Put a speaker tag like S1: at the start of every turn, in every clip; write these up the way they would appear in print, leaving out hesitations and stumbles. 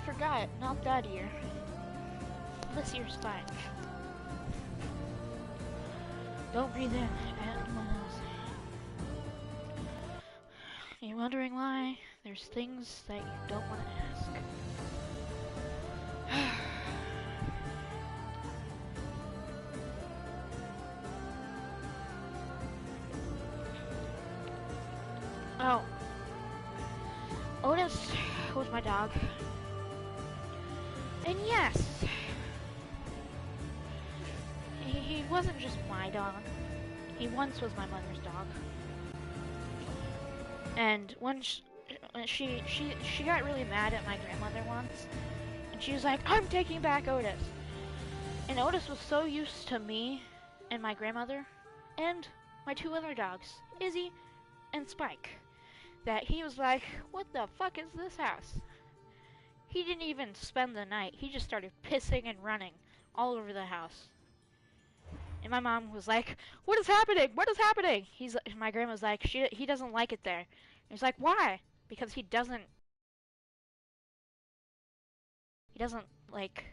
S1: forgot. Not that ear. This ear's fine. Don't breathe in at my nose. You're wondering why? There's things that you don't want to ask. Oh. Otis was my dog. And yes, he wasn't just my dog. He once was my mother's dog. And when she got really mad at my grandmother once, and she was like, "I'm taking back Otis." And Otis was so used to me and my grandmother and my two other dogs, Izzy and Spike, that he was like, "What the fuck is this house?" He didn't even spend the night. He just started pissing and running all over the house. And my mom was like, "What is happening? What is happening?" My grandma's like, he doesn't like it there. And he's like, "Why?" Because he doesn't like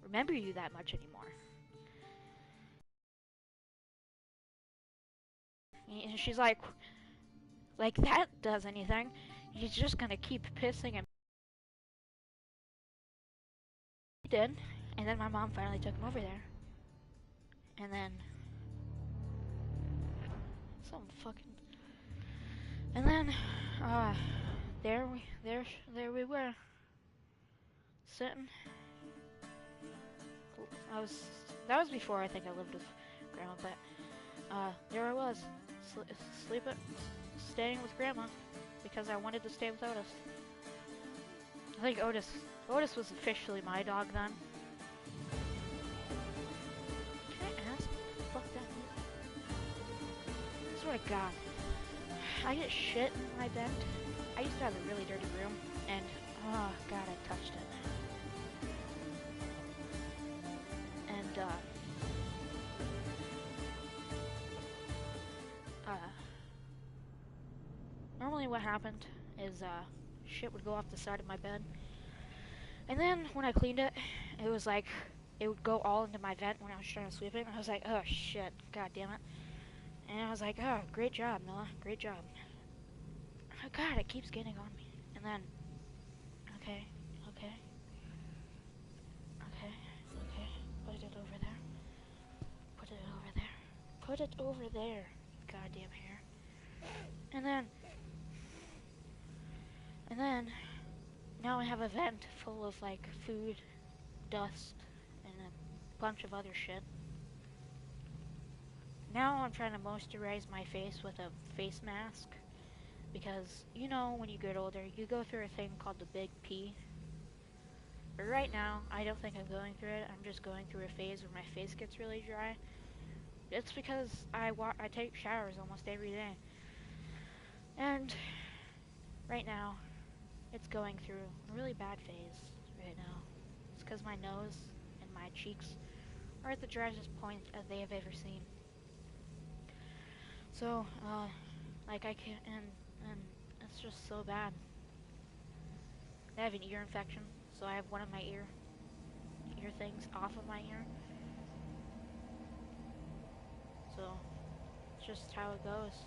S1: remember you that much anymore. And she's like that does anything. He's just gonna keep pissing and he did. And then my mom finally took him over there. And then some fucking. And then, there we were, sitting. That was before I think I lived with Grandma, but there I was, staying with Grandma because I wanted to stay with Otis. I think Otis was officially my dog then. Can I ask what the fuck that is? I swear to God. I get shit in my bed. I used to have a really dirty room, and oh god, I touched it. And normally what happened is shit would go off the side of my bed, and then when I cleaned it, it was like it would go all into my vent when I was trying to sweep it. And I was like, oh shit, god damn it. And I was like, oh, great job, Noah, great job. Oh god, it keeps getting on me. And then, okay, put it over there. Put it over there, goddamn hair. And then, now I have a vent full of like food, dust, and a bunch of other shit. Now I'm trying to moisturize my face with a face mask. Because, you know, when you get older, you go through a thing called the Big P. But right now, I don't think I'm going through it. I'm just going through a phase where my face gets really dry. It's because I take showers almost every day. And right now, it's going through a really bad phase right now. It's because my nose and my cheeks are at the driest point that they have ever seen. So, like I can't, and it's just so bad. I have an ear infection, so I have one of my ear things off of my ear. So, it's just how it goes.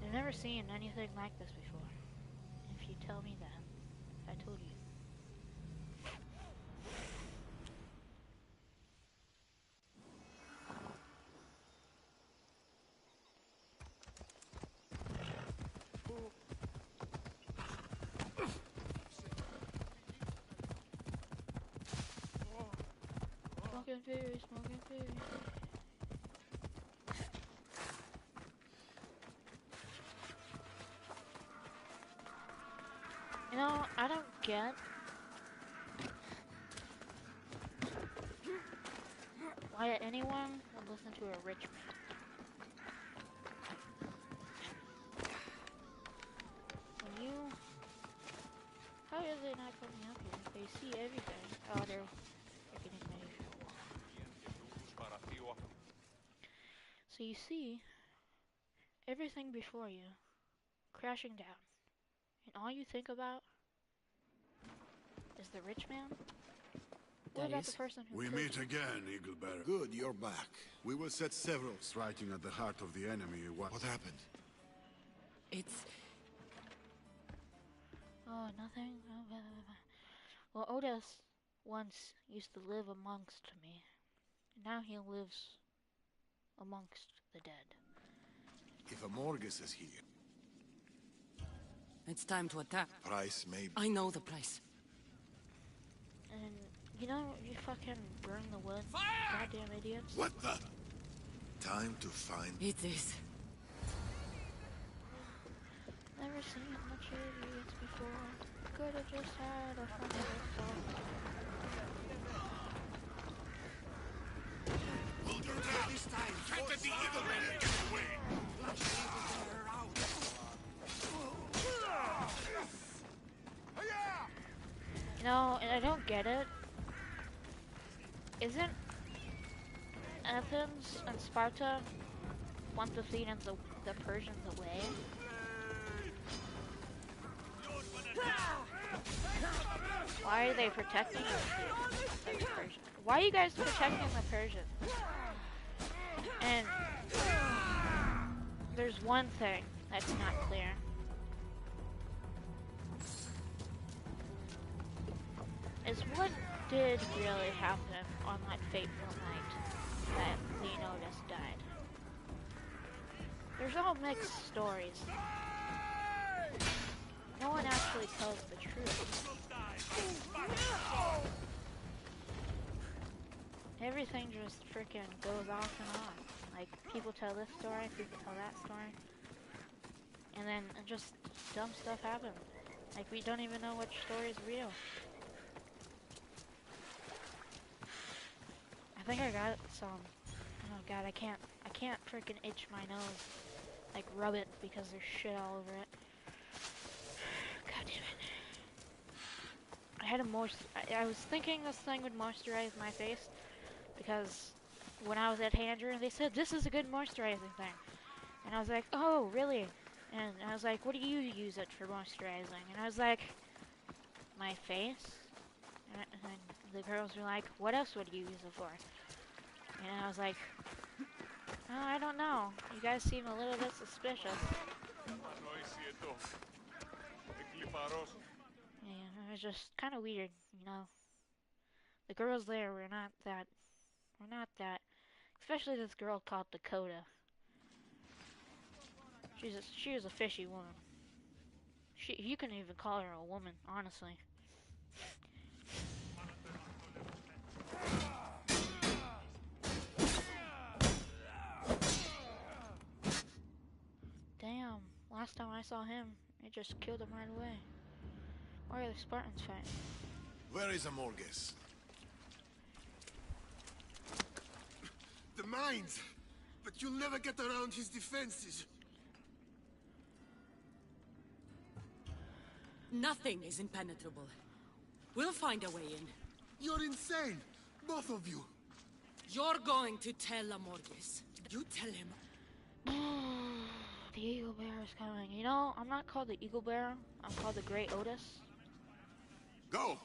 S1: I've never seen anything like this before. If you tell me that, I told you. Smoking fairy. You know, I don't get why anyone would listen to a rich man. How are they not coming up here? They see everything. Oh, they're getting ready. So you see everything before you, crashing down, and all you think about is the rich man? What about the person who
S2: We
S1: killed
S2: meet
S1: you?
S2: again, Eaglebearer.
S3: Good, you're back. We will set several.
S2: Striking at the heart of the enemy. What happened?
S4: It's...
S1: Oh, nothing? Well, Otis once used to live amongst me. Now he lives amongst the dead.
S3: If Amorgus is here,
S4: It's time to attack.
S3: price may...
S4: I know the price.
S1: And, you know, you fucking burn the wood.
S4: Fire!
S1: Goddamn idiots.
S3: What the? Time to find...
S4: It is.
S1: Never seen much idiots before. Could've just had a fucking assault.
S3: Hold your ground this time! Can't let the Eaglebearer get away!
S1: You know, and I don't get it. Isn't Athens and Sparta want the Athenians the Persians away? Why are they protecting the Persians? Why are you guys protecting the Persians? And there's one thing that's not clear. Is what did really happen on that fateful night that Leonidas died? There's all mixed stories. No one actually tells the truth. Everything just freaking goes off and on. Like, people tell this story, people tell that story. And then just dumb stuff happens. Like, we don't even know which story is real. I think I got some. Oh god, I can't freaking itch my nose. Like, rub it because there's shit all over it. God damn it. I had a I was thinking this thing would moisturize my face because when I was at Handra, they said this is a good moisturizing thing. And I was like, oh, really? And I was like, what do you use it for moisturizing? And I was like, my face? And the girls were like, what else would you use it for? And I was like, oh, I don't know. You guys seem a little bit suspicious. Yeah, it was just kind of weird, you know. The girls there were not that, especially this girl called Dakota. She was a fishy woman. You couldn't even call her a woman, honestly. Damn, last time I saw him, it just killed him right away. Why are the Spartans fighting?
S3: Where is Amorgus? The mines! But you'll never get around his defenses.
S4: Nothing is impenetrable. We'll find a way in.
S3: You're insane! Both of you!
S4: You're going to tell Amorgus. You tell him.
S1: The Eagle Bear is coming. You know, I'm not called the Eagle Bear. I'm called the Great Otis.
S3: Go!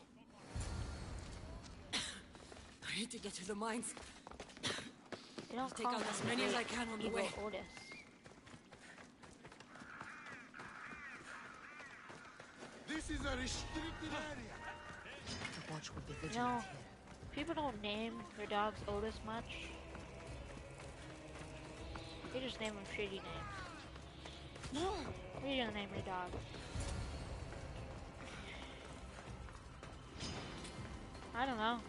S4: I need to get to the mines.
S1: They don't
S4: Take
S1: call
S4: out
S1: me
S4: as
S1: the
S4: many as
S1: Great
S4: I can on the
S1: Eagle
S4: way.
S1: Otis.
S3: This is a restricted area!
S5: The watch will be
S1: You
S5: vigilant
S1: know,
S5: here.
S1: people don't name their dogs Otis much. They just name them shitty names. No, what are you gonna name your dog? I don't know.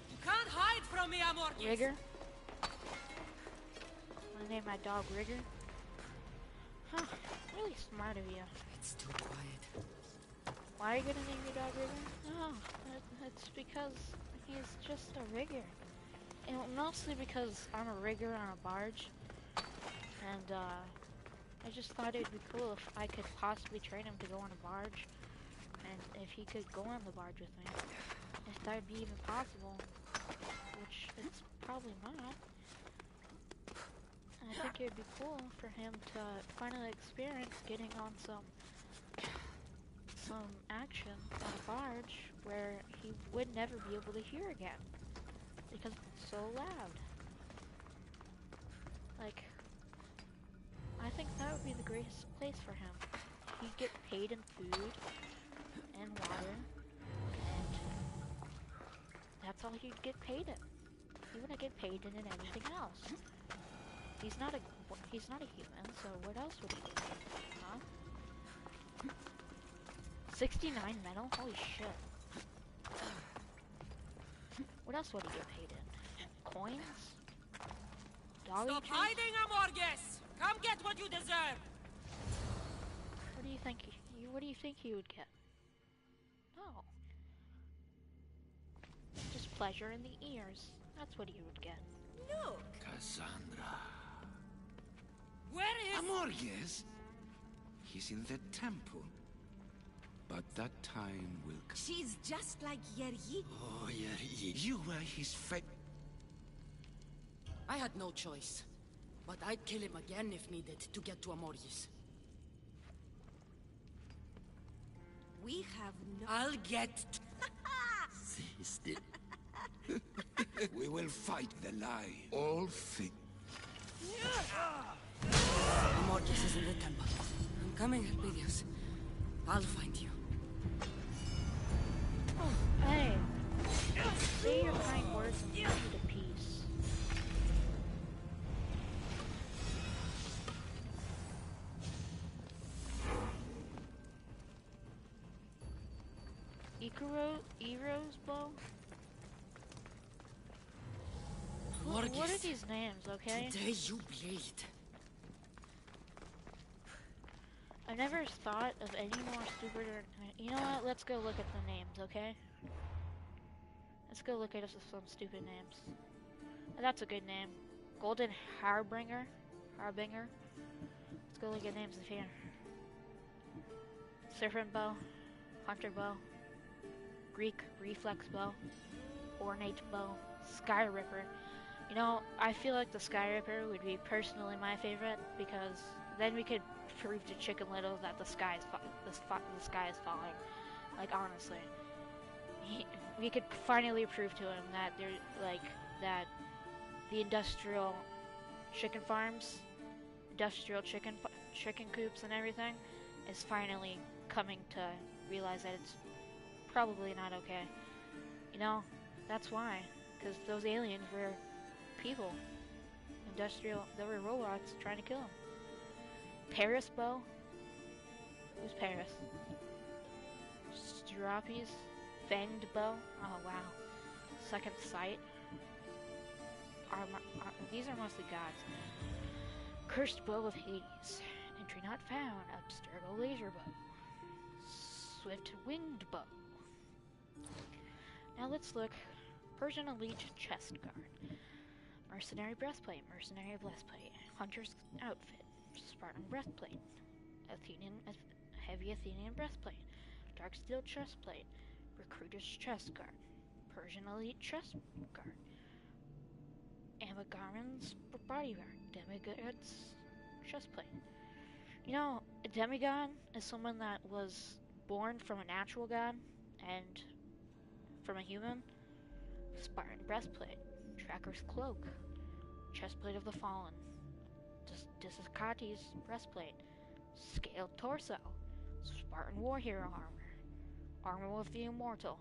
S4: You can't hide from me, Amorgus.
S1: Rigger? I'm gonna name my dog Rigger. Huh, really smart of you.
S5: It's too quiet.
S1: Why are you gonna name your dog Rigger? No, it's because he's just a rigger. And mostly because I'm a rigger on a barge. And, I just thought it'd be cool if I could possibly train him to go on a barge. And if he could go on the barge with me. If that would be even possible. Which it's probably not. I think it would be cool for him to finally experience getting on some action on a barge where he would never be able to hear again because it's so loud. Like, I think that would be the greatest place for him. He'd get paid in food and water, and that's all he'd get paid in. He wouldn't get paid in anything else. He's not a human, so what else would he get paid in, huh? 69 metal? Holy shit. What else would he get paid in? Coins? Dolly
S4: Stop
S1: trees?
S4: hiding, Amorges! Come get what you deserve!
S1: What do you think he would get? No. Just pleasure in the ears. That's what he would get.
S4: Look!
S6: Cassandra.
S4: Where is...
S6: Amorges? He's in the temple. But that time will come.
S7: She's just like Yeryi.
S6: Oh, yeah, you were his fate.
S5: I had no choice. But I'd kill him again if needed to get to Amorges.
S7: We have no...
S4: I'll get...
S6: Sister. We will fight the lie. All things.
S5: Amorges is in the temple. I'm coming, Elpidius. I'll find you.
S1: Hey, say your kind words and leave me to peace. Ero's bow? What are these names, okay?
S5: Today you bleed.
S1: I never thought of any more stupider... You know what? Let's go look at the names, okay? Let's go look at some stupid names. That's a good name. Golden Harbinger. Let's go look at names here. Serpent Bow. Hunter Bow. Greek Reflex Bow. Ornate Bow. Sky Ripper. You know, I feel like the Sky Ripper would be personally my favorite because then we could prove to Chicken Little that the sky is falling. Like, honestly, we could finally prove to him that that the industrial chicken farms, industrial chicken coops and everything is finally coming to realize that it's probably not okay. You know, that's why, because those aliens were people, they were robots trying to kill them. Paris Bow? Who's Paris? Stropes? Fanged Bow? Oh wow. Second Sight? These are mostly gods. Cursed Bow of Hades. Entry not found. Abstergo Laser Bow. Swift Winged Bow. Now let's look. Persian Elite Chest Guard. Mercenary Breastplate. Mercenary Breastplate. Hunter's Outfit. Spartan Breastplate, Heavy Athenian Breastplate, Dark Steel Chestplate, Recruiter's Chest Guard, Persian Elite Chest Guard, Amagaran's Bodyguard, Demigod's Chestplate. You know, a demigod is someone that was born from a natural god and from a human. Spartan Breastplate, Tracker's Cloak, Chestplate of the Fallen, Disacati's Breastplate, Scaled Torso, Spartan War Hero Armor of the Immortal.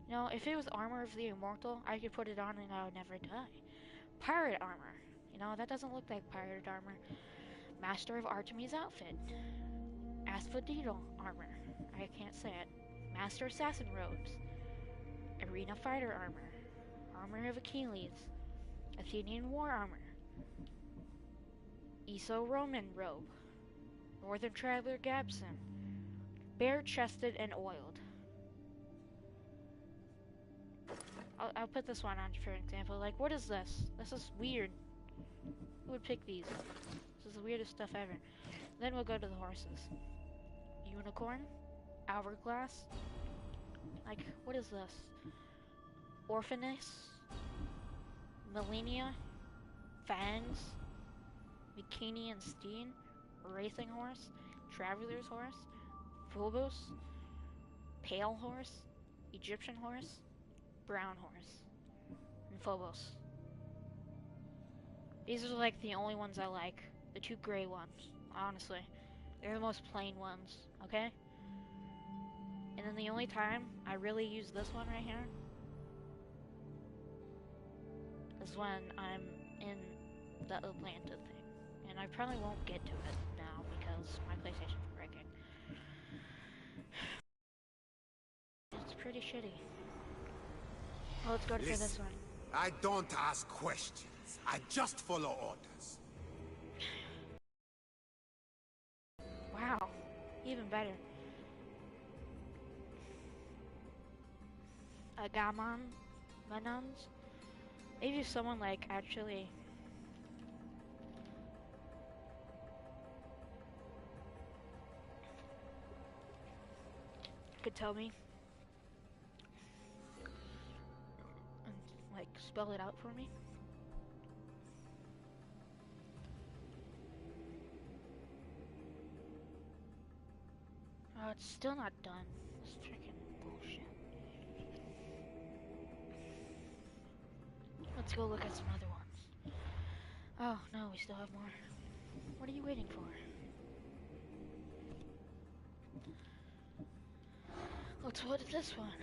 S1: You know, if it was Armor of the Immortal, I could put it on and I would never die. Pirate Armor. You know, that doesn't look like pirate armor. Master of Artemis Outfit. Asphodel Armor. I can't say it. Master Assassin Robes. Arena Fighter Armor. Armor of Achilles. Athenian War Armor. Roman Robe. Northern Traveler Gabson. Bare-chested and oiled. I'll put this one on for example. Like, what is this? This is weird. Who would pick these? This is the weirdest stuff ever. Then we'll go to the horses. Unicorn. Hourglass. Like, what is this? Orphaness. Millennia. Fangs. Bikini and Steen, Racing Horse, Traveler's Horse, Phobos, Pale Horse, Egyptian Horse, Brown Horse, and Phobos. These are like the only ones I like. The two gray ones, honestly. They're the most plain ones, okay? And then the only time I really use this one right here is when I'm in the Atlanta thing. And I probably won't get to it now because my PlayStation's breaking. It's pretty shitty. Well, let's go for this one.
S3: I don't ask questions. I just follow orders.
S1: Wow, even better. Gammon, Manons. Maybe someone like actually could tell me and like spell it out for me. Oh, it's still not done. This freaking bullshit. Let's go look at some other ones. Oh, no, we still have more. What are you waiting for? Let's look at this one.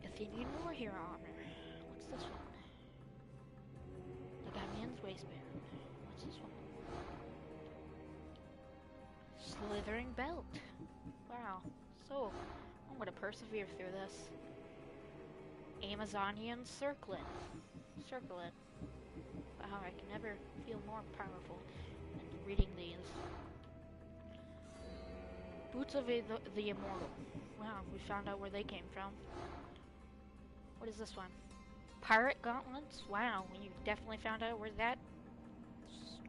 S1: Athenian war hero armor. What's this one? The Gamian's waistband. What's this one? Slithering belt. Wow. So, I'm gonna persevere through this. Amazonian circlet. Circlet. Wow, I can never feel more powerful than reading these. Boots of the Immortal. Wow, we found out where they came from. What is this one? Pirate gauntlets? Wow, you definitely found out where that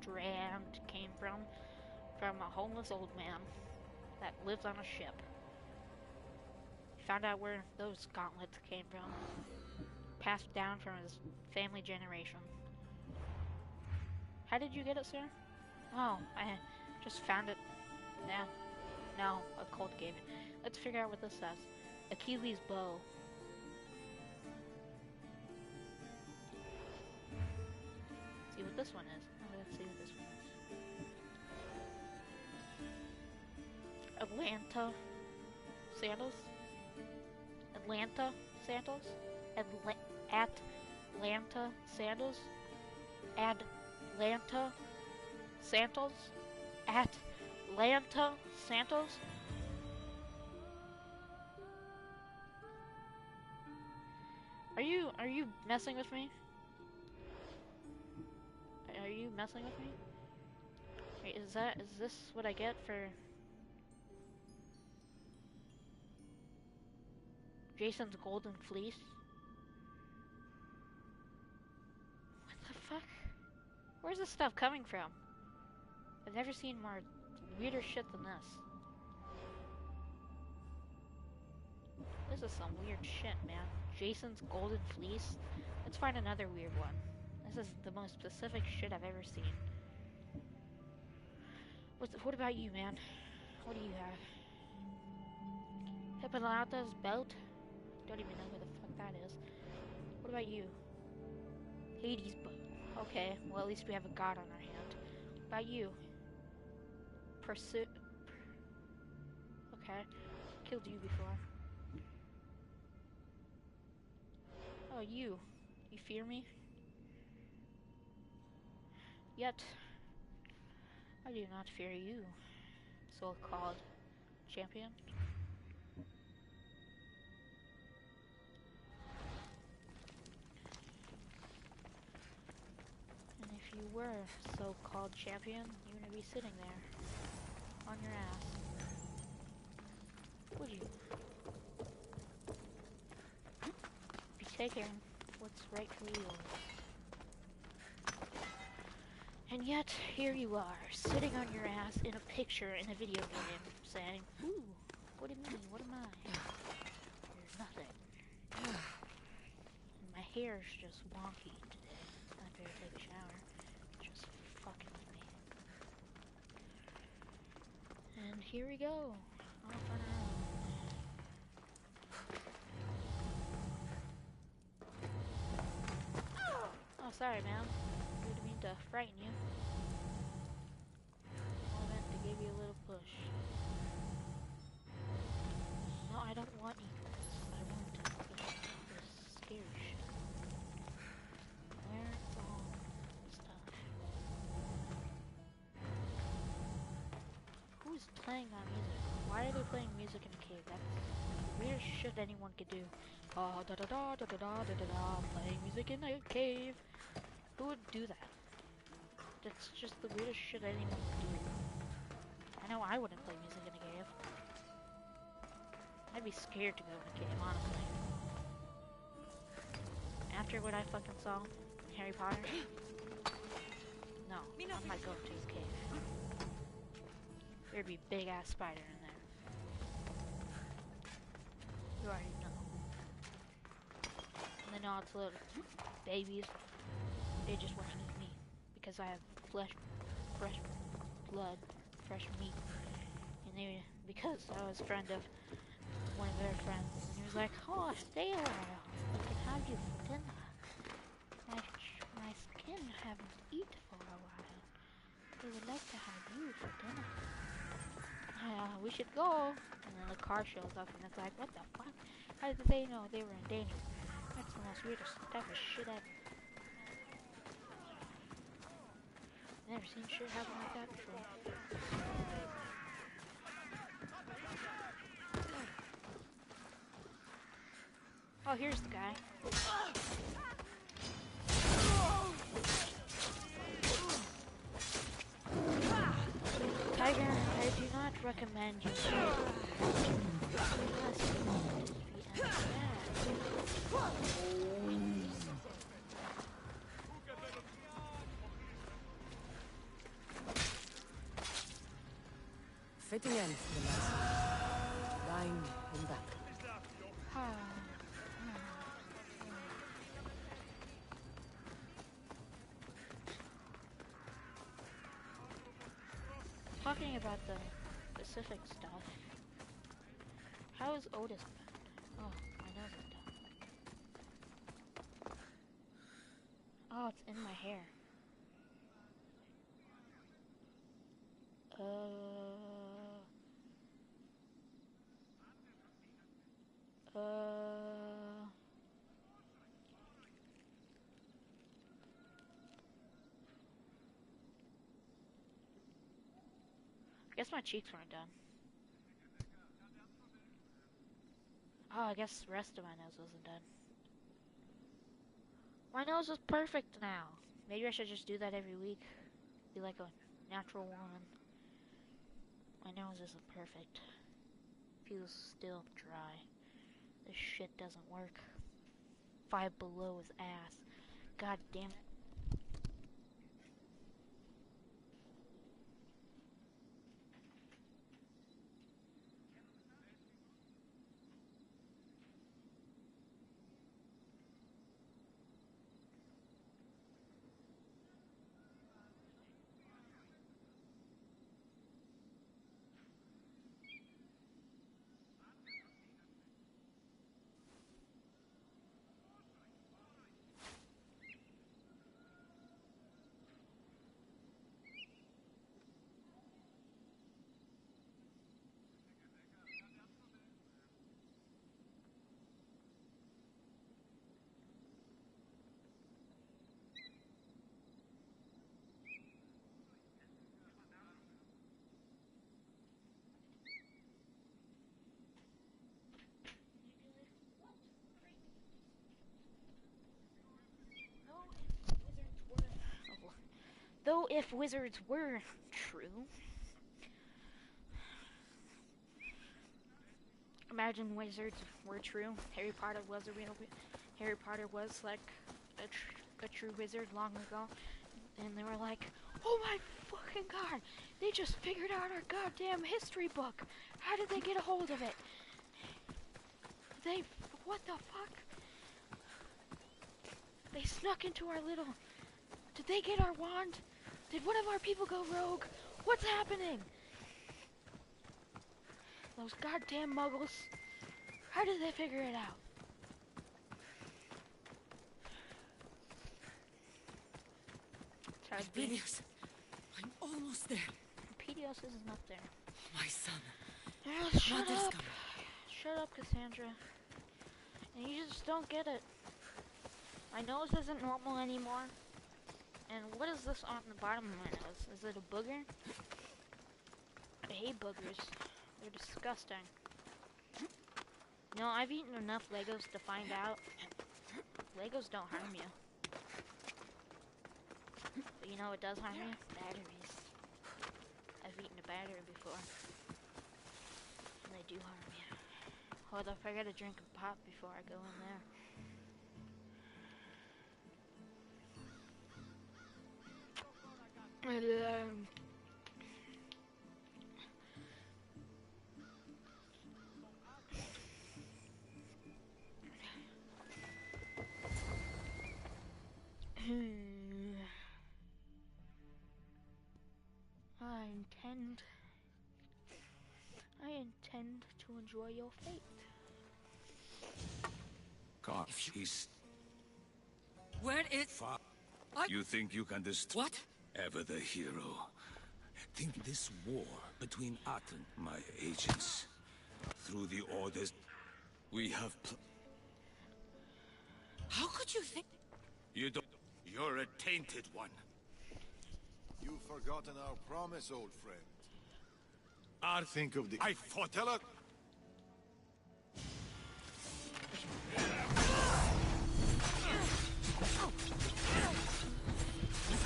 S1: strand came from. From a homeless old man that lives on a ship. Found out where those gauntlets came from. Passed down from his family generation. How did you get it, sir? Oh, I just found it. Yeah. No, a cult gave it. Let's figure out what this says. Achilles' bow. See what this one is. Oh, let's see what this one is. Atlanta sandals. Atlanta sandals. Atlanta sandals. Atlanta sandals. Atlanta sandals. Are you messing with me? Are you messing with me? Wait, is this what I get for Jason's golden fleece? What the fuck? Where's this stuff coming from? I've never seen more weirder shit than this. This is some weird shit, man. Jason's golden fleece? Let's find another weird one. This is the most specific shit I've ever seen. What about you, man? What do you have? Hippolyta's belt? Don't even know who the fuck that is. What about you? Hades' bow. Okay, well at least we have a god on our hand. What about you? Pursuit. Okay, killed you before. Oh, you. You fear me? Yet, I do not fear you, so-called champion. And if you were so-called champion, you wouldn't be sitting there on your ass. Would you? Be taking what's rightfully yours. And yet, here you are, sitting on your ass in a picture in a video game, saying, ooh, what am I? What am I? You're nothing. And my hair's just wonky today. I better take a shower. Just fucking with me. here we go. Off on our own. Oh, sorry, ma'am. Didn't mean to frighten you. I meant to give you a little push. No, I don't want you. I want to push this scary shit. Where's all the stuff? Who's playing that music? Why are they playing music in a cave? That's the weirdest shit anyone could do. Da da da da da da da da da, playing music in a cave. Who would do that? That's just the weirdest shit anyone would do. I know I wouldn't play music in a cave. I'd be scared to go in a cave, honestly. After what I fucking saw in Harry Potter, no, I'm not going to his cave. There'd be a big ass spider in there. You already know. And then all its little babies, they just want to eat me because I have fresh blood, fresh meat. And they, because I was a friend of one of their friends, and he was like, "Oh, stay a while. We can have you for dinner. My skin haven't eaten for a while. They would like to have you for dinner. We should go." And then the car shows up, and it's like, what the fuck? How did they know they were in danger? That's the most weirdest type of shit ever. Never seen shit happen like that before. Oh, here's the guy. Tiger, I do not recommend you shoot.
S5: Fitting end for the lesson. Lying in battle.
S1: Talking about the specific stuff, how is Otis been? Oh, my nose is done. Oh, it's in my hair. I guess my cheeks weren't done. Oh, I guess the rest of my nose wasn't done. My nose is perfect now. Maybe I should just do that every week. Be like a natural woman. My nose isn't perfect. Feels still dry. This shit doesn't work. Five Below is ass. God damn it. Though if wizards were true, imagine wizards were true. Harry Potter was like a true wizard long ago, and they were like, "Oh my fucking god! They just figured out our goddamn history book. How did they get a hold of it? What the fuck? They snuck into our little. Did they get our wand? Did one of our people go rogue? What's happening?" Those goddamn muggles. How did they figure it out? Sorry,
S5: Elpidios, I'm almost there.
S1: Pedios isn't up there.
S5: My son.
S1: Shut
S5: Mother's
S1: up.
S5: coming.
S1: Shut up, Cassandra. And you just don't get it. My nose isn't normal anymore. And what is this on the bottom of my nose? Is it a booger? I hate boogers. They're disgusting. No, I've eaten enough Legos to find out Legos don't harm you. But you know what does harm you? Batteries. I've eaten a battery before. And they do harm you. Hold up, I gotta drink a pop before I go in there. I intend to enjoy your fate.
S6: God, he's...
S5: Where is...
S6: You think you can destroy...
S5: What?
S6: Ever the hero. Think this war between Aten, my agents, through the orders we have...
S5: How could you think...
S6: You don't... You're a tainted one.
S2: You've forgotten our promise, old friend.
S3: Think of the...
S6: I fought...
S2: Tell her...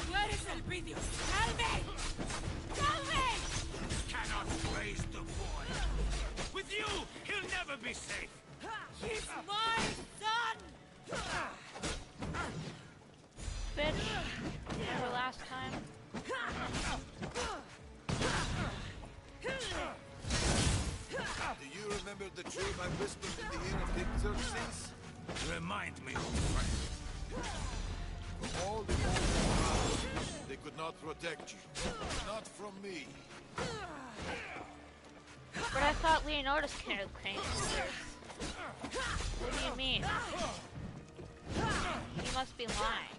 S5: Where is Elpidios? Tell me! Tell me!
S6: Cannot raise the boy. With you, he'll never be safe.
S5: He's my son!
S1: Bitch, remember last time?
S2: Do you remember the truth I whispered in the ear of King Xerxes?
S6: Remind me, old friend.
S2: For all the old they could not protect you. Not from me.
S1: But I thought Leonidas came first. What do you mean? He must be lying.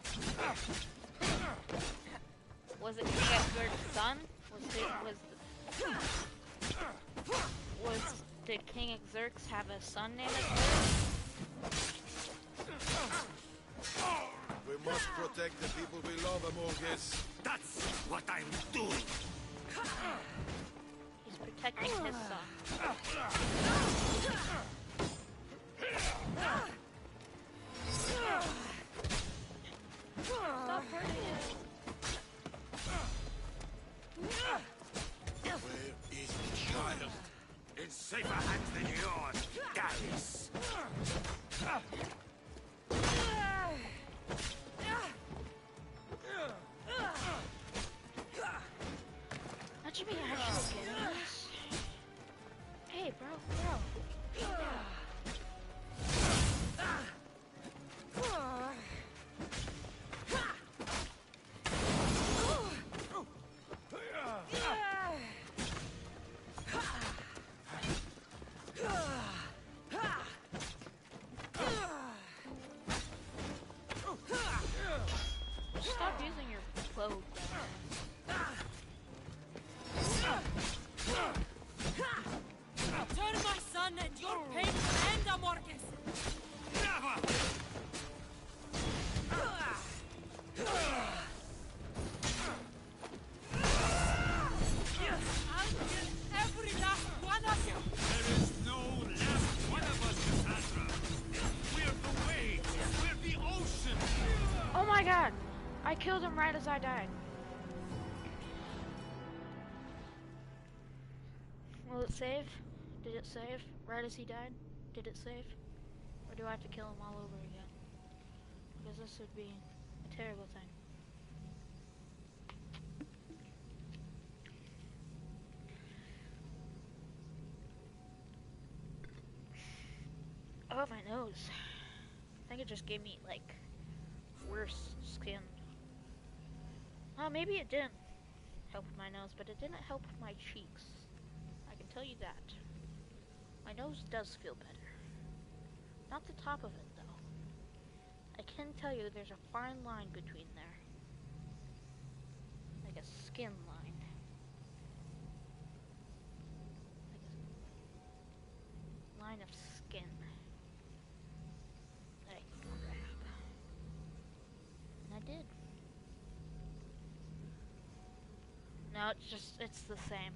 S1: Was it King Xerxes' son? Did King Xerxes have a son named Xerxes?
S2: We must protect the people we love, Amorges.
S6: That's what I'm doing.
S1: He's protecting his son. Stop hurting him.
S2: Where is the child?
S6: In safer hands than yours, Gallus.
S1: That should be actually good. Hey, bro. Stop using your clothes.
S5: Return my son and your pain will end, Amorges!
S6: Never!
S5: I'll kill every last one of you!
S6: There is no last one of us, Cassandra. We're the waves. We're the ocean.
S1: Oh my god! I killed him right as I died. Will it save? Did it save? Right as he died? Did it save? Or do I have to kill him all over again? Because this would be a terrible thing. Oh, my nose. I think it just gave me, like, worse skin. Oh, maybe it didn't help with my nose, but it didn't help with my cheeks. I can tell you that. My nose does feel better. Not the top of it, though. I can tell you there's a fine line between there. Like a skin line. Like a line of skin. That I can grab. And I did. No, it's the same.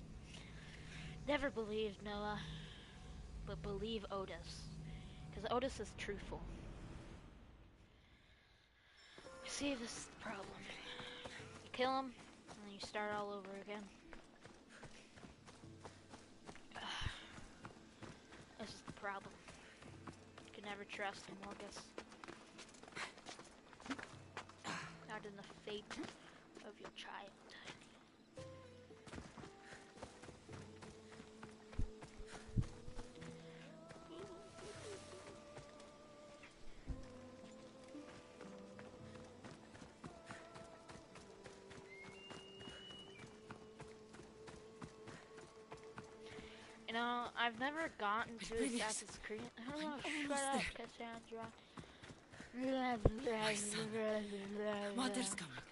S1: Never believed Noah, but believe Otis. Because Otis is truthful. See, this is the problem. You kill him, and then you start all over again. This is the problem. You can never trust Morgus. Not in the fate of your child. You know, I've never gotten to Assassin's Creed. Oh, shut up, Cassandra.
S5: Mother's coming.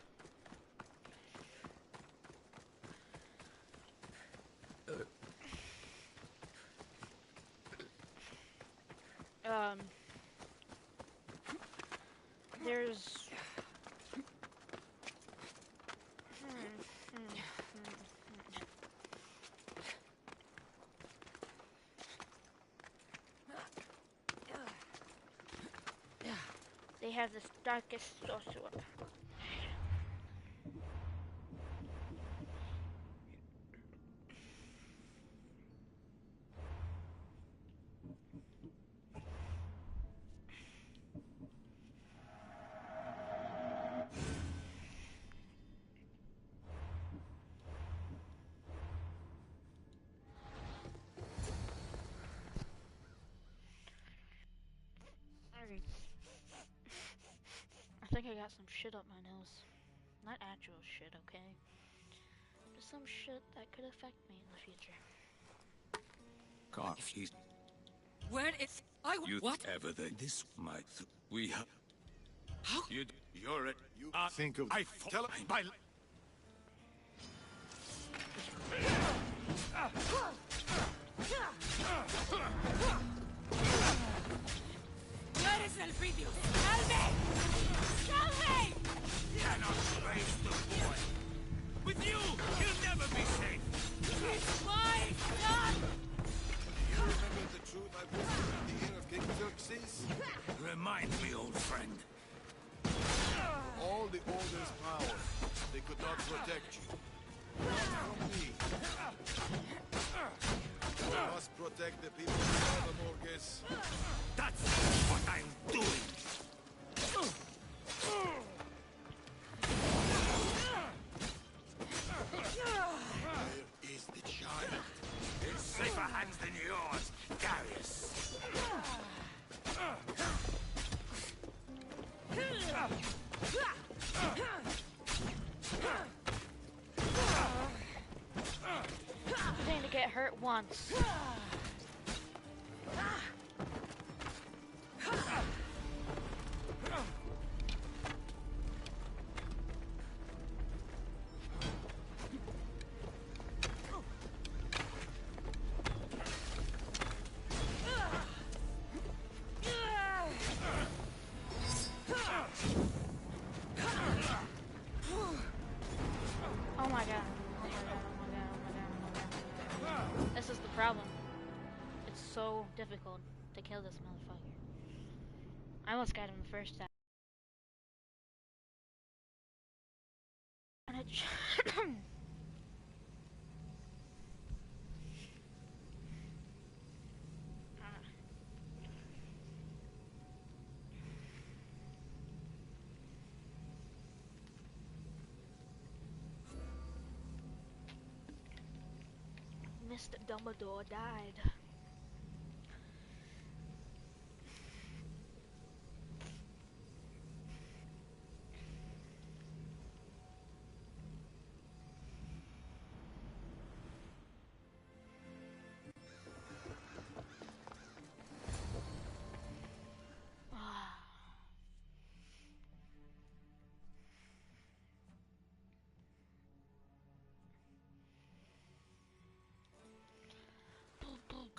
S1: There's... They have this darkest sorcerer. I think I got some shit up my nose. Not actual shit, okay? Just some shit that could affect me in the future.
S6: God, he's
S5: Where is...
S6: you
S5: What?
S6: ever that this might we have.
S5: How?
S6: You're it.
S2: You think of...
S6: Tell him by.
S5: Where is Elpidios? Tell me! Tell me!
S6: Cannot raise the boy. With you, he'll never be safe.
S5: It's my son!
S2: Do you remember the truth I whispered in the ear of King Xerxes?
S6: Remind me, old friend.
S2: All the Order's power, they could not protect you. Not from me. You must protect the people of the Morgus.
S6: That's what I'm doing.
S2: Where is the child?
S6: In safer hands than yours, Darius.
S1: I need to get hurt once. Oh my god. Oh my god, oh my god, oh my god, oh my god. This is the problem. It's so difficult to kill this motherfucker. I almost got him the first time. And it Mr. Dumbledore died.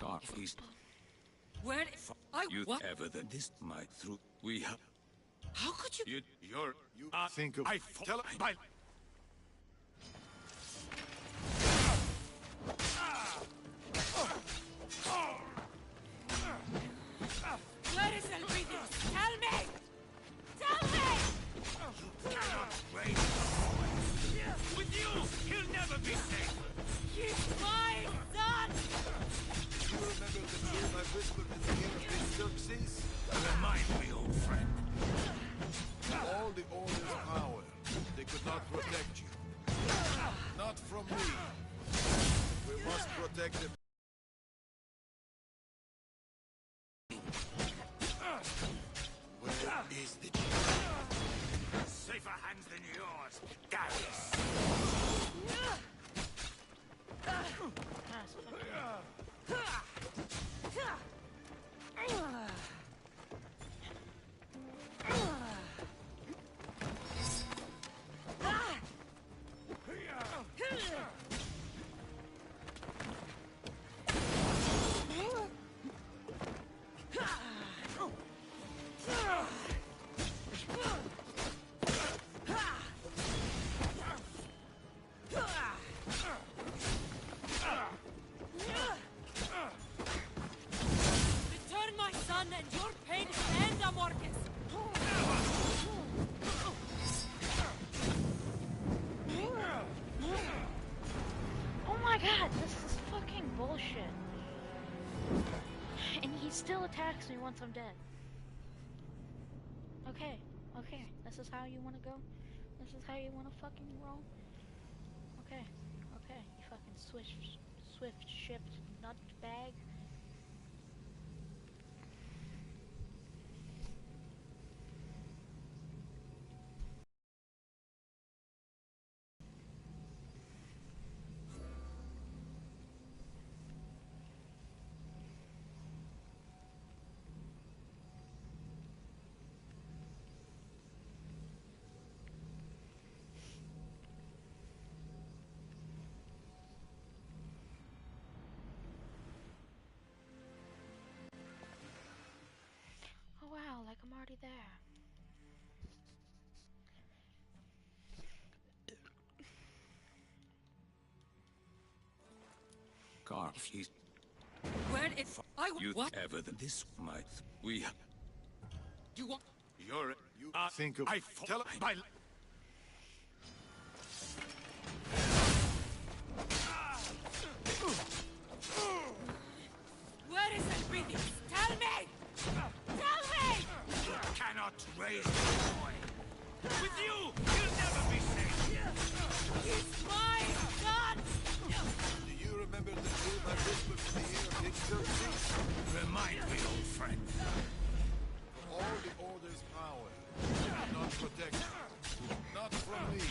S6: Carve east.
S5: Where?
S6: You
S5: What?
S6: ever that this might through we have
S5: How could you?
S2: You think of... Tell by...
S5: Where is Elpidius? Tell me! Tell me!
S6: cannot raise the voice. With you, he'll never be safe.
S5: He's my son!
S2: You remember the truth I whispered in the ear of this Xerxes?
S6: Remind me, old friend.
S2: All the Order's power, they could not protect you. Not from me. We must protect it. Where is the chief?
S6: Safer hands than yours, Darius.
S1: Ah, it's fucking-
S5: Return my son and your pain will end, Amorges!
S1: Oh my god, this is fucking bullshit. And he still attacks me once I'm dead. Okay, okay, this is how you wanna go? This is how you wanna fucking roll? Okay, okay, you fucking swift shift nut bag. Oh wow, like I'm already there.
S6: Carve east.
S5: Where is...
S6: You
S5: What?
S6: ever that this might we have
S5: You want...
S2: You think of... Tell by...
S5: Where is Elpidius? Tell me! Tell me!
S6: cannot raise the boy. With you, he'll never be safe.
S5: He's my son!
S2: Do you remember the truth I whispered in the ear of this Xerxes?
S6: Remind me, old friend.
S2: All the Order's power, they could not protect you. Not from me.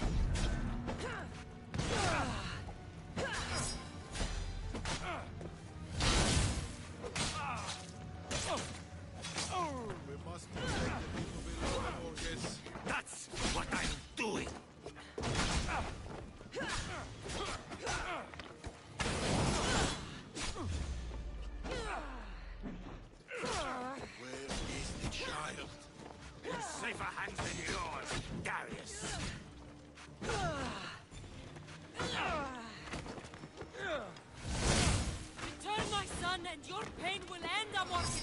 S2: We must protect the people below the Orges.
S6: That's what I'm doing.
S2: Where is the child?
S6: In safer hands than yours, Darius.
S5: Return my son and your pain will end, Amorges!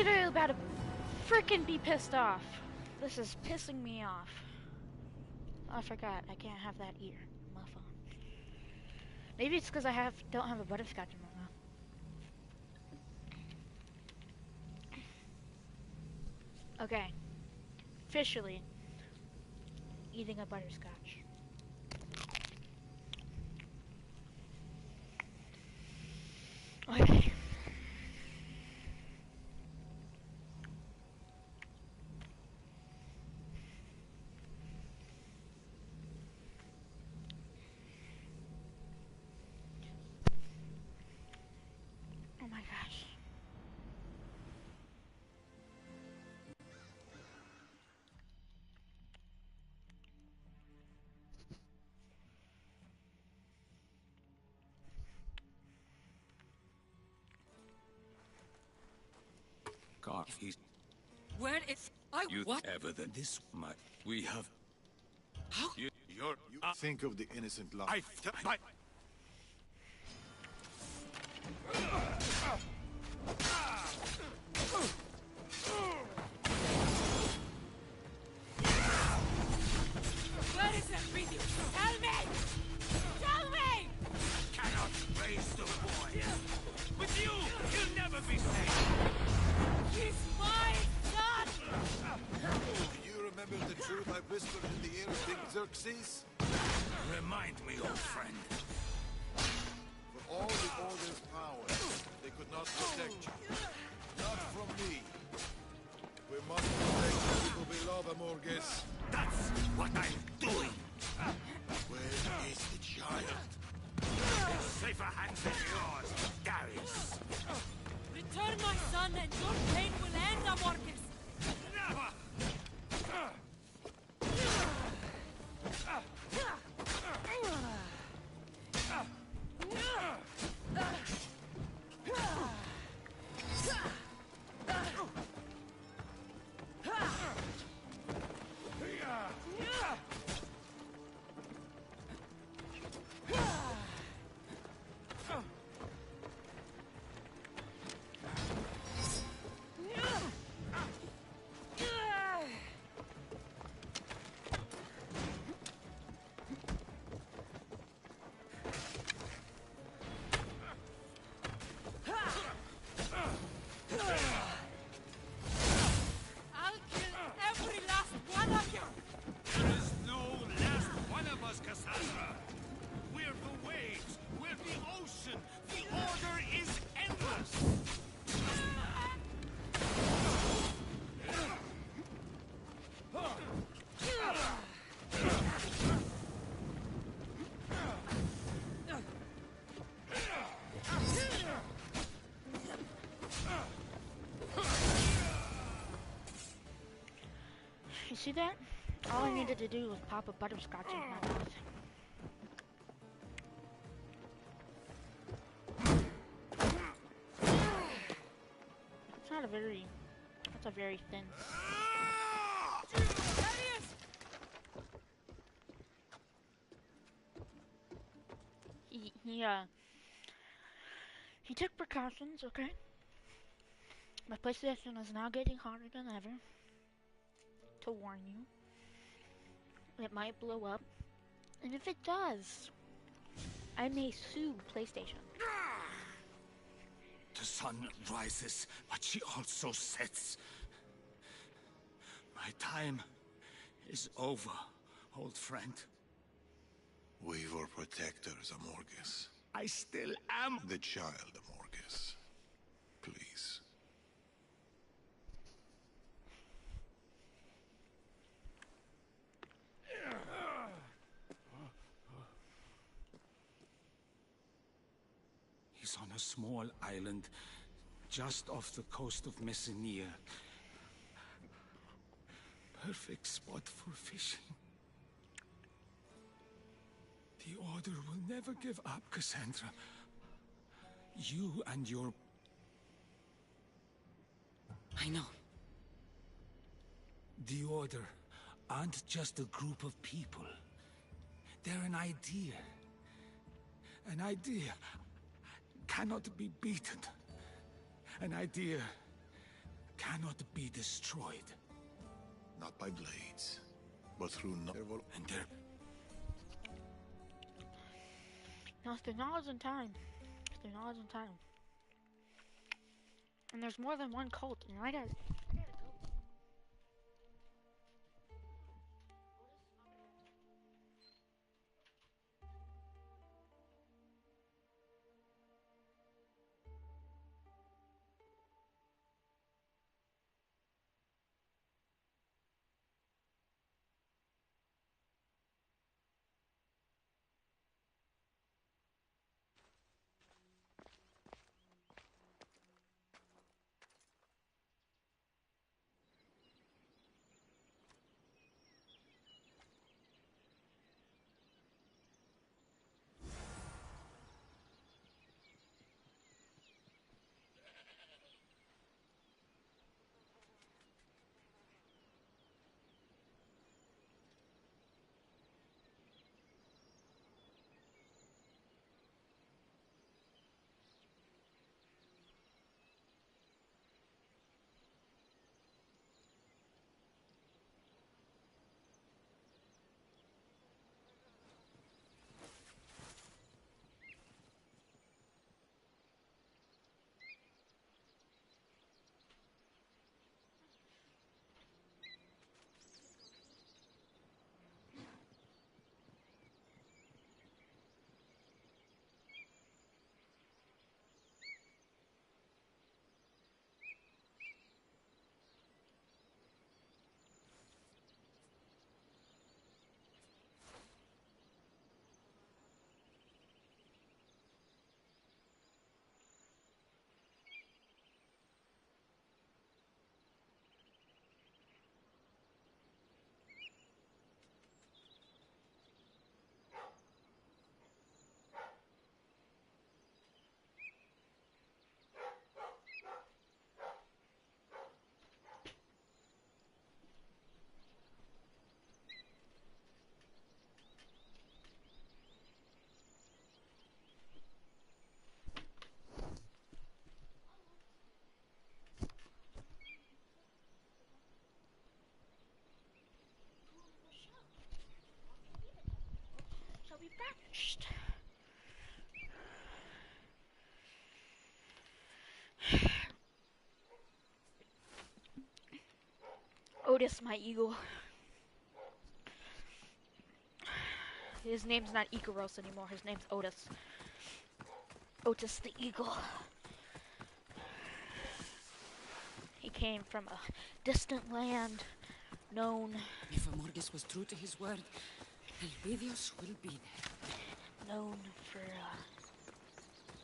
S1: literally about to freaking be pissed off. This is pissing me off. Oh, I forgot. I can't have that ear on my phone. Maybe it's because I don't have a butterscotch in my mouth. Okay. Officially eating a butterscotch. Okay. Oh my gosh.
S6: God, he's
S5: Where is... I...
S6: you
S5: What?
S6: ever than this much. We have...
S5: How?
S2: You think of the innocent life.
S5: Where is that video? Tell me! Tell me!
S6: Cannot raise the boy. With you, he'll never be safe.
S5: He's my son!
S2: Do you remember the truth I whispered in the ear of King Xerxes?
S6: Remind me, old friend.
S2: For all the Order's power, they could not protect you. Not from me. We must protect the people we love, Amorges.
S6: That's what I'm doing.
S2: Where is the child?
S6: In safer hands than yours, Darius.
S5: Return my son and your pain will end, Amorges!
S6: Never!
S5: I'll kill every last one of you!
S6: There is no last one of us, Cassandra. We're the waves. We're the ocean. The order is endless.
S1: You see that? All I needed to do was pop a butterscotch in my mouth. It's not a very... That's a very thin... He took precautions, okay? My PlayStation is now getting hotter than ever. To warn you. It might blow up. And if it does, I may sue PlayStation.
S6: The sun rises, but she also sets. My time is over, old friend.
S2: We were protectors, Amorges.
S6: I still am.
S2: The child, Amorges. Please.
S6: He's on a small island just off the coast of Messenia. Perfect spot for fishing. The Order will never give up, Cassandra. You and your...
S5: I know.
S6: The Order aren't just a group of people. They're an idea. An idea cannot be beaten. An idea cannot be destroyed.
S2: Not by blades, but through
S6: And there...
S1: No, through knowledge and time. Through knowledge and time. And there's more than one cult, and I gotta go. Shall be banished. Otis, my eagle. His name's not Ikaros anymore, his name's Otis. Otis the eagle. He came from a distant land known...
S5: If Amorges was true to his word, Elvidios will be there.
S1: Known for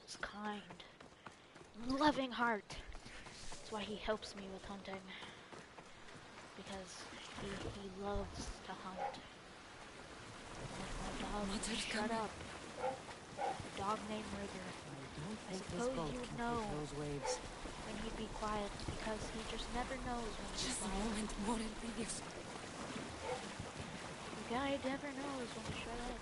S1: his kind, loving heart. That's why he helps me with hunting. Because he loves to hunt. Like my dog,
S5: Mother's
S1: shut
S5: coming.
S1: up. A dog named Rigger.
S5: I don't
S1: I
S5: think this
S1: suppose
S5: boat
S1: you'd
S5: can
S1: know
S5: take those waves.
S1: when he'd be quiet, because he just never knows when he's
S5: Just a
S1: quiet.
S5: moment more, Elvidios.
S1: The guy never knows when to shut up.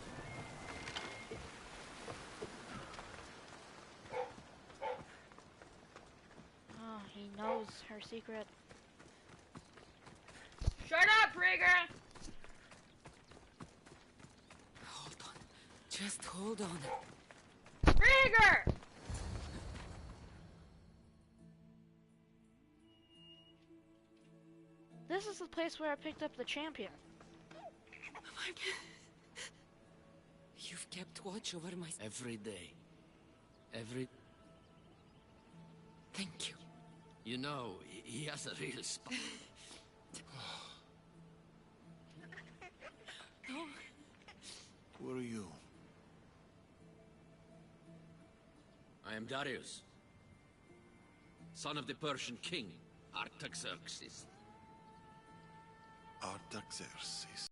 S1: Oh, he knows her secret. Shut up, Rigger!
S5: Hold on. Just hold on.
S1: Rigger! This is the place where I picked up the champion.
S5: You've kept watch over my...
S8: Every day.
S5: Thank you.
S8: You know, he has a real spot.
S2: Who are you?
S8: I am Darius, son of the Persian king, Artaxerxes.
S2: Artaxerxes.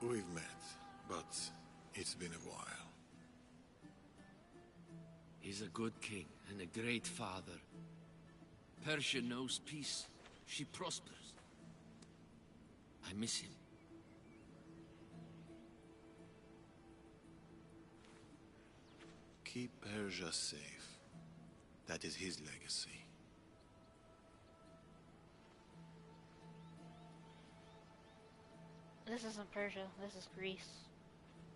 S2: We've met, but it's been a while.
S8: He's a good king and a great father. Persia knows peace. She prospers. I miss him.
S2: Keep Persia safe. That is his legacy.
S1: This isn't Persia. This is Greece.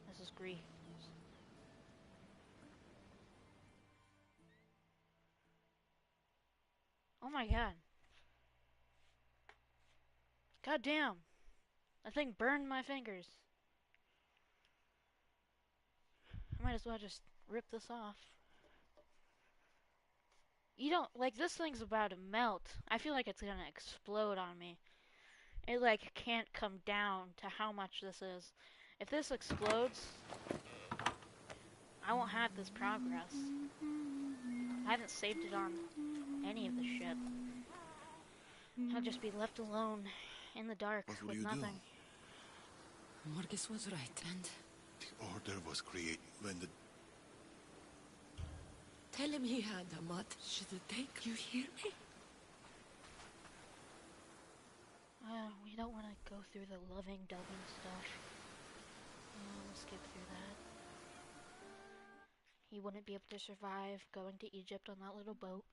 S1: This is Greece. Oh my god. God damn. That thing burned my fingers. I might as well just rip this off. You don't, like, this thing's about to melt. I feel like it's gonna explode on me. It, like, can't come down to how much this is. If this explodes, I won't have this progress. I haven't saved it on any of the shit. I'll just be left alone in the dark with nothing.
S5: Morgus was right, and...
S2: The Order was created when the...
S5: Tell him he had a mud. Should it take? You hear me?
S1: We don't want to go through the loving, delving stuff. We'll skip through that. He wouldn't be able to survive going to Egypt on that little boat.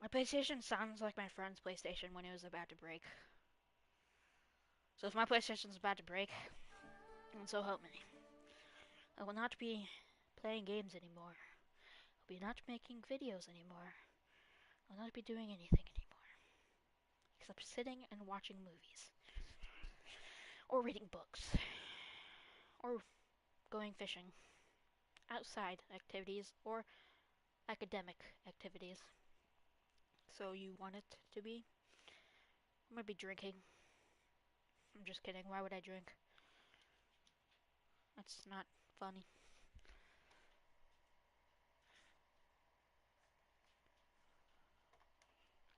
S1: My PlayStation sounds like my friend's PlayStation when it was about to break. So if my PlayStation's about to break, and so help me, I will not be playing games anymore. I'll be not making videos anymore. I'll not be doing anything anymore. Except sitting and watching movies. Or reading books. Or going fishing. Outside activities or academic activities. So you want it to be? I'm gonna be drinking. I'm just kidding. Why would I drink? That's not funny.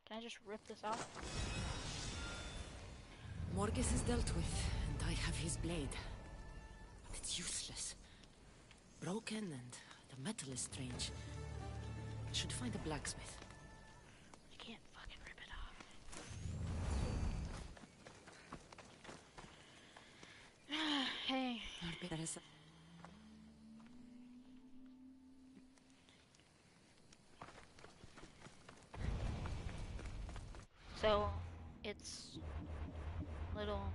S1: Can I just rip this off?
S5: Morgus is dealt with, and I have his blade. But it's useless. Broken, and the metal is strange. I should find a blacksmith.
S1: I can't fucking rip it off. Hey. So, it's little,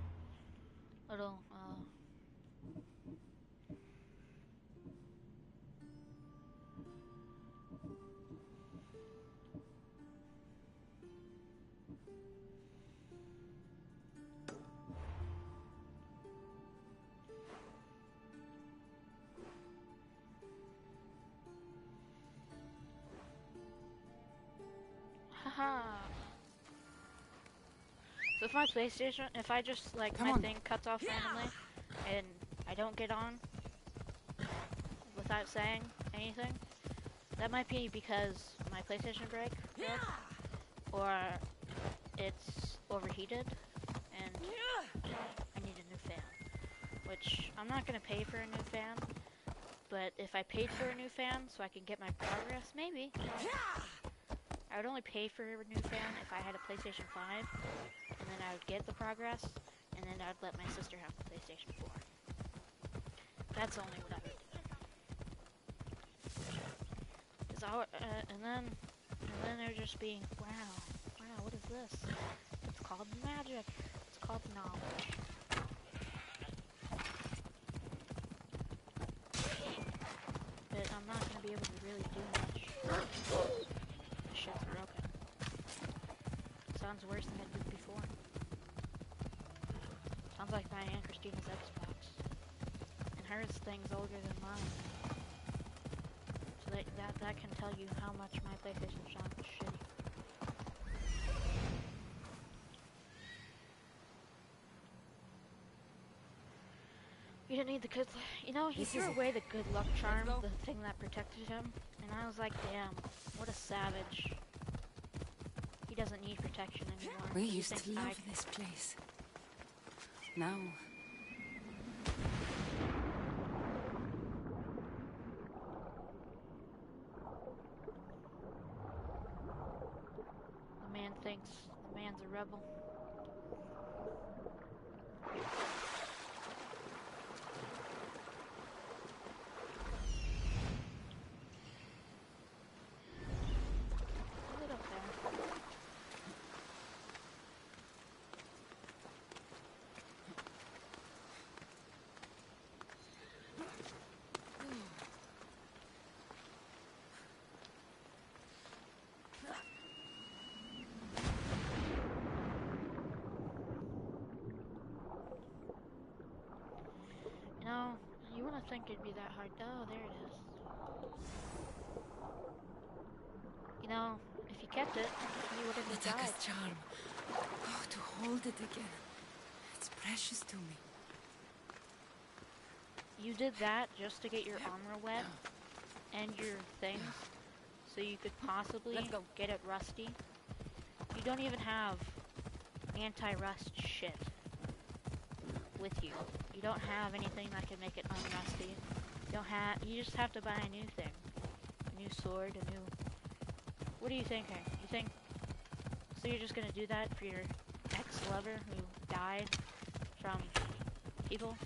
S1: haha. So if my PlayStation, if I just, like, my thing cuts off randomly, and I don't get on without saying anything, that might be because my PlayStation broke, or it's overheated, and I need a new fan. Which, I'm not gonna pay for a new fan, but if I paid for a new fan so I can get my progress, maybe. I would only pay for a new fan if I had a PlayStation 5, and then I would get the progress, and then I'd let my sister have the PlayStation 4. That's only what I would do. And then there'd just be, wow, what is this? It's called magic. It's called knowledge. But I'm not going to be able to really do much. This shit's broken. Sounds worse than it did before. Sounds like my Aunt Christina's Xbox. And hers thing's older than mine. So that can tell you how much my PlayStation sounds shitty. You didn't need the good you know, he threw away the good luck charm, the thing that protected him, and I was like, damn, what a savage. He doesn't need protection anymore.
S5: We used to love this place. Now...
S1: The man man's a rebel. Is it up there? You know, you wouldn't think it'd be that hard. Oh, there it is. You know, if you kept it, you would have died.
S5: Itaka's charm. Oh, to hold it again. It's precious to me.
S1: You did that just to get your armor wet and your things, so you could possibly
S5: Let's go.
S1: get it rusty. You don't even have anti-rust shit with you. You don't have anything that can make it unrusty. You just have to buy a new thing. A new sword, a new... What are you thinking? You think... So you're just gonna do that for your ex-lover who died from people?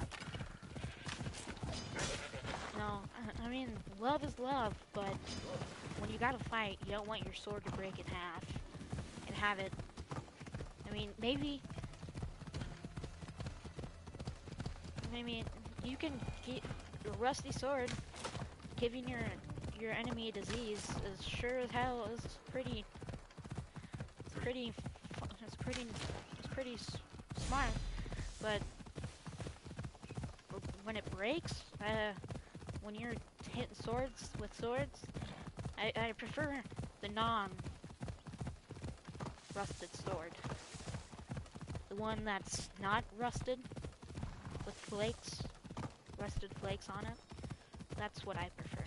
S1: No, I mean, love is love, but when you gotta fight, you don't want your sword to break in half and have it... I mean, maybe you can get a rusty sword. Giving your enemy a disease is sure as hell is pretty smart. But when it breaks, when you're hitting swords with swords, I prefer the non-rusted sword. The one that's not rusted, with flakes, rusted flakes on it. That's what I prefer.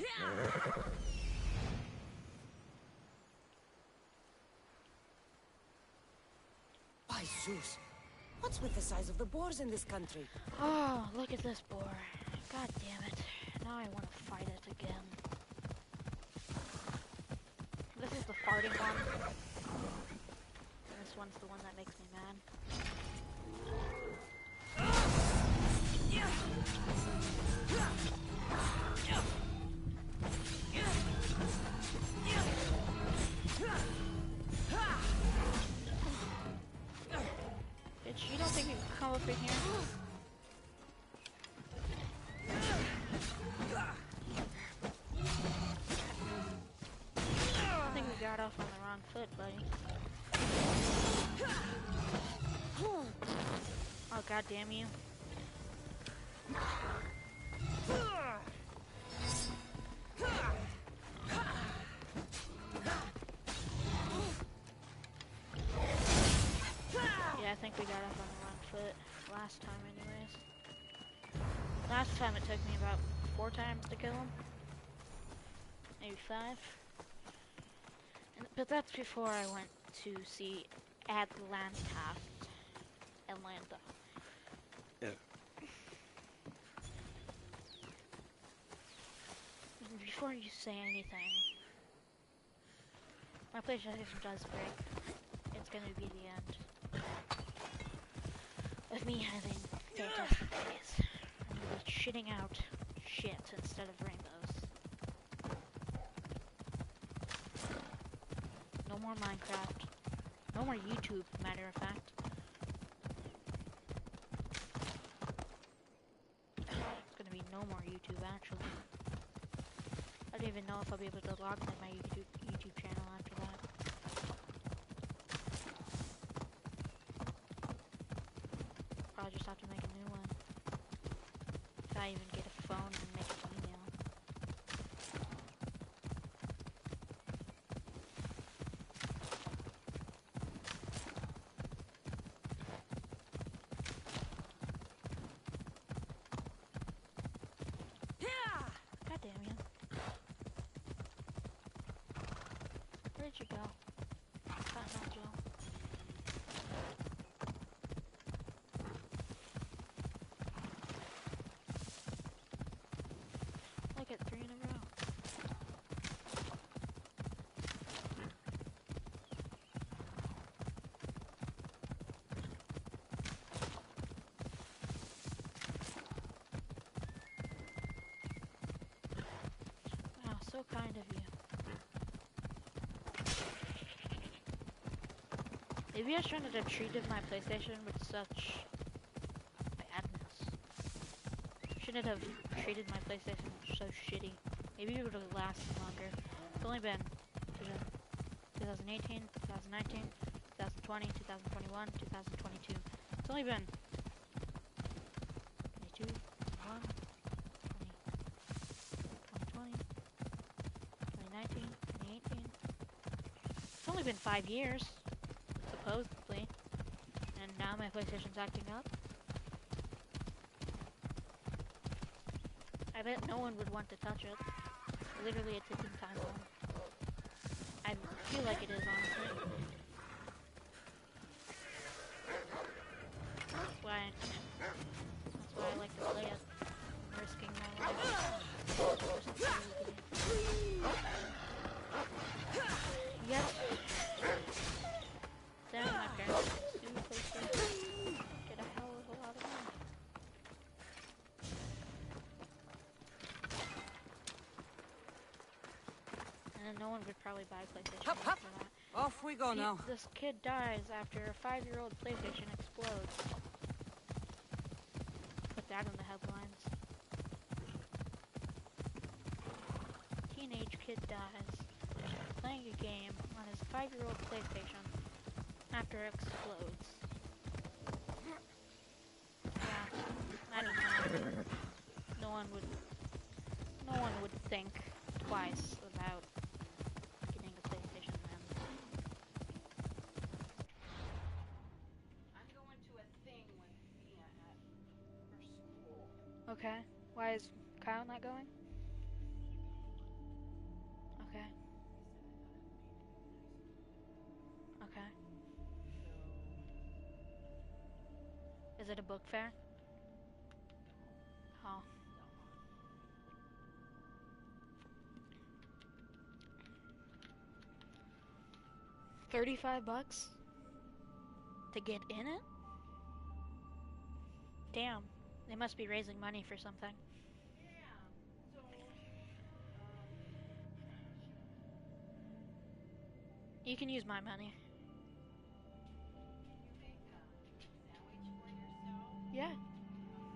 S5: By Zeus, what's with the size of the boars in this country?
S1: Oh, look at this boar. God damn it. Now I want to fight it again. This is the farting one. And this one's the one that makes me mad. Bitch, you don't think you can come up in here? I think we got off on the wrong foot, buddy. Oh, god damn you. Yeah, I think we got off on the wrong foot last time anyways. Last time it took me about 4 times to kill him. Maybe 5. But that's before I went to see Atlanta. Before you say anything, my PlayStation does break. It's gonna be the end of me having fantastic days. I'm gonna be shitting out shit instead of rainbows. No more Minecraft. No more YouTube, matter of fact. It's gonna be no more YouTube, actually. I don't even know if I'll be able to log into my YouTube channel after that. Probably just have to make a new one. If I even get a phone and make an email. God damn you. Where'd you go? Cotton Joe. Look at 3 in a row. so kind of you. Maybe I shouldn't have treated my PlayStation with such badness. Shouldn't have treated my PlayStation so shitty. Maybe it would have lasted longer. It's only been 2018, 2019, 2020, 2021, 2022. It's only been 22, 21, 2020, 2019, 2018. It's only been 5 years, supposedly. And now my PlayStation's acting up. I bet no one would want to touch it. Literally a ticking time bomb. I feel like it is, honestly. That's why I like to play it. I'm risking my life. Yep. Then my parents do PlayStation. Get a hell of a lot of money. And then no one would probably buy PlayStation
S5: Hup, hup.
S1: after that.
S5: Off we go now.
S1: This kid dies after a 5-year-old PlayStation explodes. Put that in the headlines. Teenage kid dies playing a game on his 5-year-old PlayStation after it explodes. Yeah, I don't know. No one would think twice about getting a PlayStation then.
S9: I'm going to a thing with Mia at her school.
S1: Okay. Why is Kyle not going? Okay. Okay. Is it a book fair? Oh. $35 to get in it? Damn. They must be raising money for something. You can use my money.
S9: You make a sandwich for yourself?
S1: Yeah.
S9: I'm gonna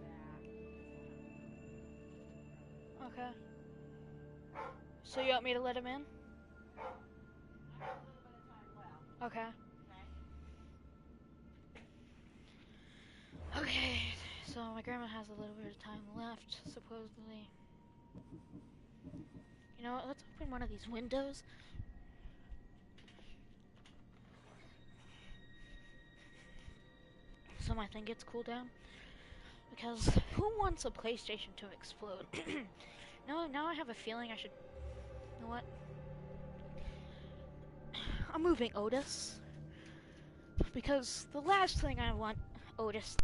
S9: let Al do that.
S1: Okay. So you want me to let him in?
S9: I have a little bit of time left,
S1: Okay.
S9: okay?
S1: Okay. So my grandma has a little bit of time left, supposedly. You know what? Let's open one of these windows. So my thing gets cooled down. Because who wants a PlayStation to explode? Now I have a feeling I should... You know what? I'm moving Otis. Because the last thing I want Otis...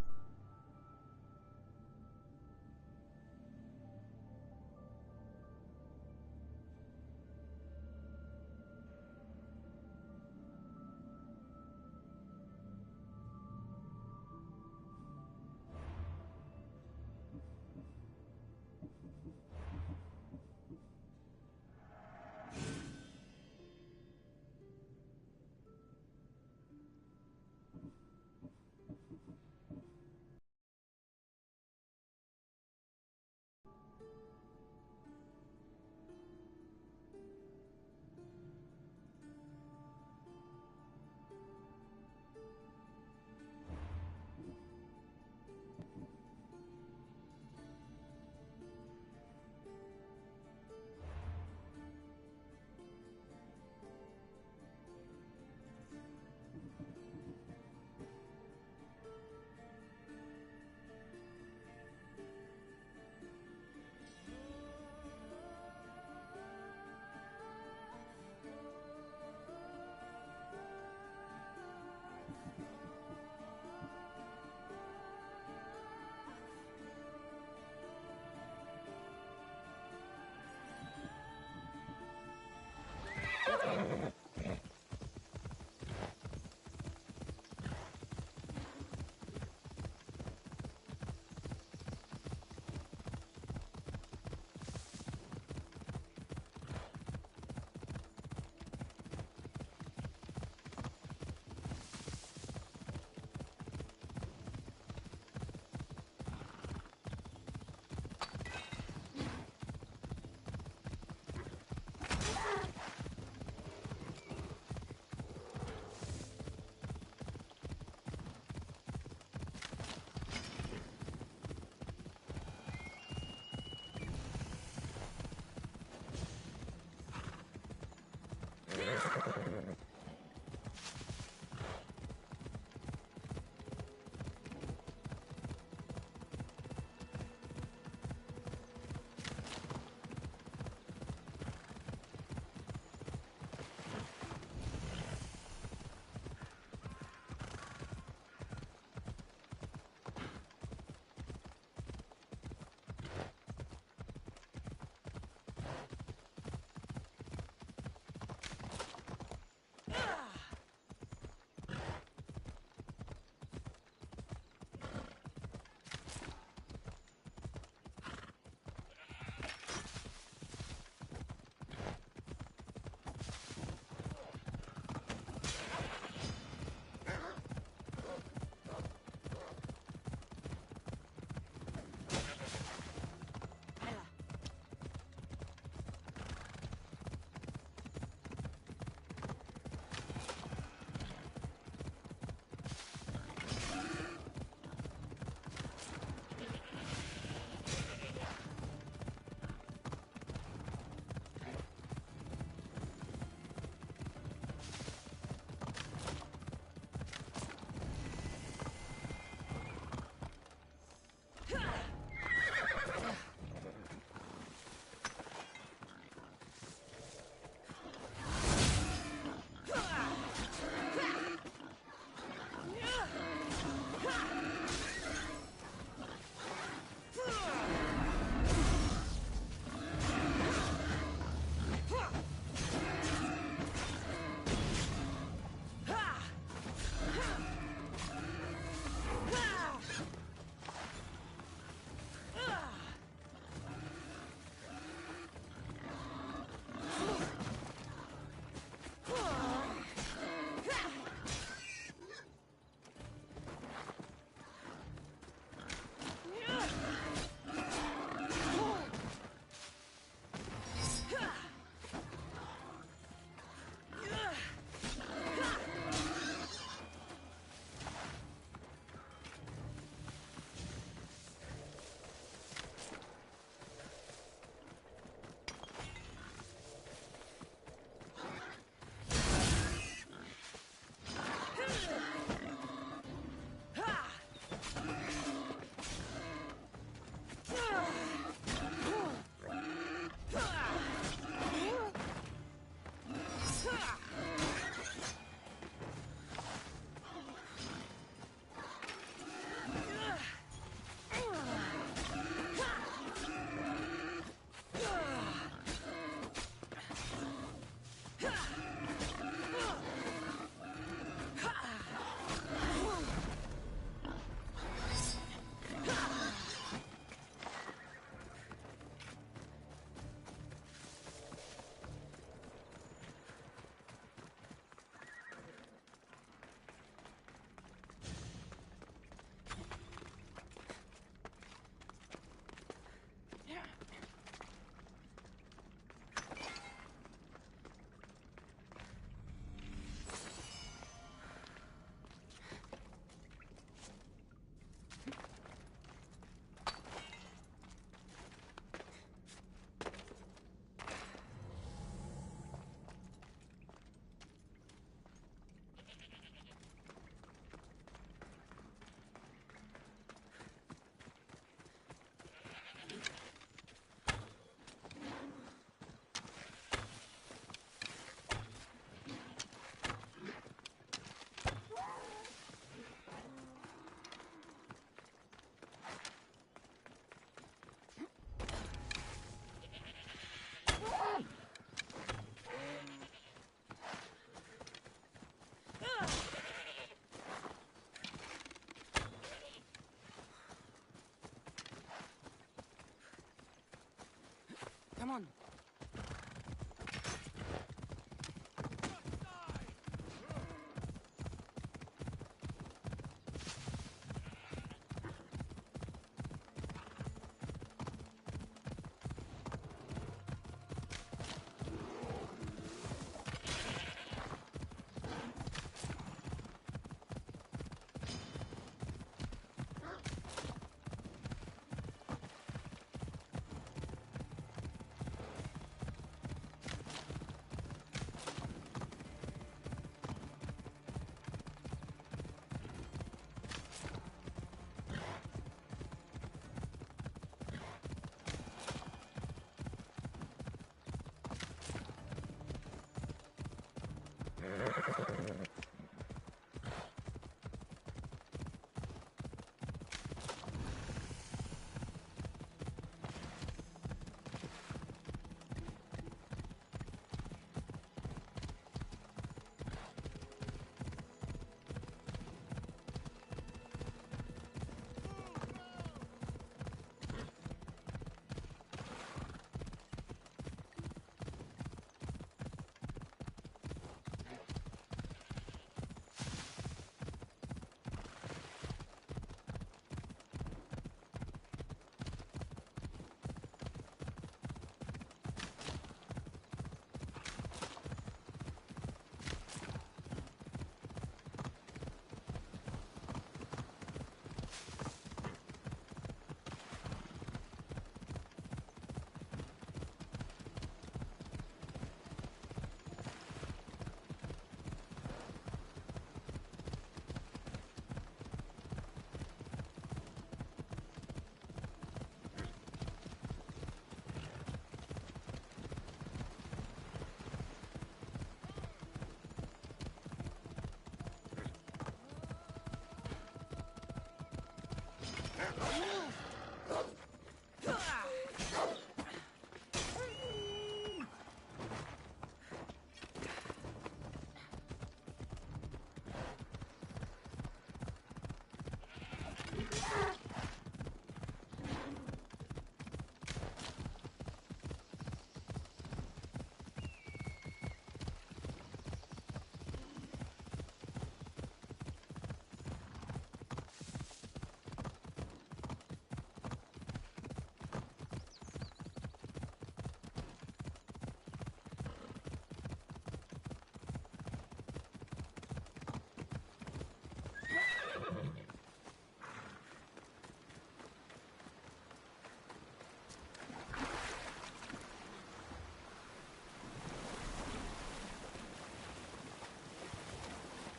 S5: Come on.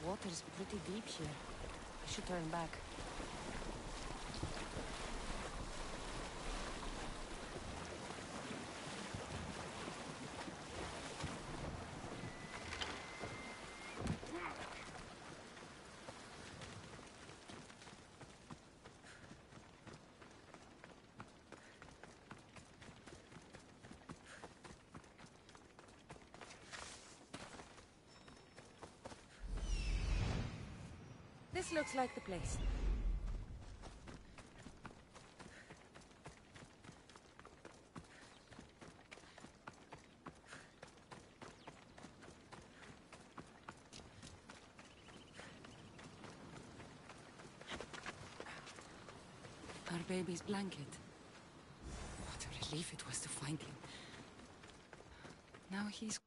S5: Water's pretty deep here. I should turn back. This looks like the place. Our baby's blanket. What a relief it was to find him. Now he's...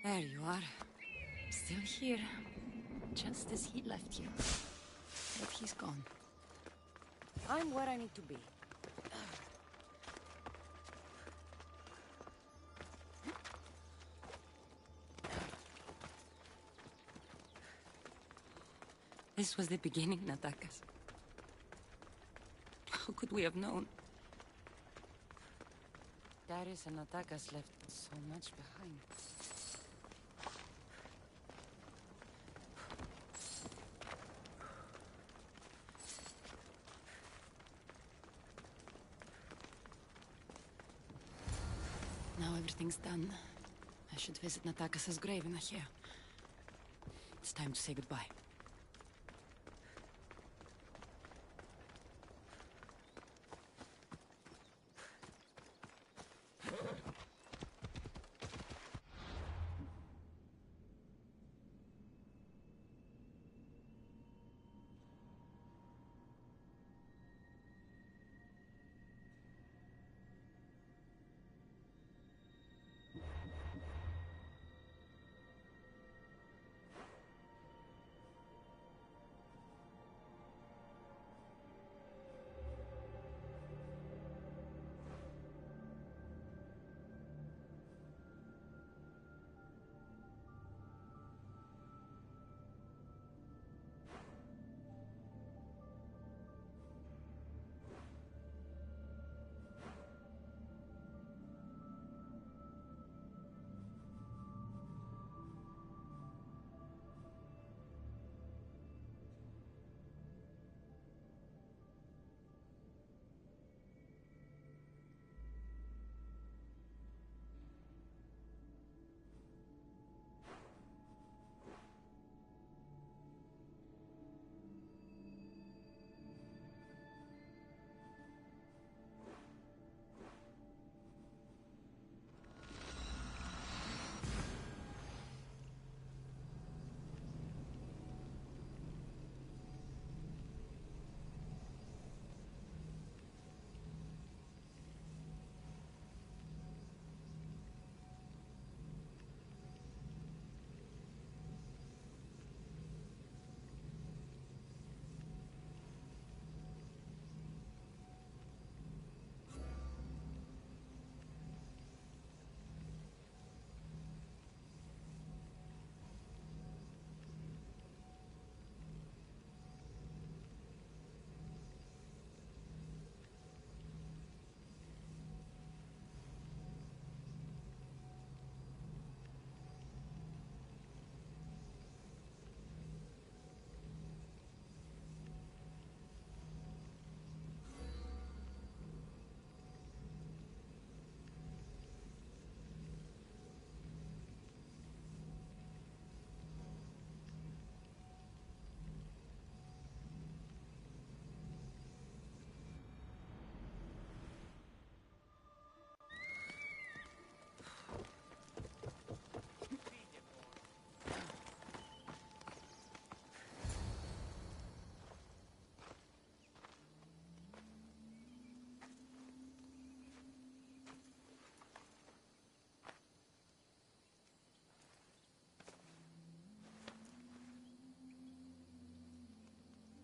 S5: There you are. Still here. Just as he left you. But he's gone. I'm where I need to be. This was the beginning, Natakas. How could we have known? Darius and Natakas left so much behind. Now everything's done. I should visit Natakas's grave in Achea. It's time to say goodbye.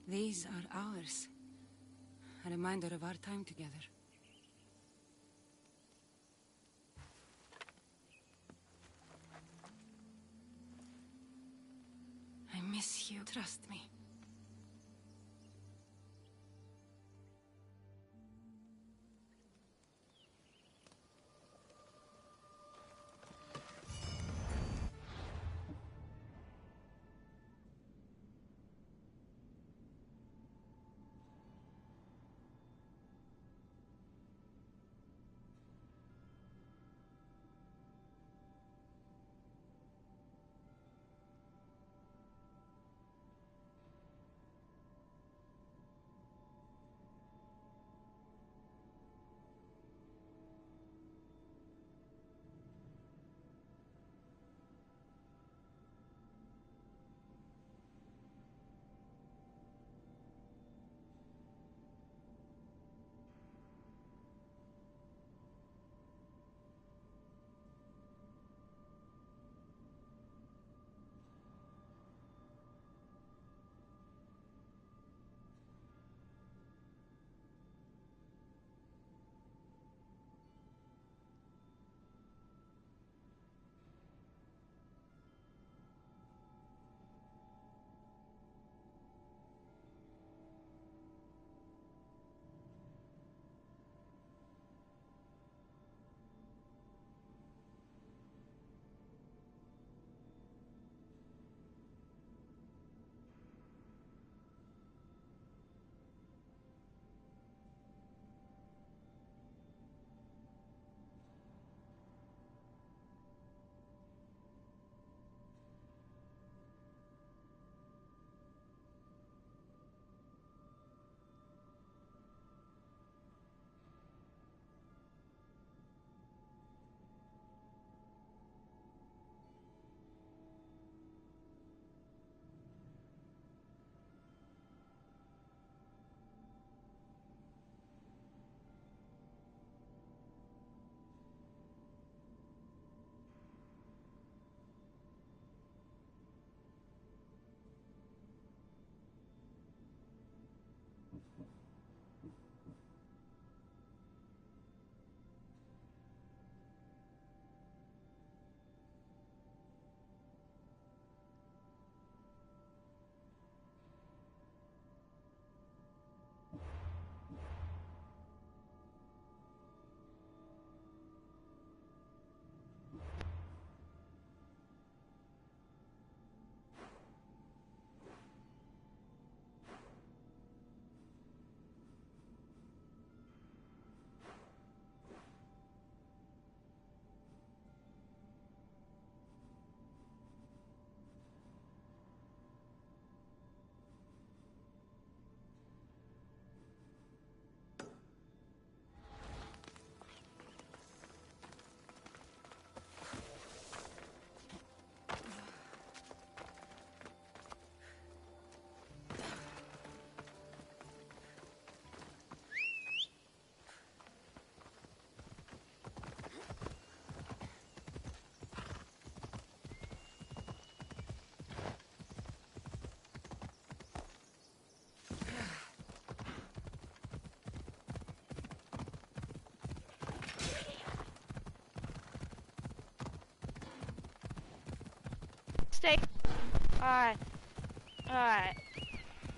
S5: These are ours. A reminder of our time together. I miss you. Trust me.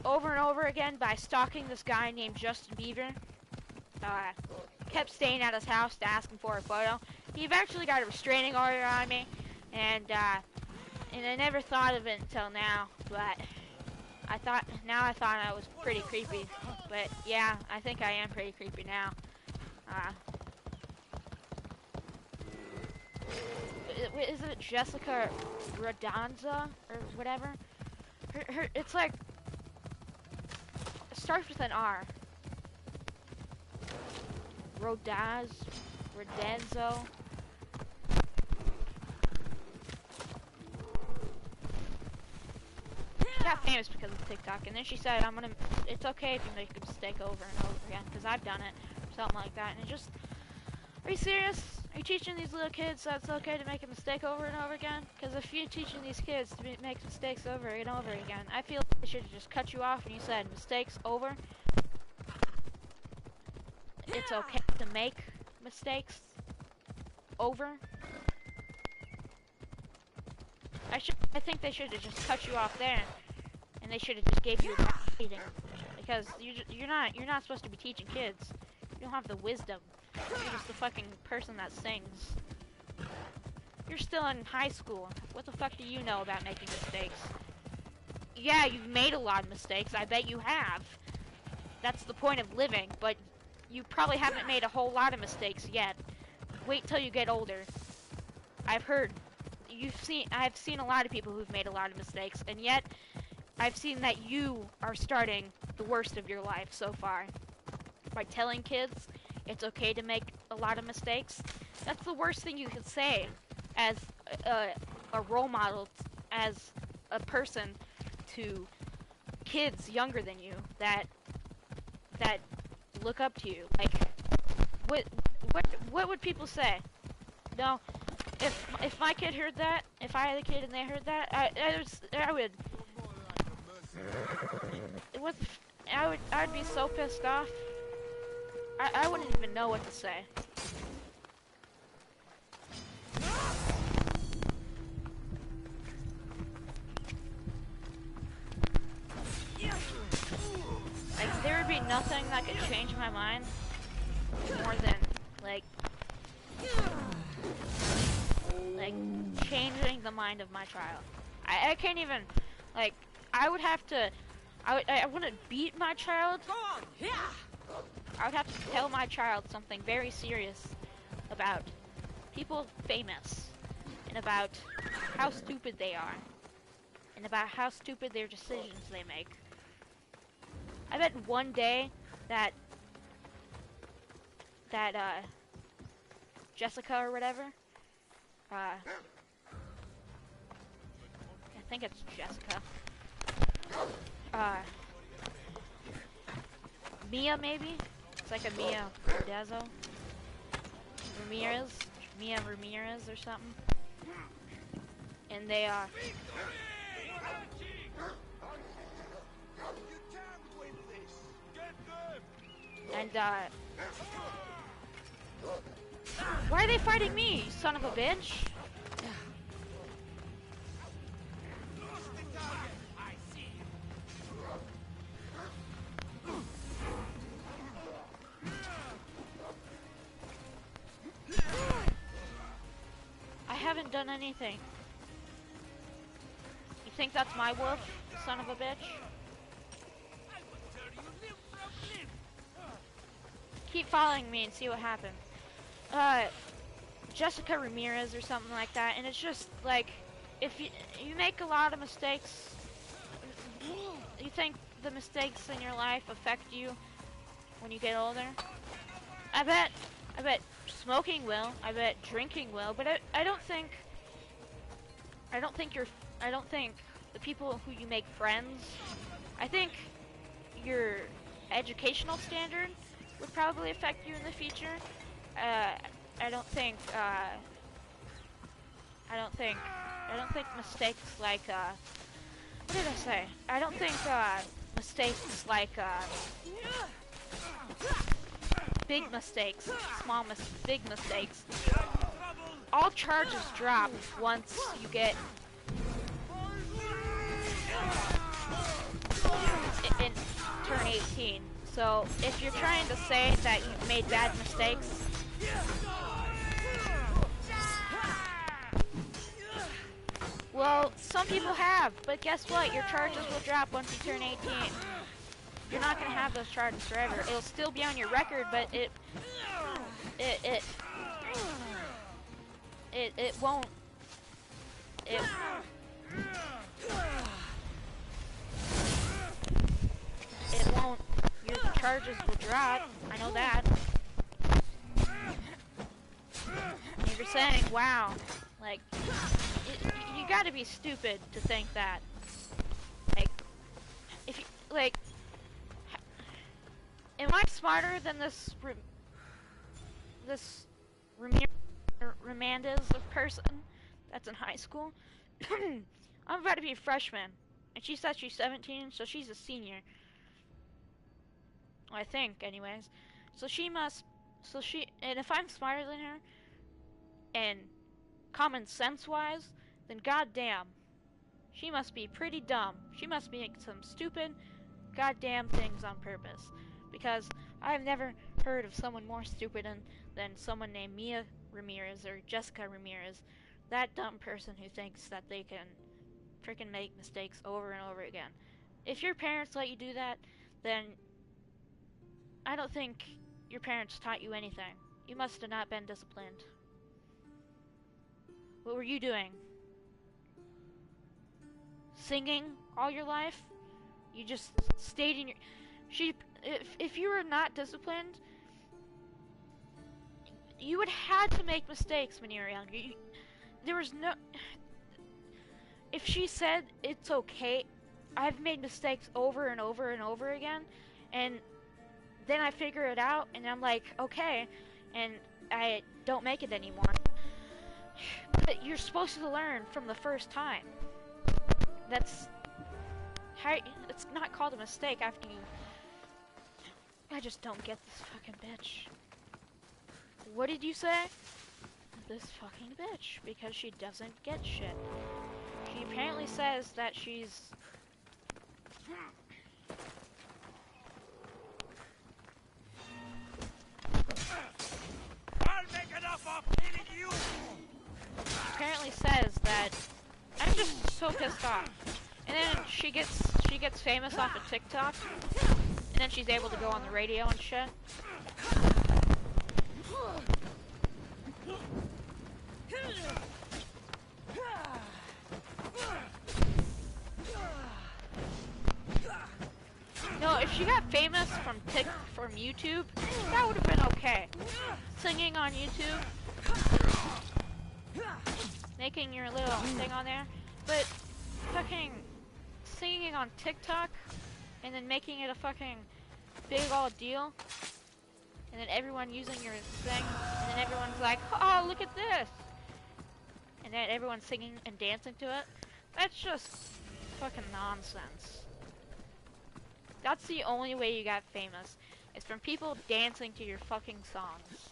S1: over and over again by stalking this guy named Justin Bieber. Kept staying at his house to ask him for a photo. He eventually got a restraining order on me, and I never thought of it until now, but I thought I was pretty creepy. But yeah, I think I am pretty creepy now. Is it Jessica Radanza or whatever? It's like, it starts with an R. Rodenzo. She got famous because of TikTok, and then she said, it's okay if you make a mistake over and over again, because I've done it, or something like that, and it just, are you serious? Are you teaching these little kids that it's okay to make a mistake over and over again? Because if you're teaching these kids to make mistakes over and over again, I feel like they should have just cut you off when you said, mistakes over. It's okay to make mistakes over. I think they should have just cut you off there, and they should have just gave you a rating, because you're not supposed to be teaching kids. You don't have the wisdom. You're just the fucking person that sings. You're still in high school. What the fuck do you know about making mistakes? Yeah, you've made a lot of mistakes. I bet you have. That's the point of living, but you probably haven't made a whole lot of mistakes yet. Wait till you get older. I've seen a lot of people who've made a lot of mistakes, and yet I've seen that you are starting the worst of your life so far. By telling kids it's okay to make a lot of mistakes, that's the worst thing you could say as a role model, as a person to kids younger than you that look up to you. Like, what would people say? No, if my kid heard that, if I had a kid and they heard that, I'd be so pissed off. I wouldn't even know what to say. Like, there would be nothing that could change my mind more than, like changing the mind of my child. I can't even, like, I wouldn't beat my child. I would have to tell my child something very serious about people famous, and about how stupid they are, and about how stupid their decisions they make. I bet one day that Jessica or whatever, I think it's Jessica, Mia maybe? It's like a Mia Mia Ramirez or something. And they are... And, why are they fighting me, you son of a bitch? I haven't done anything. You think that's my wolf, son of a bitch? Keep following me and see what happens. Jessica Ramirez or something like that, and it's just like, if you make a lot of mistakes, you think the mistakes in your life affect you when you get older? I bet smoking will, I bet drinking will, but I don't think the people who you make friends, I think your educational standard would probably affect you in the future. I don't think mistakes like, what did I say? I don't think, mistakes like, big mistakes, big mistakes. All charges drop once you get 18. So if you're trying to say that you've made bad mistakes, well, some people have, but guess what? Your charges will drop once you turn 18. You're not gonna have those charges forever. It'll still be on your record, but it won't. It won't. Your charges will drop. I know that. And you're saying, wow, like, you gotta be stupid to think that. Like, if you, like, am I smarter than this Ramirez person that's in high school? I'm about to be a freshman, and she says she's 17, so she's a senior. I think, anyways. So she must, and if I'm smarter than her, and common sense-wise, then goddamn, she must be pretty dumb. She must be making some stupid, goddamn things on purpose. Because I've never heard of someone more stupid than someone named Mia Ramirez or Jessica Ramirez. That dumb person who thinks that they can freaking make mistakes over and over again. If your parents let you do that, then I don't think your parents taught you anything. You must have not been disciplined. What were you doing? Singing all your life? You just stayed in your... If you were not disciplined, you would have to make mistakes when you were younger. There was no... If she said it's okay, I've made mistakes over and over and over again, and then I figure it out, and I'm like, okay, and I don't make it anymore. But you're supposed to learn from the first time. That's how... It's not called a mistake after you... I just don't get this fucking bitch. What did you say? This fucking bitch, because she doesn't get shit. She apparently says that she's...
S6: I'll make enough of killing you!
S1: Apparently says that... I'm just so pissed off. And then she gets famous off of TikTok. And then she's able to go on the radio and shit. No, if she got famous from YouTube, that would have been okay. Singing on YouTube, making your little thing on there, but fucking singing on TikTok, and then making it a fucking big old deal, and then everyone using your thing, and then everyone's like, oh, look at this, and then everyone's singing and dancing to it. That's just fucking nonsense. That's the only way you got famous, is from people dancing to your fucking songs.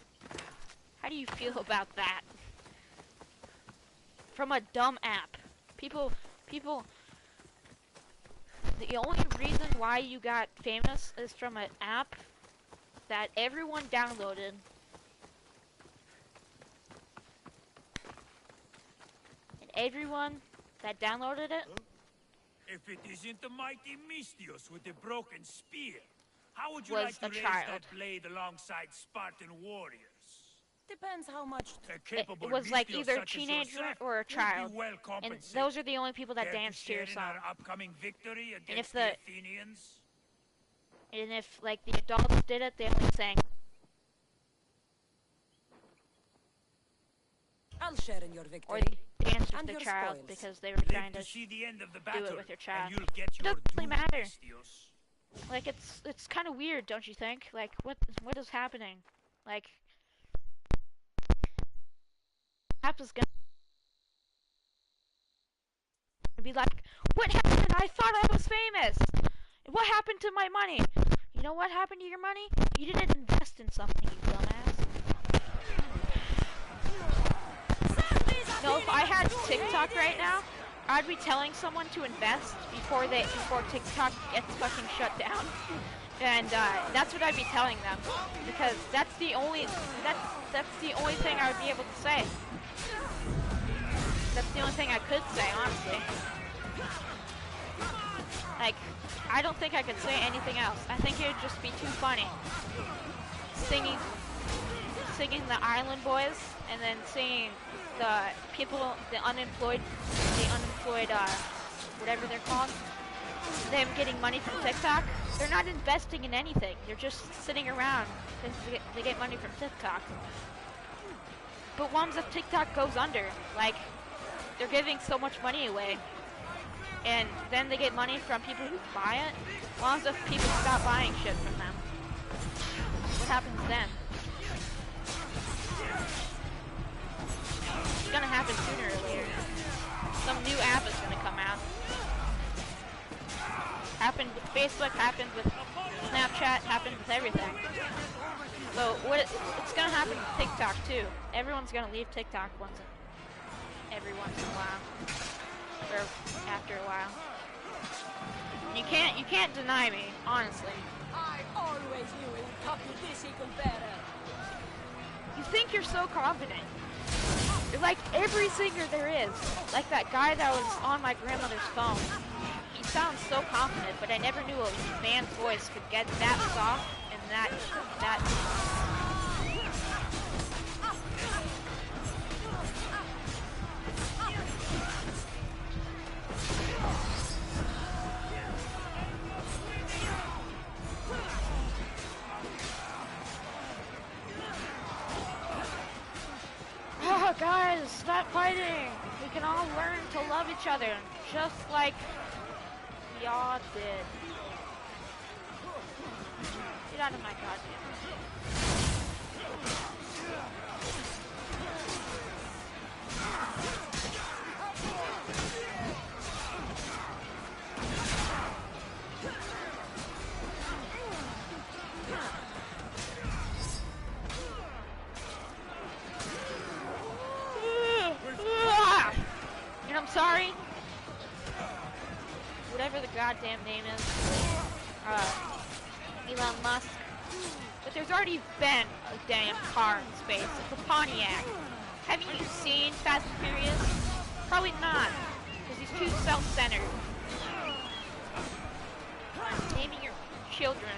S1: How do you feel about that? From a dumb app. People, the only reason why you got famous is from an app that everyone downloaded. And everyone that downloaded it...
S6: If it isn't the mighty Mistios with the broken spear, how would you
S1: was
S6: like to
S1: a
S6: raise
S1: child.
S6: that blade alongside Spartan warriors?
S5: Depends how much.
S1: It was like either a teenager or a child, and those are the only people that dance to your song.
S6: Our upcoming victory
S1: And if
S6: against
S1: the
S6: Athenians?
S1: and if like the adults did it, they only sang.
S5: I'll share in your
S1: Or
S5: victory.
S1: they danced with
S5: And
S1: the
S5: your
S1: child
S5: spoils.
S1: because they were
S6: Live
S1: trying
S6: to
S1: to
S6: see the end of the
S1: do
S6: battle,
S1: it with your child.
S6: and you'll get
S1: It
S6: your
S1: doesn't really
S6: dues,
S1: matter.
S6: Mistios.
S1: Like it's kind of weird, don't you think? Like what is happening? Like app is gonna be like, what happened? I thought I was famous. What happened to my money? You know what happened to your money? You didn't invest in something, you dumbass. No, if I had TikTok right now, I'd be telling someone to invest before TikTok gets fucking shut down. And that's what I'd be telling them, because that's the only thing I would be able to say. That's the only thing I could say, honestly. Like, I don't think I could say anything else. I think it would just be too funny. Singing the Island Boys, and then seeing the people, the unemployed, whatever they're called, them getting money from TikTok. They're not investing in anything. They're just sitting around because they get money from TikTok. But once if TikTok goes under, like, they're giving so much money away, and then they get money from people who buy it. Once if people stop buying shit from them, what happens then? It's gonna happen sooner or later. Some new app is gonna come out. Happened with Facebook, happened with Snapchat, happened with everything. So it's gonna happen with TikTok too. Everyone's gonna leave TikTok every once in a while, or after a while. And you can't deny me, honestly.
S10: I always knew it would copy this equal better.
S1: You think you're so confident. You're like every singer there is. Like that guy that was on my grandmother's phone. He sounds so confident, but I never knew a man's voice could get that soft and that. Oh, guys, stop fighting. We can all learn to love each other, just like y'all did. Get out of my goddamn. And I'm sorry. Whatever the goddamn name is. Elon Musk. But there's already been a damn car in space. It's a Pontiac. Haven't you seen Fast and Furious? Probably not. Because he's too self-centered. Naming your children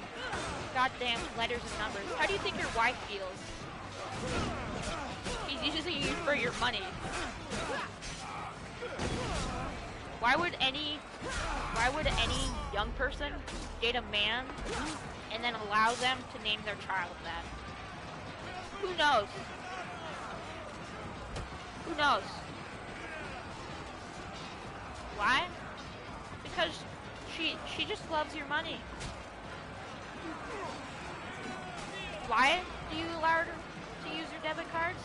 S1: goddamn letters and numbers. How do you think your wife feels? He's using you for your money. Why would any young person date a man and then allow them to name their child that? Who knows? Who knows? Why? Because she just loves your money. Why do you allow her to use your debit cards?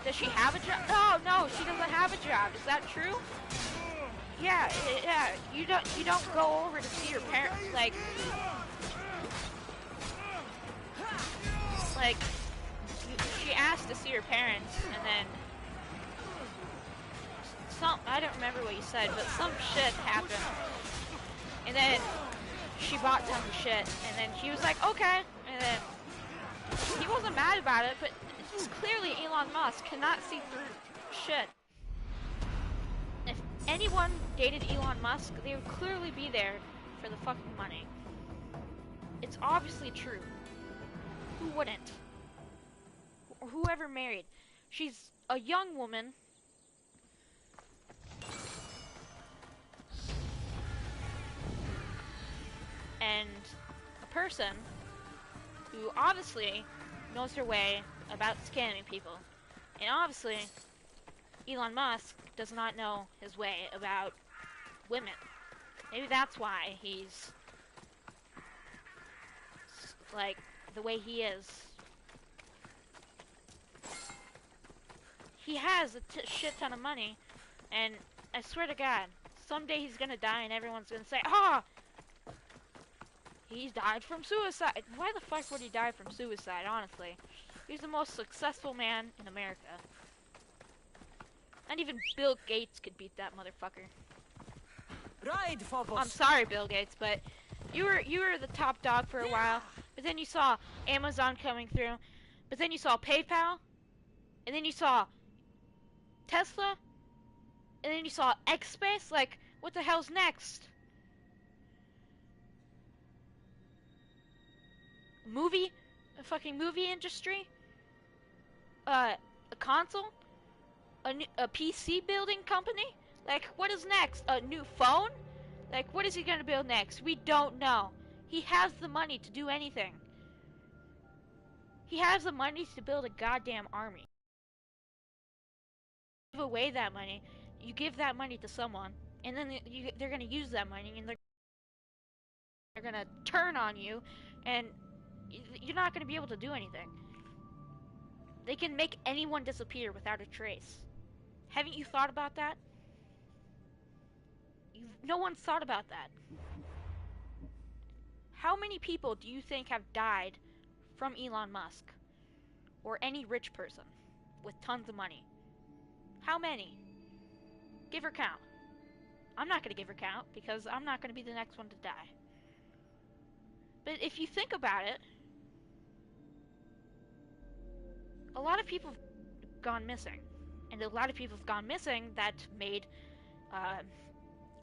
S1: Does she have a job? No, she doesn't have a job. Is that true? Yeah. You don't go over to see your parents, like she asked to see her parents, and then I don't remember what you said, but some shit happened, and then she bought tons of shit, and then she was like, okay, and then he wasn't mad about it, but it's clearly Elon Musk cannot see through shit. If anyone dated Elon Musk, they would clearly be there for the fucking money. It's obviously true. Who wouldn't? Or whoever married. She's a young woman. And a person who obviously knows her way about scamming people. And obviously, Elon Musk does not know his way about women. Maybe that's why he's like the way he is. He has a shit ton of money, and I swear to God, someday he's gonna die and everyone's gonna say, ah! He's died from suicide. Why the fuck would he die from suicide, honestly? He's the most successful man in America. Not even Bill Gates could beat that motherfucker.
S10: Ride, Phobos.
S1: I'm sorry, Bill Gates, but You were the top dog for a while, but then you saw Amazon coming through, but then you saw PayPal, and then you saw Tesla, and then you saw X Space. Like, what the hell's next? A fucking movie industry? A console? A PC building company? Like, what is next? A new phone? Like, what is he gonna build next? We don't know. He has the money to do anything. He has the money to build a goddamn army. Give away that money. You give that money to someone, and then they're gonna use that money, and they're gonna turn on you, and you're not gonna be able to do anything. They can make anyone disappear without a trace. Haven't you thought about that? No one's thought about that. How many people do you think have died from Elon Musk? Or any rich person with tons of money? How many? Give her count. I'm not gonna give her count because I'm not gonna be the next one to die. But if you think about it, a lot of people have gone missing. And a lot of people have gone missing that made,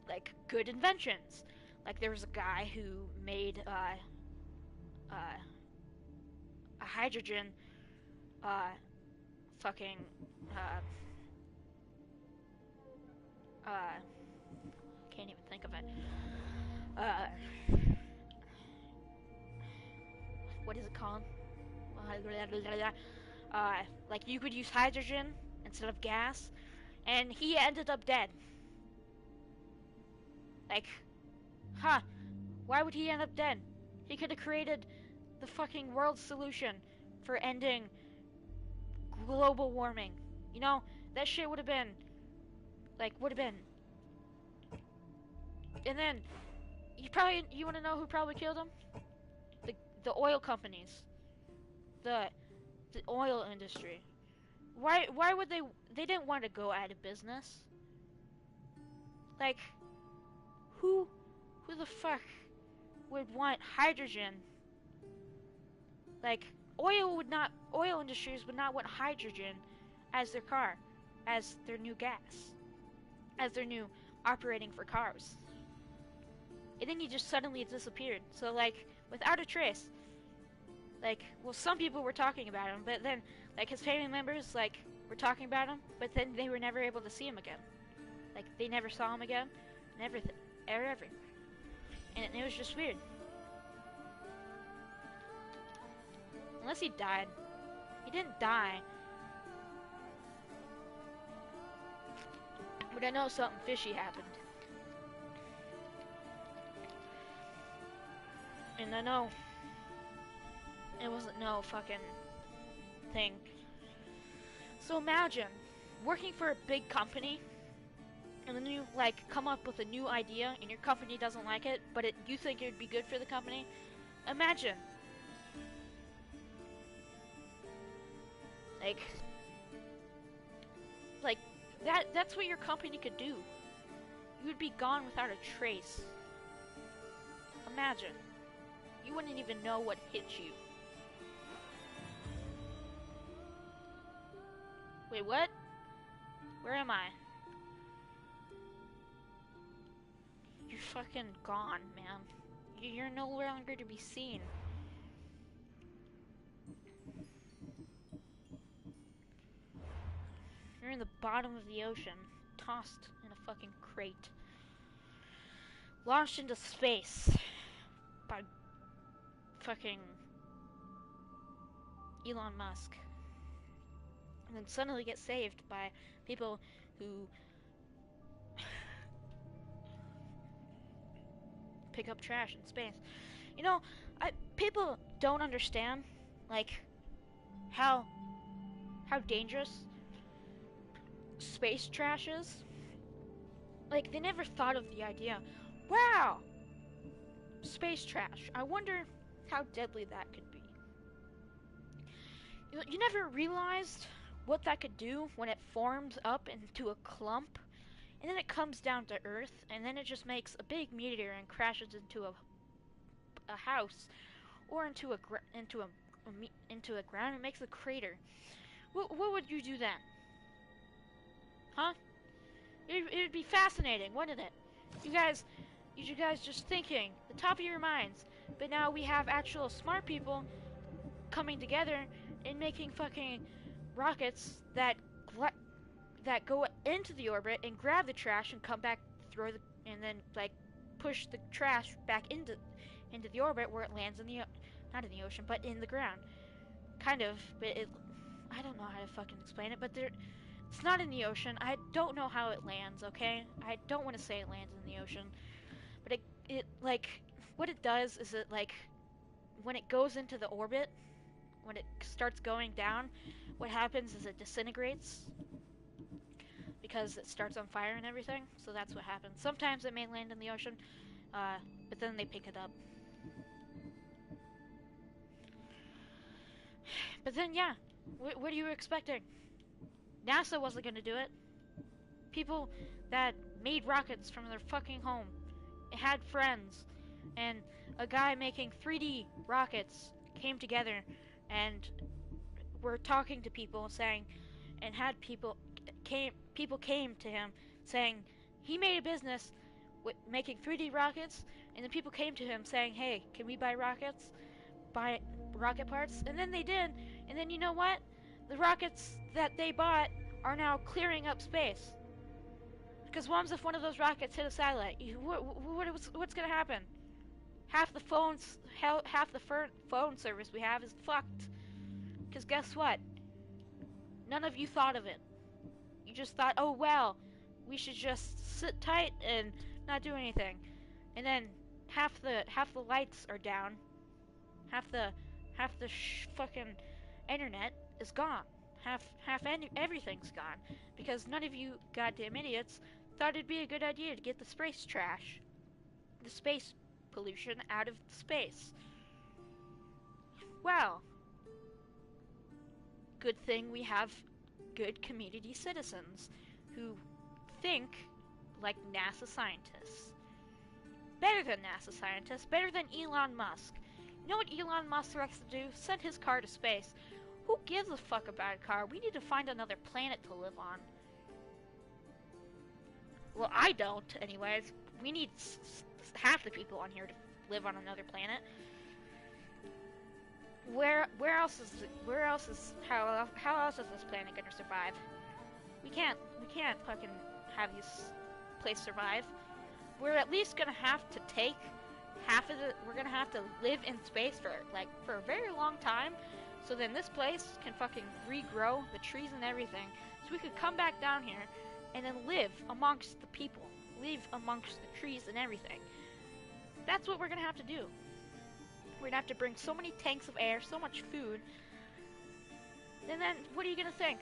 S1: like, good inventions. Like, there was a guy who made, a hydrogen, fucking, can't even think of it. What is it called? Like, you could use hydrogen instead of gas, and he ended up dead. Like, why would he end up dead? He could have created the fucking world solution for ending global warming. You know, that shit would have been, like, and then, you want to know who probably killed him? The oil companies. The oil industry. Why would they didn't want to go out of business. Like, who the fuck would want hydrogen? Like, oil industries would not want hydrogen as their car, as their new gas, as their new operating for cars. And then he just suddenly disappeared. So, like, without a trace. Like, well, some people were talking about him, but then, like, his family members, like, were talking about him, but then they were never able to see him again. Like, they never saw him again, and everything. And it was just weird. Unless he died. He didn't die. But I know something fishy happened. And I know it wasn't no fucking thing. So imagine working for a big company, and then you, like, come up with a new idea, and your company doesn't like it, but you think it would be good for the company. Imagine. Like that's what your company could do. You would be gone without a trace. Imagine. You wouldn't even know what hit you. Wait, what? Where am I? You're fucking gone, man. You're no longer to be seen. You're in the bottom of the ocean, tossed in a fucking crate. Launched into space by fucking Elon Musk. And then suddenly get saved by people who pick up trash in space. You know, people don't understand, like, how dangerous space trash is. Like, they never thought of the idea, wow, space trash, I wonder how deadly that could be. You never realized what that could do when it forms up into a clump, and then it comes down to Earth, and then it just makes a big meteor and crashes into a a house or into a ground, it makes a crater. What would you do then? Huh? It'd be fascinating, wouldn't it? You guys just thinking, the top of your minds. But now we have actual smart people coming together and making fucking rockets that go into the orbit and grab the trash and come back, and then like push the trash back into the orbit where it lands in the not in the ocean but in the ground. Kind of, but I don't know how to fucking explain it, but it's not in the ocean. I don't know how it lands, okay? I don't want to say it lands in the ocean, but it like what it does is it like when it goes into the orbit, when it starts going down, what happens is it disintegrates because it starts on fire and everything. So that's what happens. Sometimes it may land in the ocean, but then they pick it up. But then, yeah, what are you expecting? NASA wasn't gonna do it. People that made rockets from their fucking home, had friends, and a guy making 3D rockets came together and were talking to people saying, and had people came to him saying he made a business with making 3D rockets, and then people came to him saying, hey, can we buy rocket parts? And then they did, and then you know what? The rockets that they bought are now clearing up space. Because what if one of those rockets hit a satellite? What's gonna happen? Half the phone service we have is fucked. Because guess what? None of you thought of it. You just thought, oh well, we should just sit tight and not do anything. And then half the lights are down. Half the fucking internet is gone. Everything's gone because none of you goddamn idiots thought it'd be a good idea to get the space trash, the space pollution out of space. Well, good thing we have good community citizens who think like NASA scientists. Better than NASA scientists, better than Elon Musk. You know what Elon Musk likes to do? Send his car to space. Who gives a fuck about a car? We need to find another planet to live on. Well, I don't, anyways. We need half the people on here to live on another planet. How else is this planet gonna survive? We can't fucking have this place survive. We're at least gonna have to take half of it. We're gonna have to live in space for a very long time. So then this place can fucking regrow the trees and everything. So we could come back down here and then live amongst the people. Live amongst the trees and everything. That's what we're gonna have to do. We're gonna have to bring so many tanks of air, so much food. And then what are you gonna think?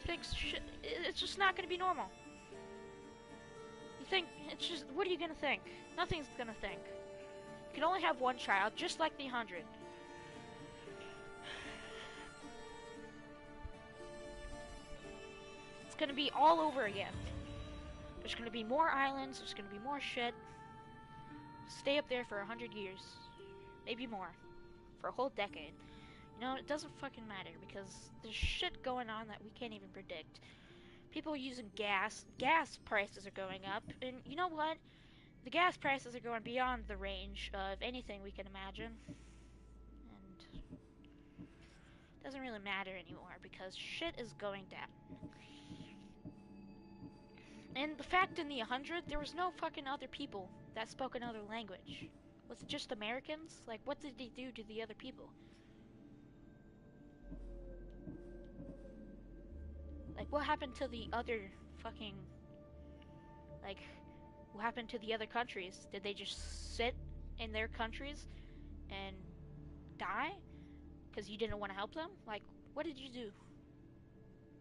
S1: It's just not gonna be normal. You think it's just, what are you gonna think? Nothing's gonna think. You can only have one child, just like the 100. It's gonna be all over again. There's gonna be more islands, there's gonna be more shit. Stay up there for 100 years. Maybe more. For a whole decade. You know, it doesn't fucking matter because there's shit going on that we can't even predict. People are using gas. Gas prices are going up. And you know what? The gas prices are going beyond the range of anything we can imagine. And it doesn't really matter anymore because shit is going down. And the fact in the 100, there was no fucking other people that spoke another language. Was it just Americans? Like, what did they do to the other people? Like, what happened to the other fucking... Like, what happened to the other countries? Did they just sit in their countries and die? Because you didn't want to help them? Like, what did you do?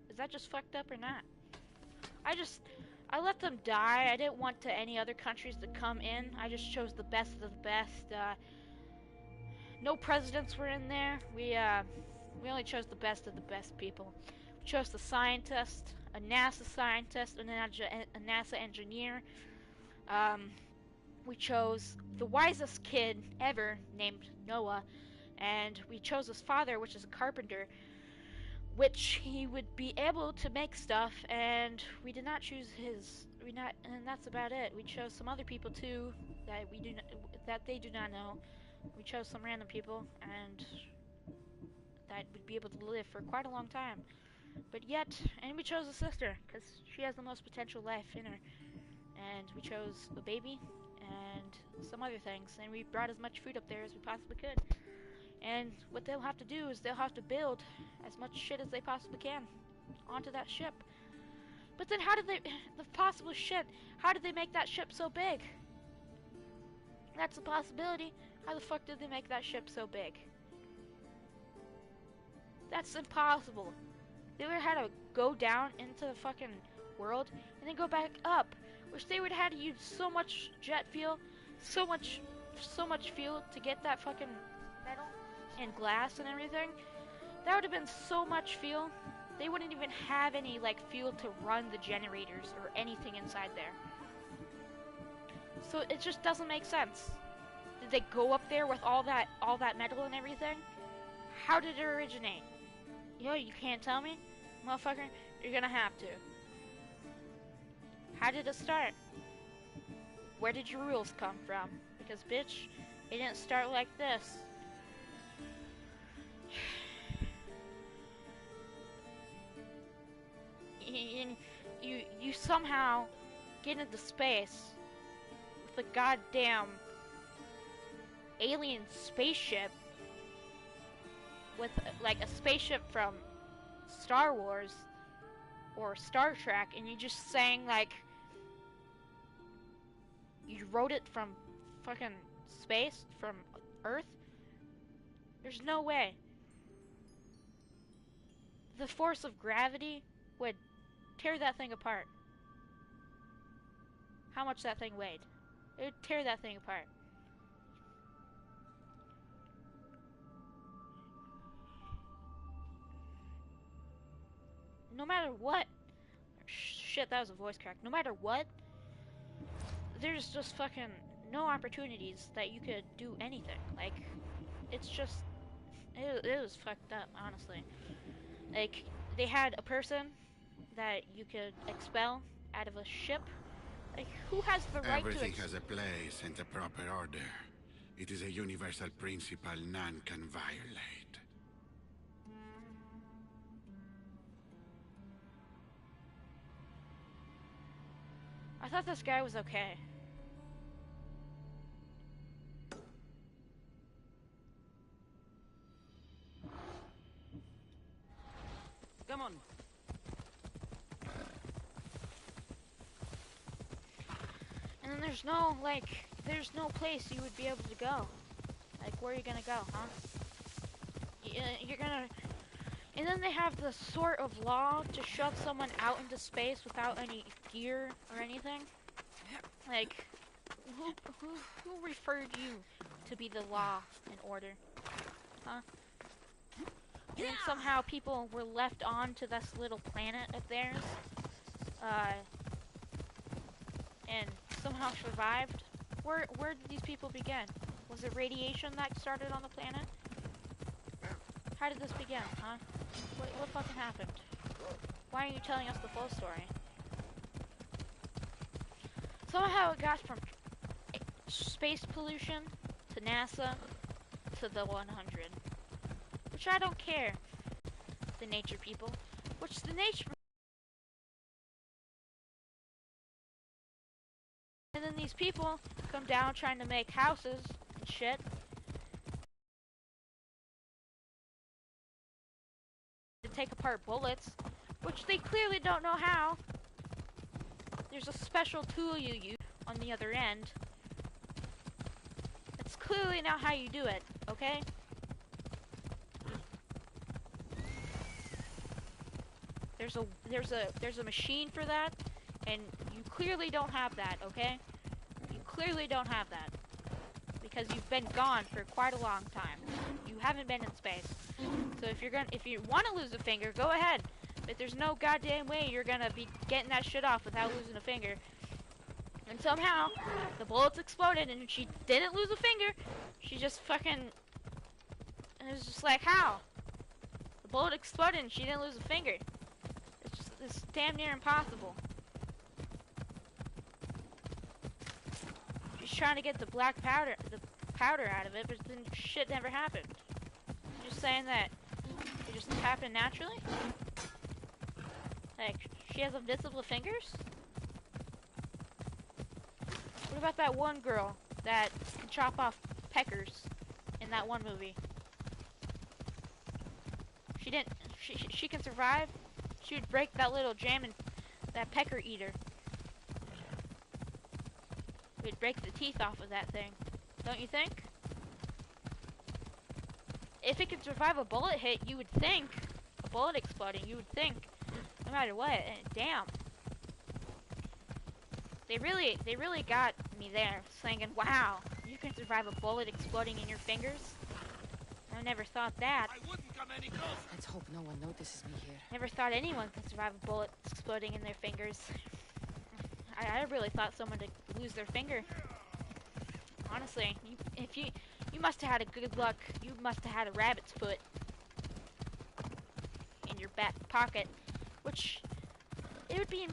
S1: Is that just fucked up or not? I let them die. I didn't want any other countries to come in. I just chose the best of the best. No presidents were in there. We only chose the best of the best people. We chose the scientist, a NASA scientist, a NASA engineer, we chose the wisest kid ever named Noah, and we chose his father, which is a carpenter, which he would be able to make stuff, and we did not choose and that's about it. We chose some other people too that they do not know. We chose some random people, and that would be able to live for quite a long time. And we chose a sister, because she has the most potential life in her. And we chose a baby, and some other things, and we brought as much food up there as we possibly could. And what they'll have to do is they'll have to build as much shit as they possibly can onto that ship. But then how did they make that ship so big? That's a possibility. How the fuck did they make that ship so big? That's impossible. They would have had to go down into the fucking world and then go back up, which they would have had to use so much jet fuel, so much fuel to get that fucking metal and glass and everything. That would have been so much fuel. They wouldn't even have any fuel to run the generators or anything inside there. So it just doesn't make sense. Did they go up there with all that metal and everything? How did it originate? Yo, you can't tell me? Motherfucker, you're gonna have to. How did it start? Where did your rules come from? Because, bitch, it didn't start like this. You somehow get into space with a goddamn alien spaceship with a spaceship from Star Wars or Star Trek, and you just saying you wrote it from fucking space, from Earth? There's no way. The force of gravity would tear that thing apart. How much that thing weighed. It would tear that thing apart. No matter what. Shit, that was a voice crack. No matter what, there's just fucking no opportunities that you could do anything. It's just. It was fucked up, honestly. They had a person that you could expel out of a ship. Who has the right
S11: Everything
S1: to...
S11: has a place and a proper order. It is a universal principle none can violate.
S1: I thought this guy was okay.
S5: Come on.
S1: And then there's no place you would be able to go. Where are you gonna go, huh? You're gonna... And then they have the sort of law to shove someone out into space without any gear or anything. Who referred you to be the law and order? Huh? And then somehow people were left on to this little planet of theirs. And somehow survived. Where did these people begin? Was it radiation that started on the planet? How did this begin, huh? What fucking happened? Why aren't you telling us the full story? Somehow it got from space pollution to NASA to the 100. Which I don't care. The nature people. Which the nature... And then these people come down trying to make houses and shit. To take apart bullets, which they clearly don't know how. There's a special tool you use on the other end. It's clearly not how you do it, okay? There's a machine for that, and you clearly don't have that, okay? You clearly don't have that. Because you've been gone for quite a long time. You haven't been in space. So if you want to lose a finger, go ahead. But there's no goddamn way you're gonna be getting that shit off without losing a finger. And somehow, the bullets exploded and she didn't lose a finger. She just fucking... It was just like, how? The bullet exploded and she didn't lose a finger. It's damn near impossible. She's trying to get the black powder, out of it, but then shit never happened. You're just saying that it just happened naturally? Like, she has invisible fingers? What about that one girl that can chop off peckers in that one movie? She can survive. She would break that little jam and that pecker eater. We'd break the teeth off of that thing. Don't you think? If it could survive a bullet hit, you would think, a bullet exploding, you would think, no matter what, and damn. They really got me there, thinking, wow, you can survive a bullet exploding in your fingers? I never thought that.
S6: I wouldn't come any closer.
S5: Let's hope no one notices me here.
S1: Never thought anyone could survive a bullet exploding in their fingers. I really thought someone would lose their finger. Honestly, you must have had a good luck. You must have had a rabbit's foot in your back pocket, which it would be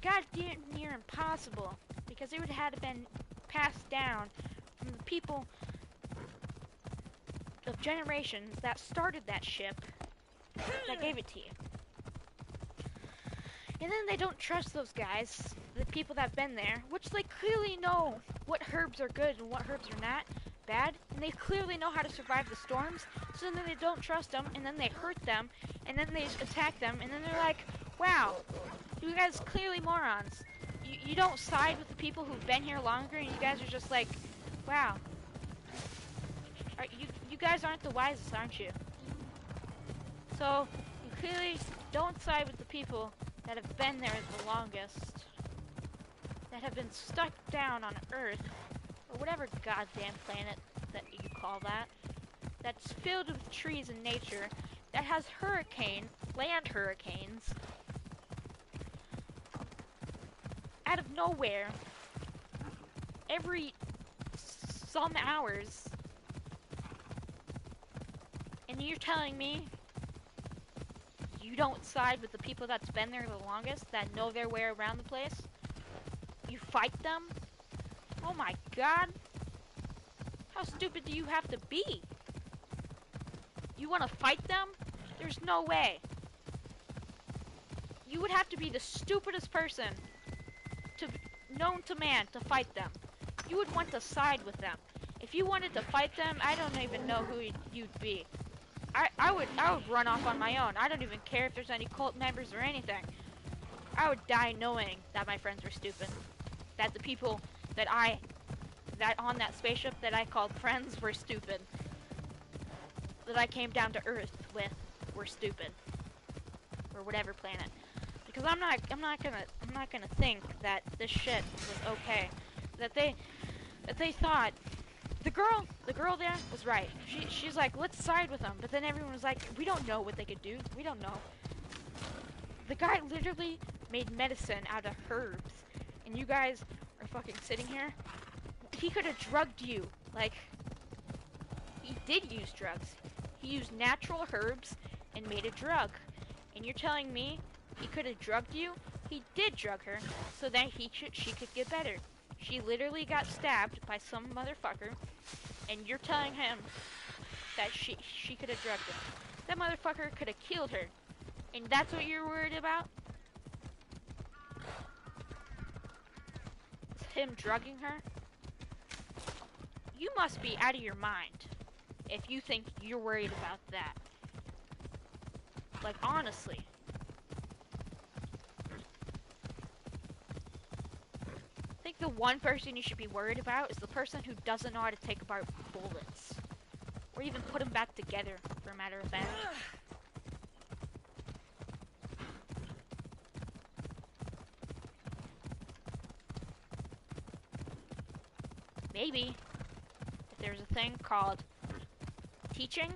S1: goddamn near impossible, because it would have been passed down from the people of generations that started that ship, that gave it to you. And then they don't trust those guys, the people that have been there, which they clearly know what herbs are good and what herbs are not bad, and they clearly know how to survive the storms, so then they don't trust them, and then they hurt them, and then they attack them, and then they're like, wow, you guys clearly morons. You don't side with the people who've been here longer, and you guys are just like, wow. You guys aren't the wisest, aren't you? So, you clearly don't side with the people that have been there the longest, that have been stuck down on Earth, or whatever goddamn planet that you call that, that's filled with trees and nature, that has land hurricanes, out of nowhere, every some hours, and you're telling me you don't side with the people that's been there the longest, that know their way around the place? You fight them? Oh my god. How stupid do you have to be? You want to fight them? There's no way. You would have to be the stupidest person known to man to fight them. You would want to side with them. If you wanted to fight them, I don't even know who you'd be. I would run off on my own. I don't even care if there's any cult members or anything. I would die knowing that my friends were stupid. That the people that on that spaceship that I called friends were stupid. That I came down to Earth with were stupid. Or whatever planet. Because I'm not gonna think that this shit was okay. That they thought the girl there was right. She's like, let's side with them. But then everyone was like, we don't know what they could do. We don't know. The guy literally made medicine out of herbs. And you guys are fucking sitting here. He could have drugged you. Like, he did use drugs. He used natural herbs and made a drug. And you're telling me he could have drugged you? He did drug her so that she could get better. She literally got stabbed by some motherfucker, and you're telling him that she could have drugged him. That motherfucker could have killed her, and that's what you're worried about? Him drugging her? You must be out of your mind if you think you're worried about that. Like, honestly. I think the one person you should be worried about is the person who doesn't know how to take apart bullets. Or even put them back together, for a matter of fact. Maybe if there's a thing called teaching,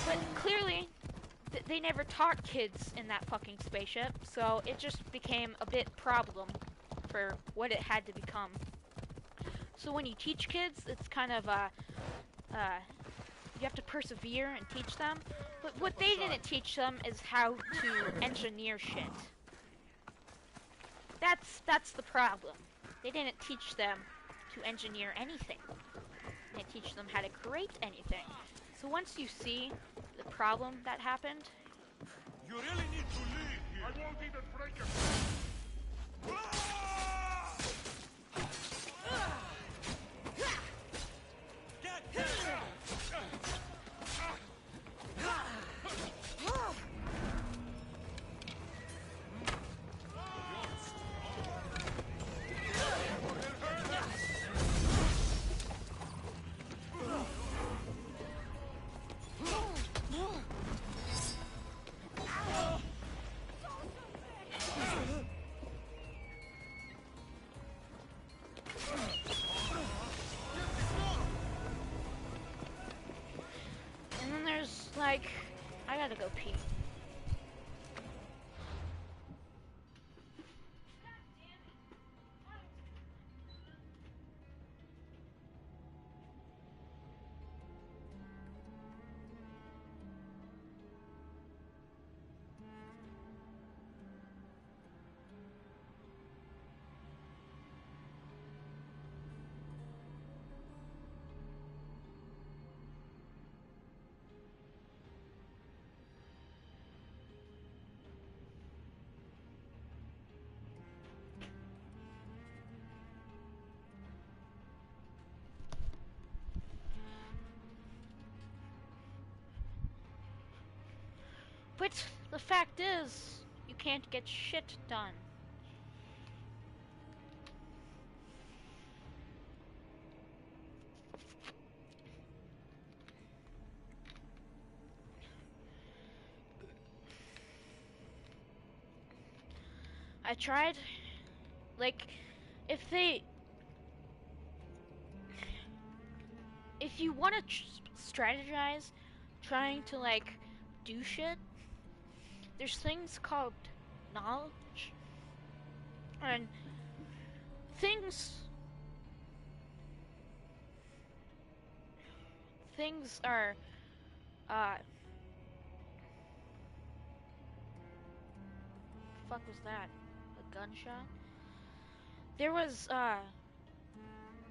S1: but clearly they never taught kids in that fucking spaceship, so it just became a bit problem for what it had to become. So when you teach kids, it's kind of you have to persevere and teach them. But what they didn't teach them is how to engineer shit. That's the problem. They didn't teach them to engineer anything. They didn't teach them how to create anything. So once you see the problem that happened,
S6: You really need to leave here. I won't even break it.
S1: and then there's like, I gotta go pee. But the fact is, you can't get shit done. I tried, like, if you want to strategize, trying to, like, do shit, there's things called knowledge, and things are, fuck was that? A gunshot? There was, a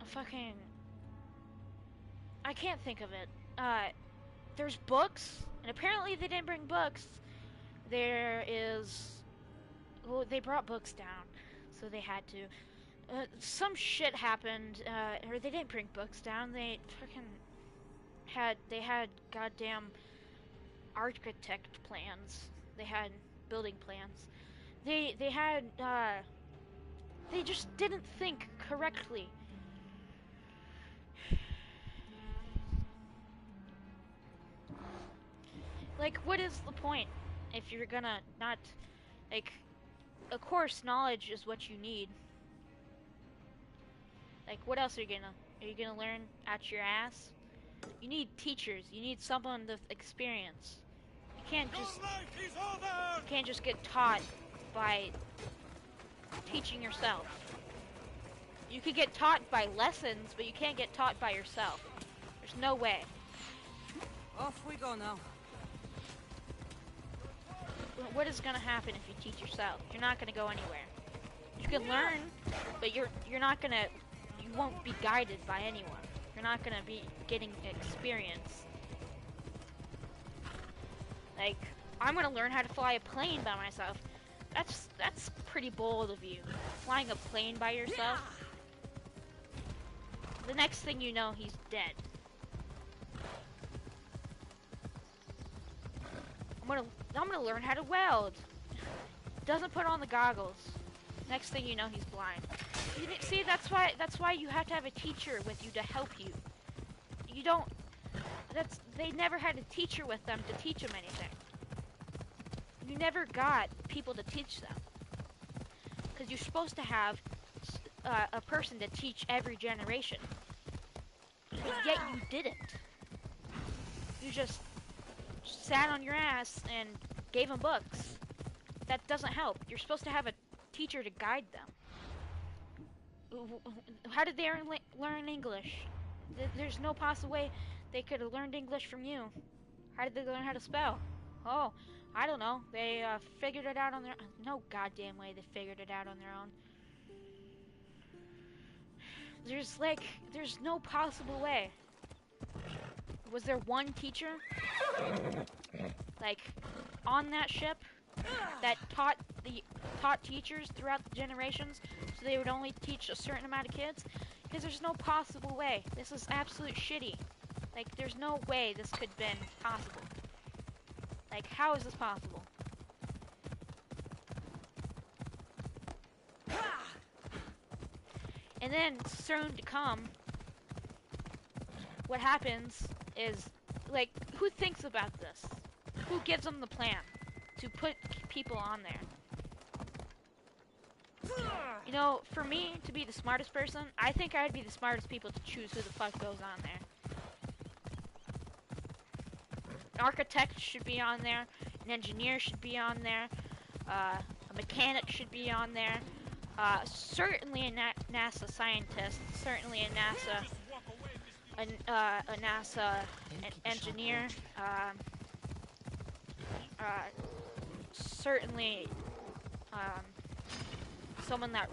S1: fucking, I can't think of it. There's books, and apparently they didn't bring books. There is, well, they brought books down, so they had to. Some shit happened, or they didn't bring books down. They fucking had goddamn architect plans. They had building plans. They just didn't think correctly. Like, what is the point if you're gonna not, like, of course knowledge is what you need. Like, what else are you gonna learn out your ass? You need teachers. You need someone with experience. You can't just get taught by teaching yourself. You could get taught by lessons, but you can't get taught by yourself. There's no way.
S10: Off we go now.
S1: What is gonna happen if you teach yourself? You're not gonna go anywhere. You can learn, but you won't be guided by anyone. You're not gonna be getting experience. Like, I'm gonna learn how to fly a plane by myself. That's pretty bold of you. Flying a plane by yourself. The next thing you know, he's dead. I'm gonna learn how to weld. Doesn't put on the goggles. Next thing you know, he's blind. See, that's why you have to have a teacher with you to help you. You don't. They never had a teacher with them to teach them anything. You never got people to teach them, because you're supposed to have a person to teach every generation. But yet you didn't. You just sat on your ass and gave them books. That doesn't help. You're supposed to have a teacher to guide them. How did they learn English? There's no possible way they could have learned English from you. How did they learn how to spell? Oh, I don't know. They figured it out on their own. No goddamn way they figured it out on their own. There's no possible way. Was there one teacher, like, on that ship that taught teachers throughout the generations, so they would only teach a certain amount of kids? Because there's no possible way. This is absolute shitty. Like, there's no way this could have been possible. Like, how is this possible? And then, soon to come, what happens is, like, who thinks about this? Who gives them the plan to put people on there? You know, for me to be the smartest person, I think I'd be the smartest people to choose who the fuck goes on there. An architect should be on there, an engineer should be on there, a mechanic should be on there, certainly a NASA scientist, certainly a NASA engineer, certainly someone a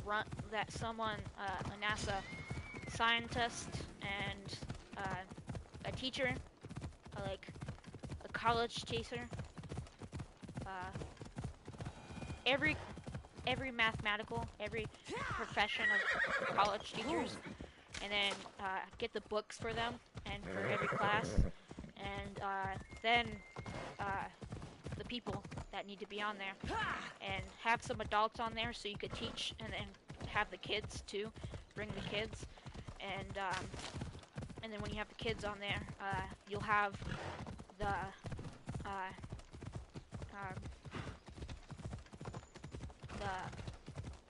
S1: NASA scientist, and a teacher, like a college teacher. Every mathematical, every profession of college teachers, and then get the books for them and for every class, and then the people that need to be on there, and have some adults on there so you could teach, and then have the kids too, bring the kids, and then when you have the kids on there, you'll have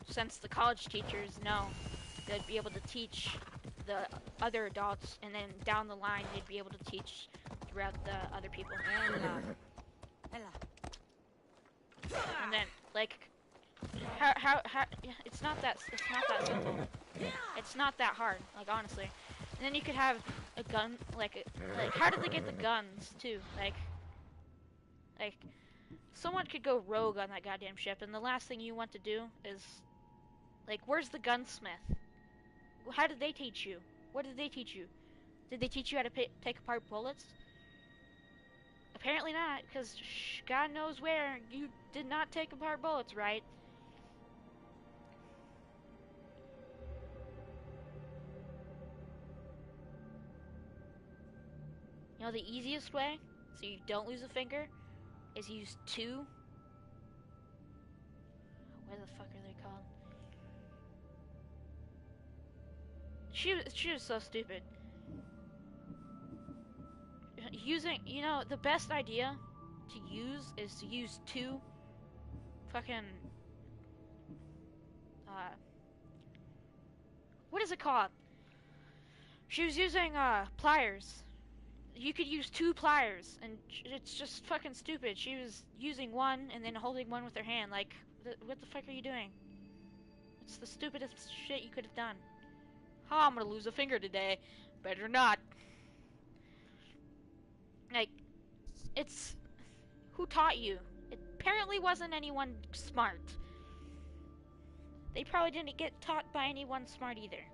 S1: since the college teachers know, they'd be able to teach the other adults, and then down the line they'd be able to teach throughout the other people. And then, like, how it's not that simple. It's not that hard, like, honestly. And then you could have a gun, like how did they get the guns too? Like someone could go rogue on that goddamn ship, and the last thing you want to do is, like, where's the gunsmith? How did they teach you? What did they teach you? Did they teach you how to take apart bullets? Apparently not, because God knows where you did not take apart bullets, right? You know, the easiest way, so you don't lose a finger, is use two. What the fuck are they called? She was so stupid. You know, the best idea to use is to use two fucking, what is it called? She was using, pliers. You could use two pliers, and it's just fucking stupid. She was using one and then holding one with her hand. Like, what the fuck are you doing? It's the stupidest shit you could have done. Oh, I'm gonna lose a finger today. Better not. Like, it's... Who taught you? It apparently wasn't anyone smart. They probably didn't get taught by anyone smart either.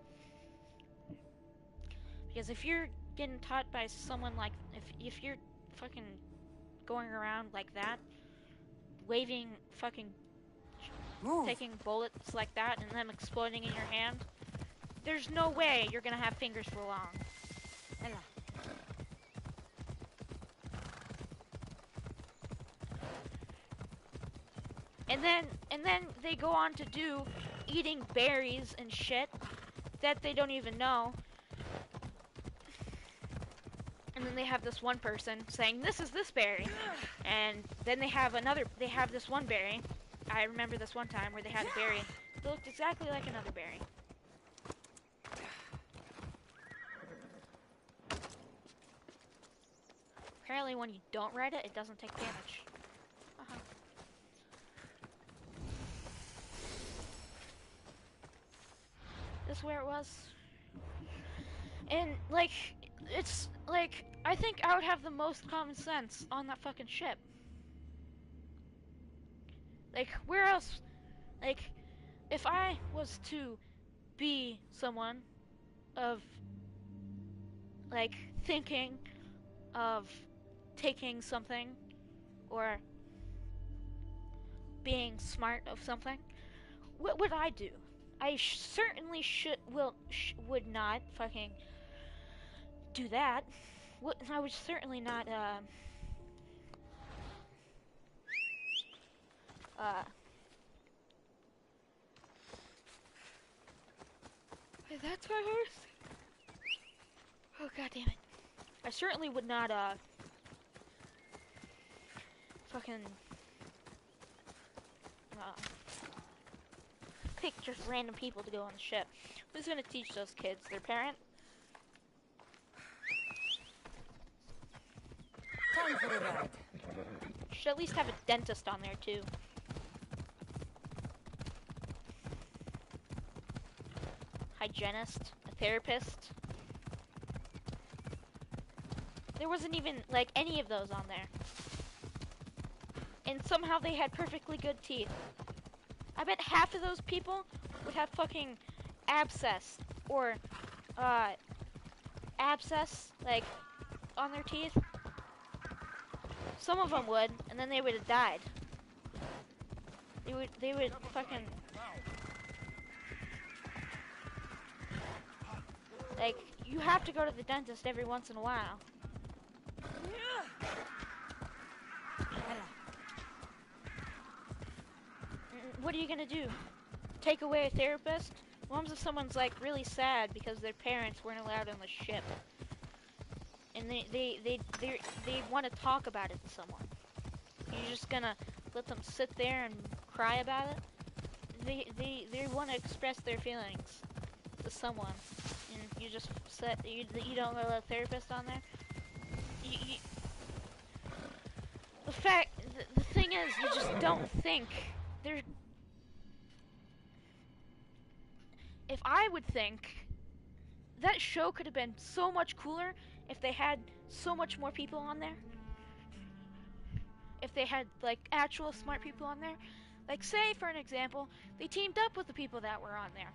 S1: Because if you're getting taught by someone like... If you're fucking going around like that, waving fucking... taking bullets like that and them exploding in your hand, there's no way you're gonna have fingers for long. And then they go on to do eating berries and shit that they don't even know. And then they have this one person saying, this is this berry. And then they have this one berry. I remember this one time where they had a berry that looked exactly like another berry. Apparently when you don't ride it, it doesn't take damage. This guess where it was? And, like, it's, like, I think I would have the most common sense on that fucking ship. Like, where else? Like, if I was to be someone of, like, thinking of taking something or being smart of something, what would I do? I certainly would not fucking do that. I would certainly not, that's my horse? Oh, god damn it. I certainly would not, fucking, pick just random people to go on the ship. Who's gonna teach those kids? Their parent?
S10: Time for a ride.
S1: Should at least have a dentist on there, too. Hygienist, a therapist. There wasn't even, like, any of those on there. And somehow they had perfectly good teeth. I bet half of those people would have fucking abscess, or, like, on their teeth. Some of them would, and then they would have died. They would fucking... Like, you have to go to the dentist every once in a while. What are you gonna do? Take away a therapist? What happens if someone's, like, really sad because their parents weren't allowed on the ship? And they want to talk about it to someone. You're just gonna let them sit there and cry about it? They want to express their feelings to someone, and you just you don't let a therapist on there. The thing is, you just don't think there. If I would think that show could have been so much cooler if they had so much more people on there. If they had, like, actual smart people on there. Like, say, for an example, they teamed up with the people that were on there.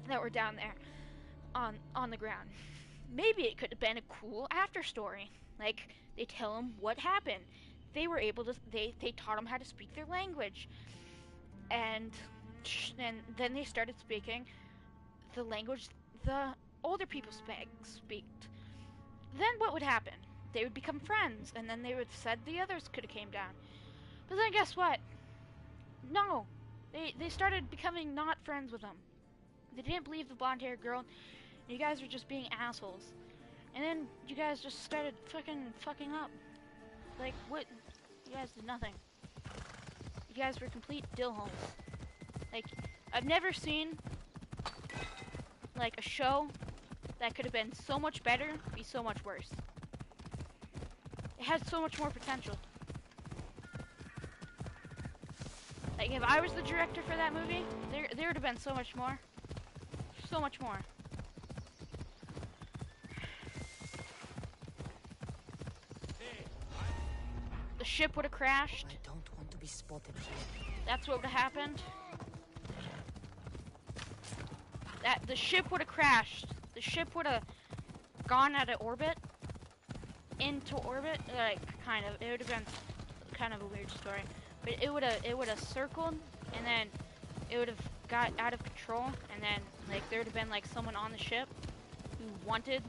S1: That were down there on the ground. Maybe it could have been a cool after story. Like, they tell them what happened. They were able to, they taught them how to speak their language. And then they started speaking the language the older people speaked. Then what would happen? They would become friends, and then they would have said the others could have came down. But then guess what? No. They started becoming not friends with them. They didn't believe the blonde-haired girl. You guys were just being assholes. And then you guys just started fucking up. Like, what? You guys did nothing. You guys were complete dillholes. Like, I've never seen, like, a show that could have been so much better be so much worse. It had so much more potential. Like, if I was the director for that movie, there would have been so much more. So much more. The ship would have crashed.
S10: I don't want to be spotted.
S1: That's what would have happened. The ship would have crashed. The ship would have gone out of orbit. Into orbit. Like, kind of. It would have been kind of a weird story. But it would have circled, and then it would have got out of control, and then, like, there would have been, like, someone on the ship who wanted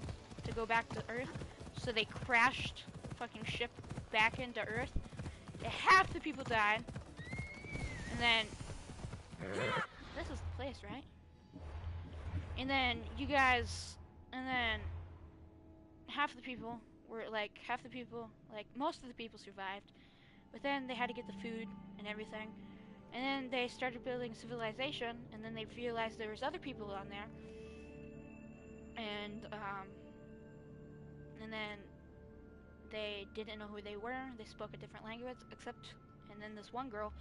S1: to go back to Earth, so they crashed the fucking ship back into Earth. Half the people died, and then this is the place, right? And then you guys, and then half the people were, like, most of the people survived, but then they had to get the food and everything. And then they started building civilization, and then they realized there was other people on there. And then they didn't know who they were. They spoke a different language, and then this one girl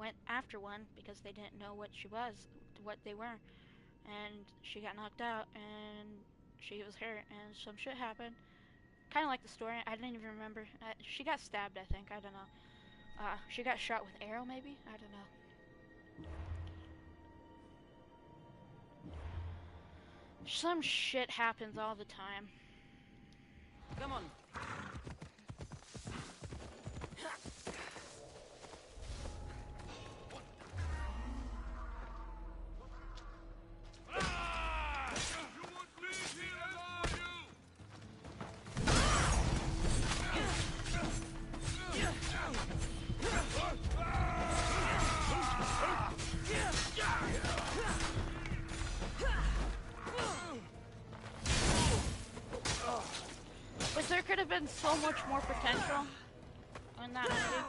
S1: went after one because they didn't know what she was, what they were, and she got knocked out, and she was hurt, and some shit happened. Kind of like the story. I didn't even remember. She got stabbed, I think. I don't know. She got shot with arrow, maybe? I don't know. Some shit happens all the time.
S5: Come on.
S1: But there could have been so much more potential in that movie.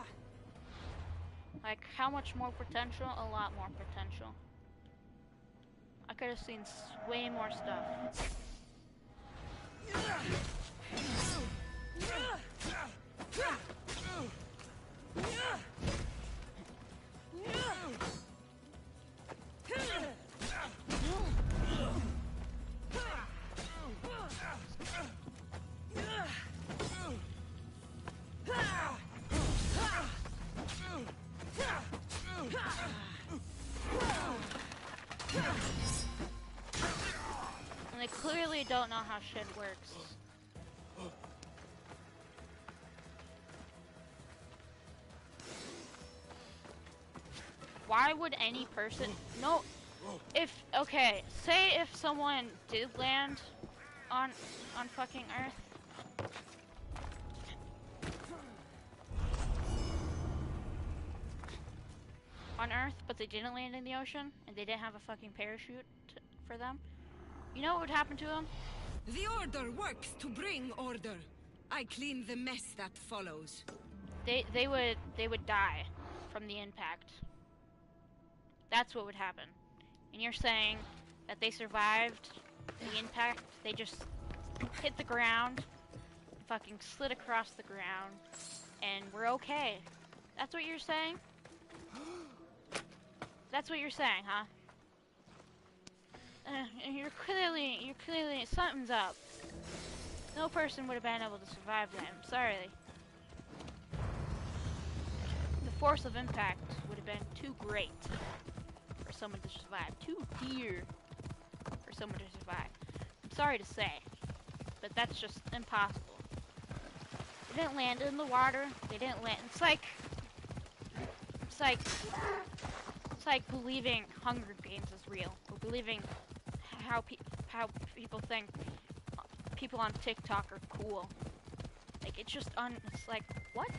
S1: Like, how much more potential? A lot more potential. I could have seen way more stuff. And they clearly don't know how shit works. Why would any person... No, if... Okay, say if someone did land on fucking Earth. On Earth, but they didn't land in the ocean, and they didn't have a fucking parachute for them. You know what would happen to them?
S4: The Order works to bring order. I clean the mess that follows.
S1: They would die from the impact. That's what would happen. And you're saying that they survived the impact? They just hit the ground, fucking slid across the ground, and we're okay. That's what you're saying? That's what you're saying, huh? You're clearly, something's up. No person would have been able to survive that. I'm sorry. The force of impact would have been too great for someone to survive. Too dear for someone to survive. I'm sorry to say, but that's just impossible. They didn't land in the water. They didn't land. It's like believing Hunger Games is real, or believing how people think people on TikTok are cool. Like, it's just it's like, what?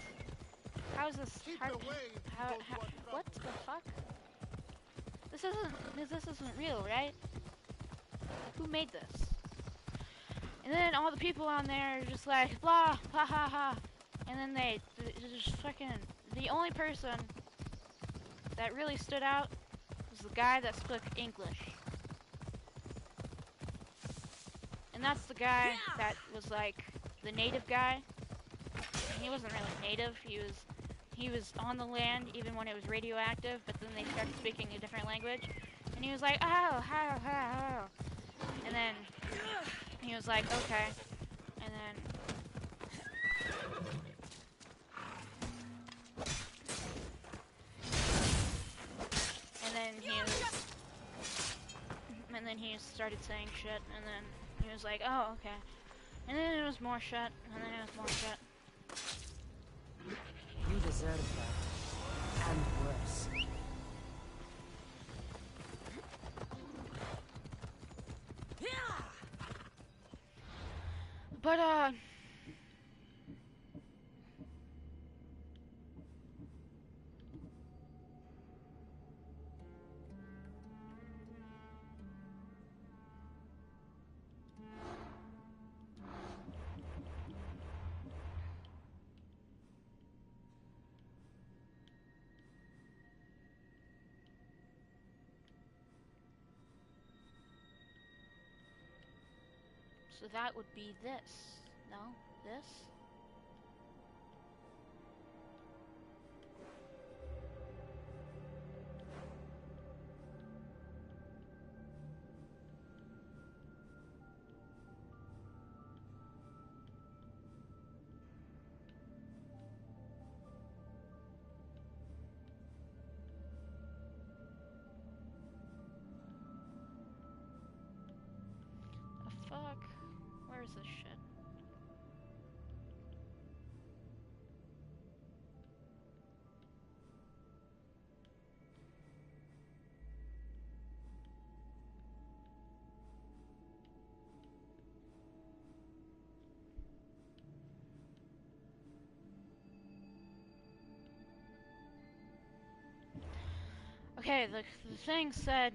S1: How is this hard? What the fuck? This isn't real, right? Who made this? And then all the people on there are just like, blah, ha ha ha. And then they just fucking, the only person that really stood out was the guy that spoke English. And that's the guy that was like the native guy. He wasn't really native. He was on the land even when it was radioactive, but then they started speaking a different language. And he was like, oh, how, how. And then he was like, okay. And then he started saying shit, and then he was like, oh, okay. And then it was more shit, and then it was more shit.
S5: You deserve that. And worse.
S1: But, so that would be this. No? This? Okay, the thing said...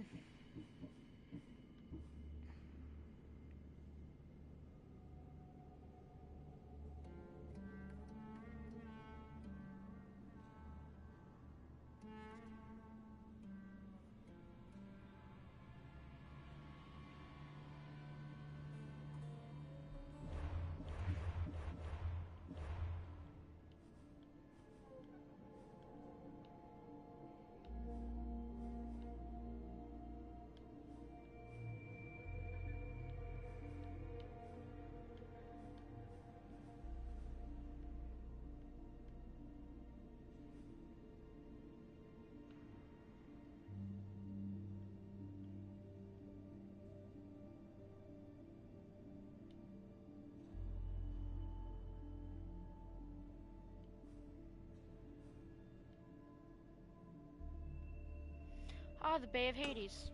S1: Ah, the Bay of Hades.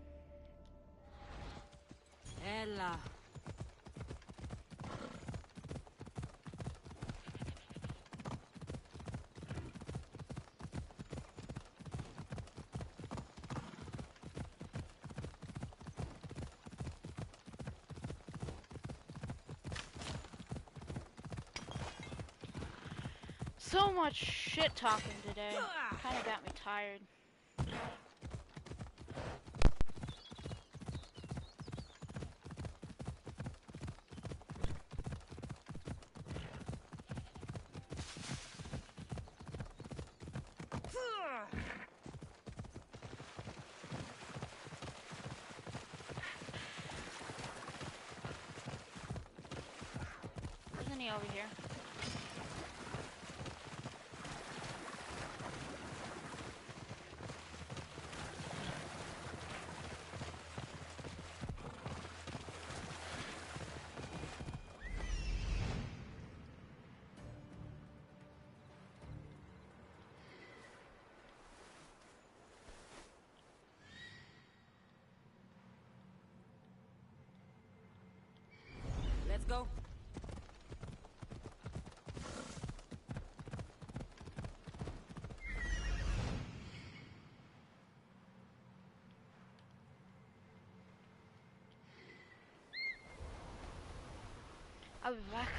S5: Ella.
S1: So much shit talking today. Kinda got me tired. Isn't he over here?
S5: Let's go.
S1: I'll be back.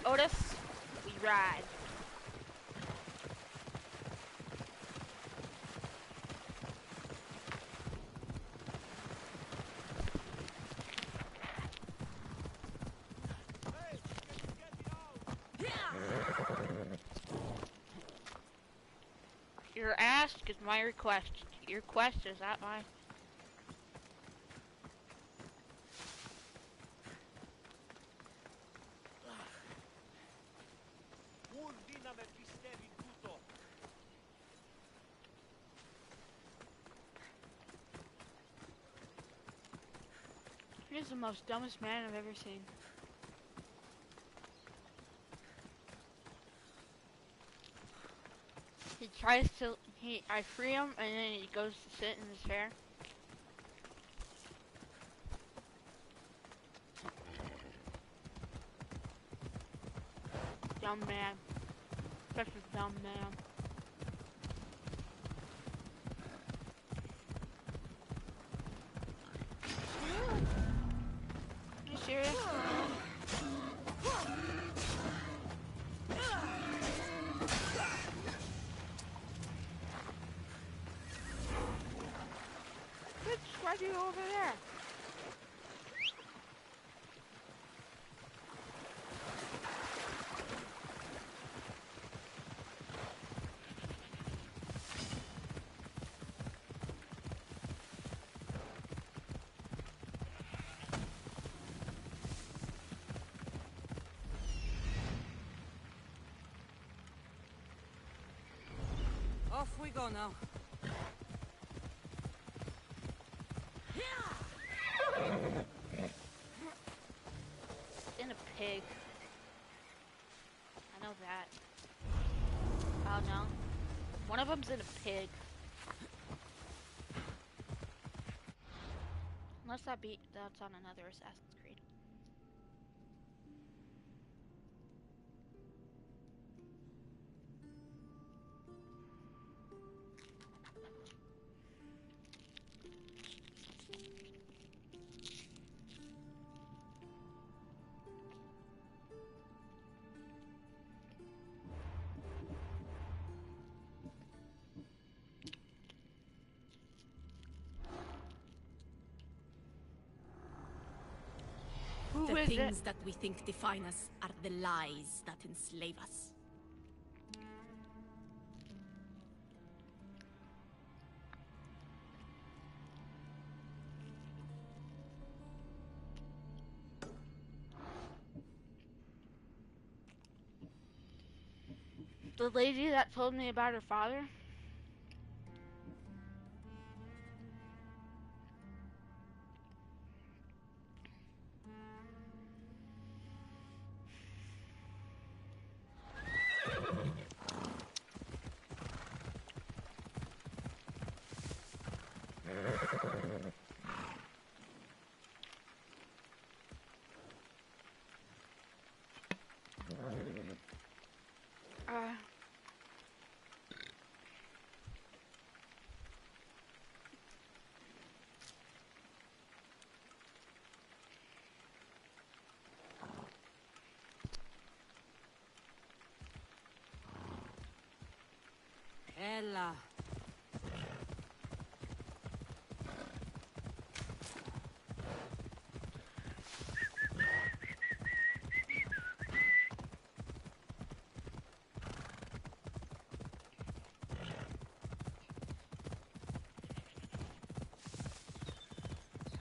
S1: Otis, we ride. Your ask is my request. Your quest is not mine. He's the most dumbest man I've ever seen. He tries to, I free him and then he goes to sit in his chair. Dumb man. Such a dumb man. Are you serious? Bitch, why'd you go over there?
S4: Off we go now.
S1: In a pig. I know that. Oh no. One of them's in a pig. Unless that's on another Assassin's Creed.
S5: The things that we think define us are the lies that enslave us.
S1: The lady that told me about her father?
S4: Ella.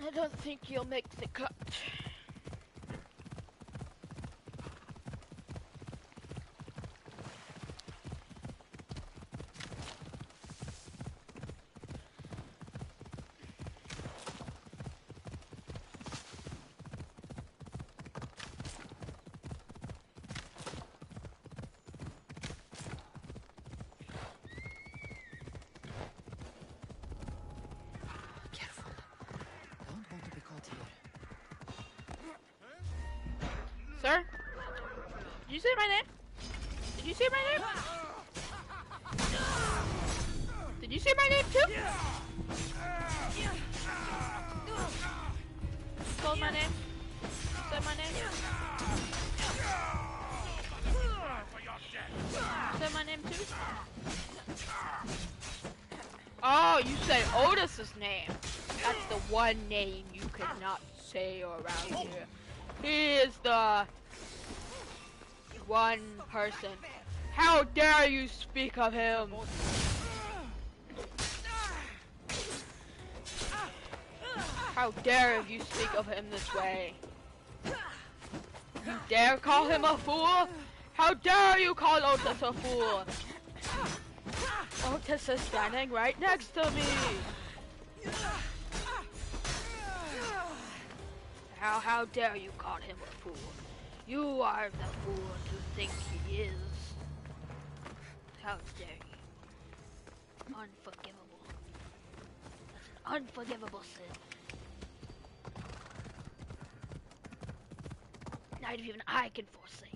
S1: I don't think you'll make the cut. Sir? Did you say my name? Did you say my name? Did you say my name too? Called my name? Said my name? Said my name too? Oh, you said Otis's name. That's the one name you could not say around here. He is the one person. How dare you speak of him? How dare you speak of him this way? You dare call him a fool? How dare you call Otis a fool? Otis is standing right next to me. How dare you call him a fool? You are the fool to think he is. How dare you? Unforgivable. That's an unforgivable sin. Not even I can forsake.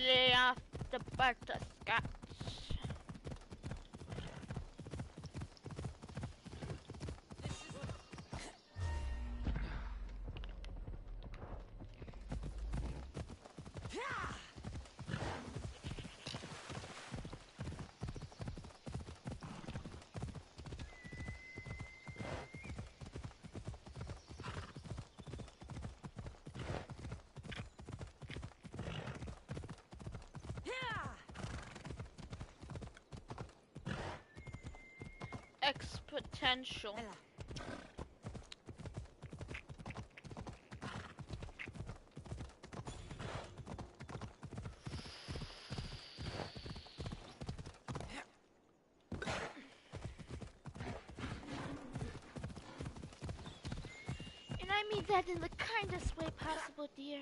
S1: Lay off the butterscotch. Exponential. And I mean that in the kindest way possible, dear.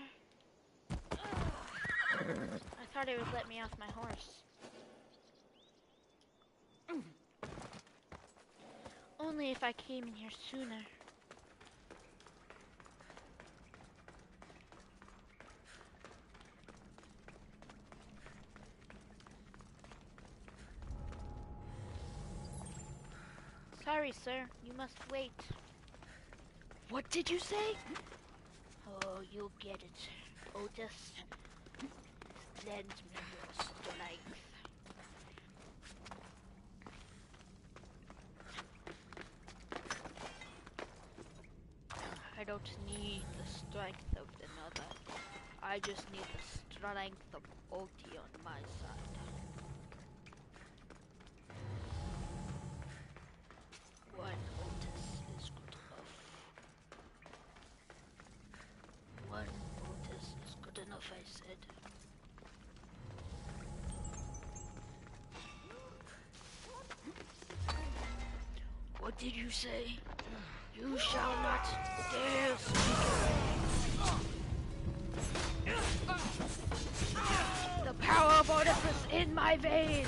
S1: I thought it would let me off my horse. Only if I came in here sooner. Sorry, sir. You must wait. What did you say? Oh, you'll get it. Otis, lend me your strength. I don't need the strength of another. I just need the strength of Oti on my side. One Otis is good enough. One Otis is good enough, I said. What did you say? You shall not dare speak. The power of Otis is in my veins.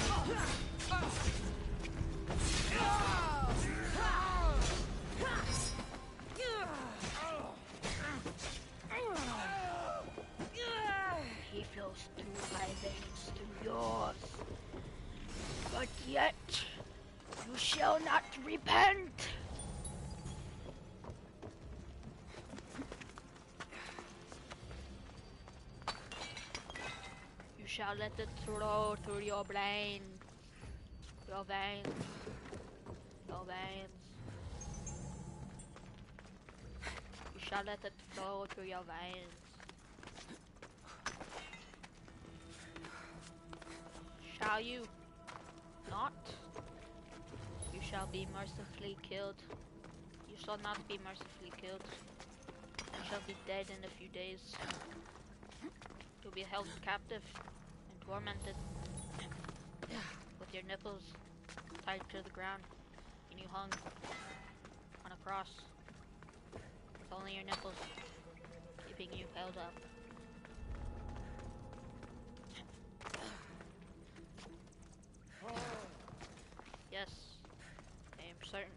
S1: He flows through my veins, through yours. But yet, you shall not repent. You shall let it flow through your brain, your veins, your veins. You shall let it flow through your veins. Shall you not? You shall be mercifully killed. You shall not be mercifully killed. You shall be dead in a few days. You'll be held captive and tormented with your nipples tied to the ground and you hung on a cross. With only your nipples keeping you held up. Yes, I am certain.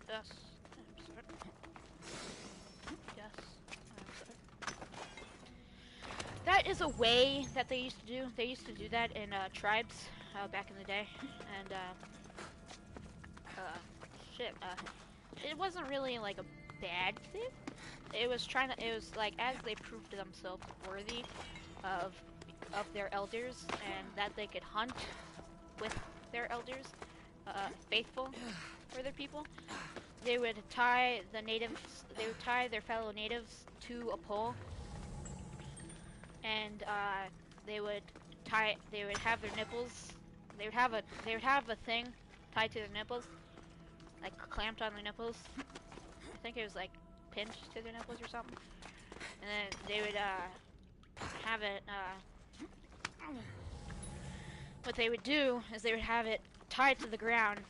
S1: Yes, I am certain. Yes, I am certain. That is a way that they used to do. They used to do that in tribes back in the day, and it wasn't really like a bad thing. It was like as they proved themselves worthy of their elders, and that they could hunt with their elders, faithful for their people. They would tie the natives. They would tie their fellow natives to a pole, and they would have their nipples. They would have a thing tied to their nipples, like clamped on their nipples. I think it was like pinched to their nipples or something. And then they would have it. What they would do is they would have it tied to the ground.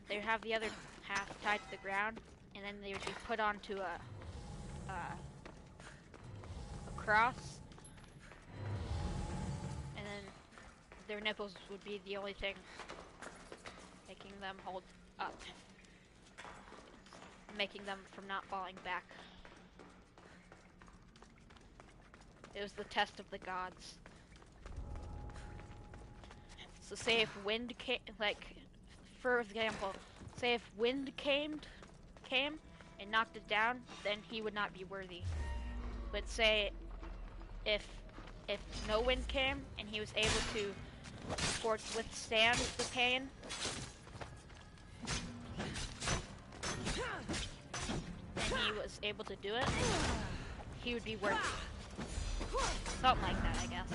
S1: They would have the other half tied to the ground, and then they would be put onto a cross, and then their nipples would be the only thing making them hold up, making them from not falling back. It was the test of the gods. So say if wind came, like, for example, say if wind came and knocked it down, then he would not be worthy. But say if no wind came and he was able to withstand the pain, and he was able to do it, he would be worthy. Something like that, I guess.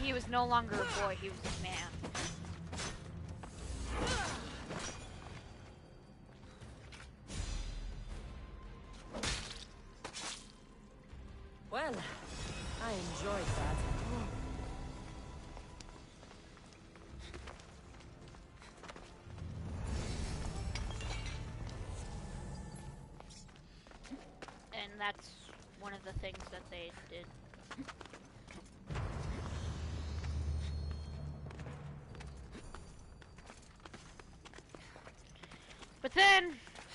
S1: He was no longer a boy, he was a man.
S10: Well, I enjoyed that.
S1: And that's one of the things that they did. But then,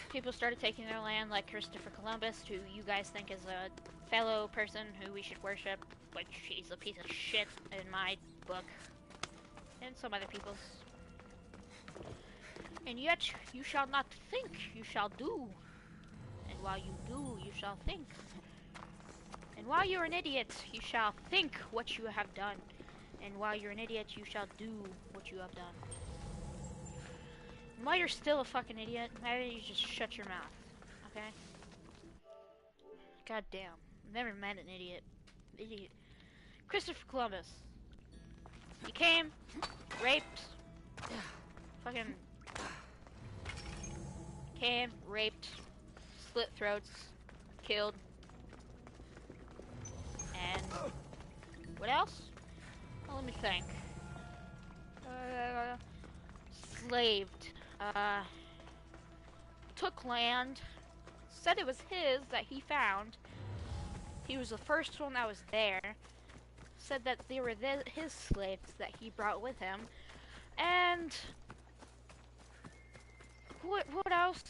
S1: people started taking their land, like Christopher Columbus, who you guys think is a fellow person who we should worship, but he's a piece of shit in my book, and some other people's. And yet, you shall not think, you shall do. And while you do, you shall think. And while you're an idiot, you shall think what you have done. And while you're an idiot, you shall do what you have done. And while you're still a fucking idiot, maybe you just shut your mouth, okay? God damn, I've never met an idiot. Christopher Columbus. He came, raped, fucking came, raped, slit throats, killed, and what else? Well, let me think. Slaved. Took land, said it was his that he found. He was the first one that was there. Said that they were his slaves that he brought with him. And what else?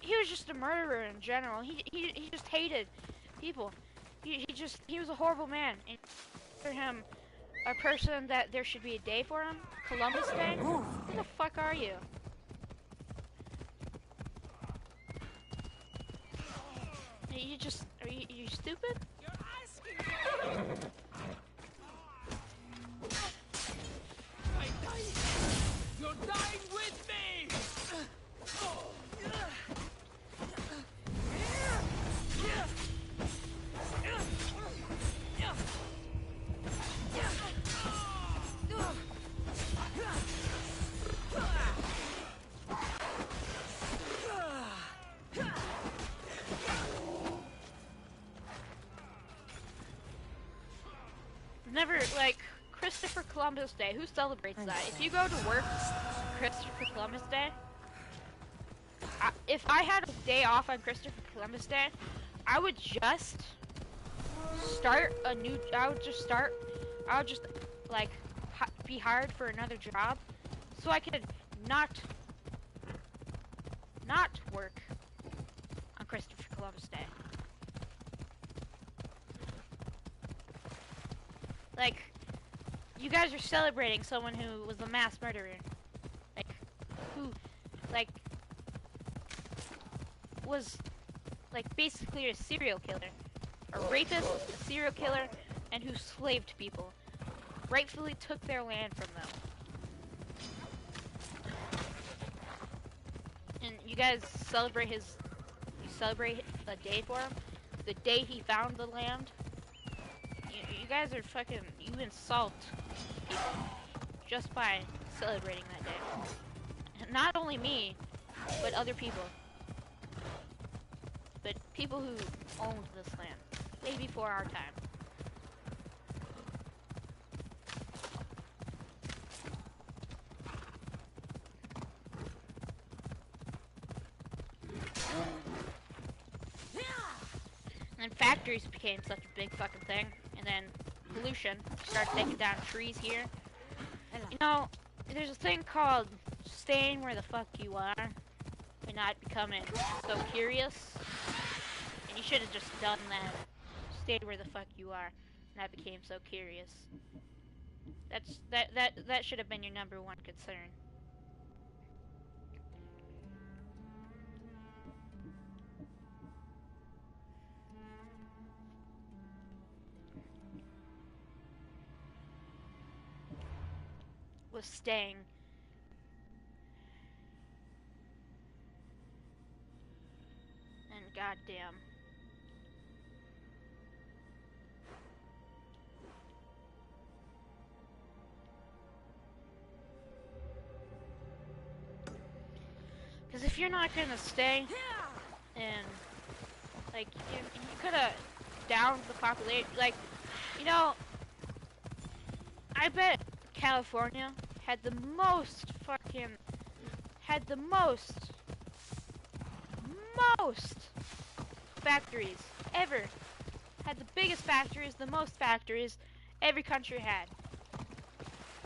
S1: He was just a murderer in general. He just hated people. He was a horrible man. And for him, a person that there should be a day for him, Columbus Day. Who the fuck are you? Are you stupid?
S10: You're asking me. You're dying with me!
S1: never, like, Christopher Columbus Day. Who celebrates that? If you go to work Christopher Columbus Day, if I had a day off on Christopher Columbus Day, I would just start a new, I would just, like, be hired for another job, so I could not work on Christopher Columbus Day. Like, you guys are celebrating someone who was a mass murderer. Like, who, like, was, like, basically a serial killer. A rapist, a serial killer, and who slaved people. Rightfully took their land from them. And you guys celebrate a day for him? The day he found the land? You guys are fucking, you insult people just by celebrating that day. And not only me, but other people. But people who owned this land, way before our time. And then factories became such a big fucking thing, and then pollution started taking down trees here. You know, there's a thing called staying where the fuck you are and not becoming so curious. And you should have just done that. Stayed where the fuck you are, and I became so curious. That should have been your number one concern. Was staying. And goddamn. Because if you're not gonna stay, and like you could have downed the population. Like, you know, I bet California had the most factories ever. Had the biggest factories, the most factories every country had.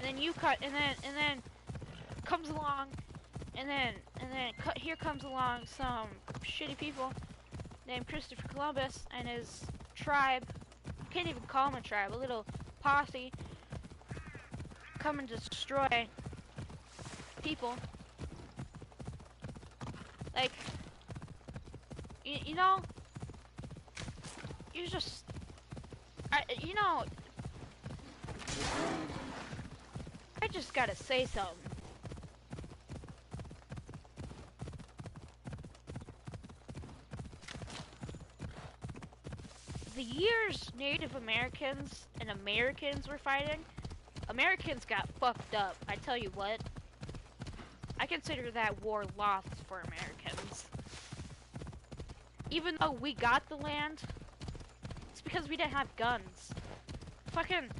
S1: And then and then comes along, here comes along some shitty people named Christopher Columbus and his tribe. Can't even call him a tribe, a little posse. Come and destroy people. Like, you know, you just, you know, I just gotta say something. The years Native Americans and Americans were fighting, Americans got fucked up. I tell you what. I consider that war lost for Americans. Even though we got the land, it's because we didn't have guns. Fucking,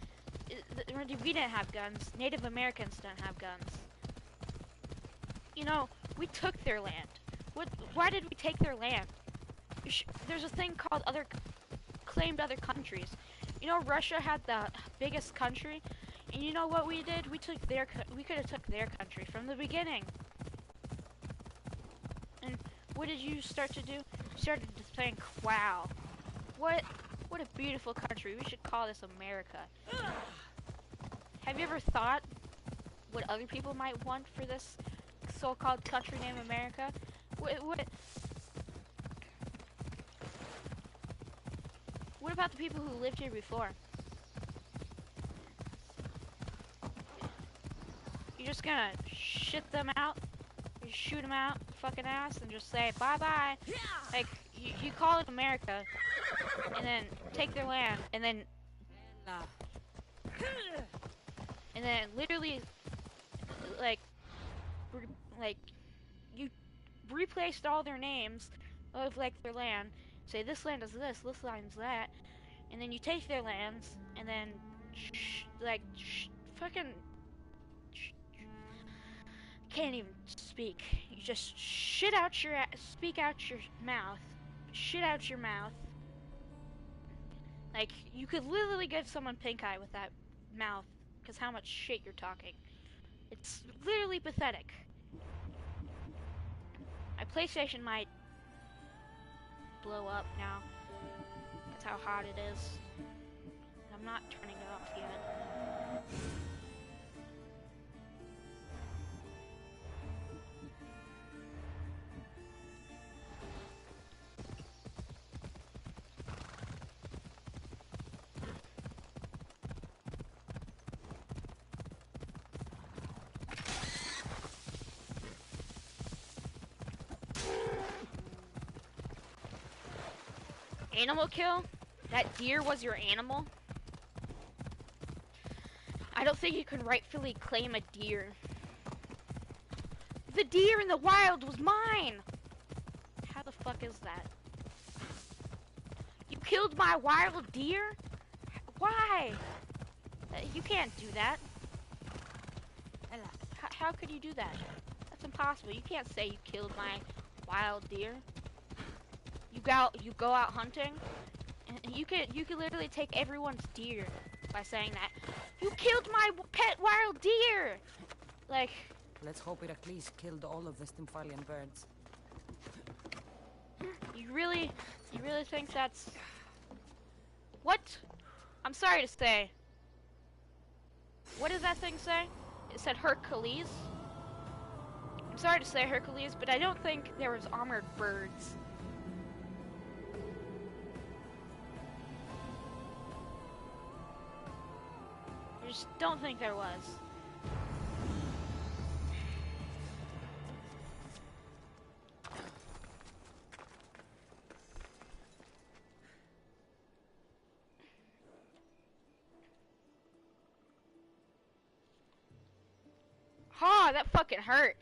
S1: we didn't have guns. Native Americans didn't have guns. You know, we took their land. Why did we take their land? There's a thing called claimed other countries. You know, Russia had the biggest country. And you know what we did? We could have took their country from the beginning. And what did you start to do? You started to think, wow, what a beautiful country. We should call this America. Have you ever thought what other people might want for this so-called country named America? What about the people who lived here before? You're just gonna shit them out, you shoot them out, fucking ass, and just say bye-bye. Like, you call it America, and then take their land, and then literally, like you replaced all their names of, like, their land, say this land is this land is that, and then you take their lands, and then fucking can't even speak. You just speak out your mouth, shit out your mouth. Like, you could literally give someone pink eye with that mouth, because how much shit you're talking. It's literally pathetic. My PlayStation might blow up now. That's how hot it is. I'm not turning it off yet. Animal kill? That deer was your animal? I don't think you can rightfully claim a deer. The deer in the wild was mine! How the fuck is that? You killed my wild deer? Why? You can't do that. How could you do that? That's impossible. You can't say you killed my wild deer. You go out hunting, and you could literally take everyone's deer by saying that. You killed my pet wild deer! Like...
S5: Let's hope it at least killed all of the Stymphalian birds.
S1: You really think that's... What? I'm sorry to say. What did that thing say? It said Hercules? I'm sorry to say Hercules, but I don't think there was armored birds. I just don't think there was. Ha, that fucking hurt.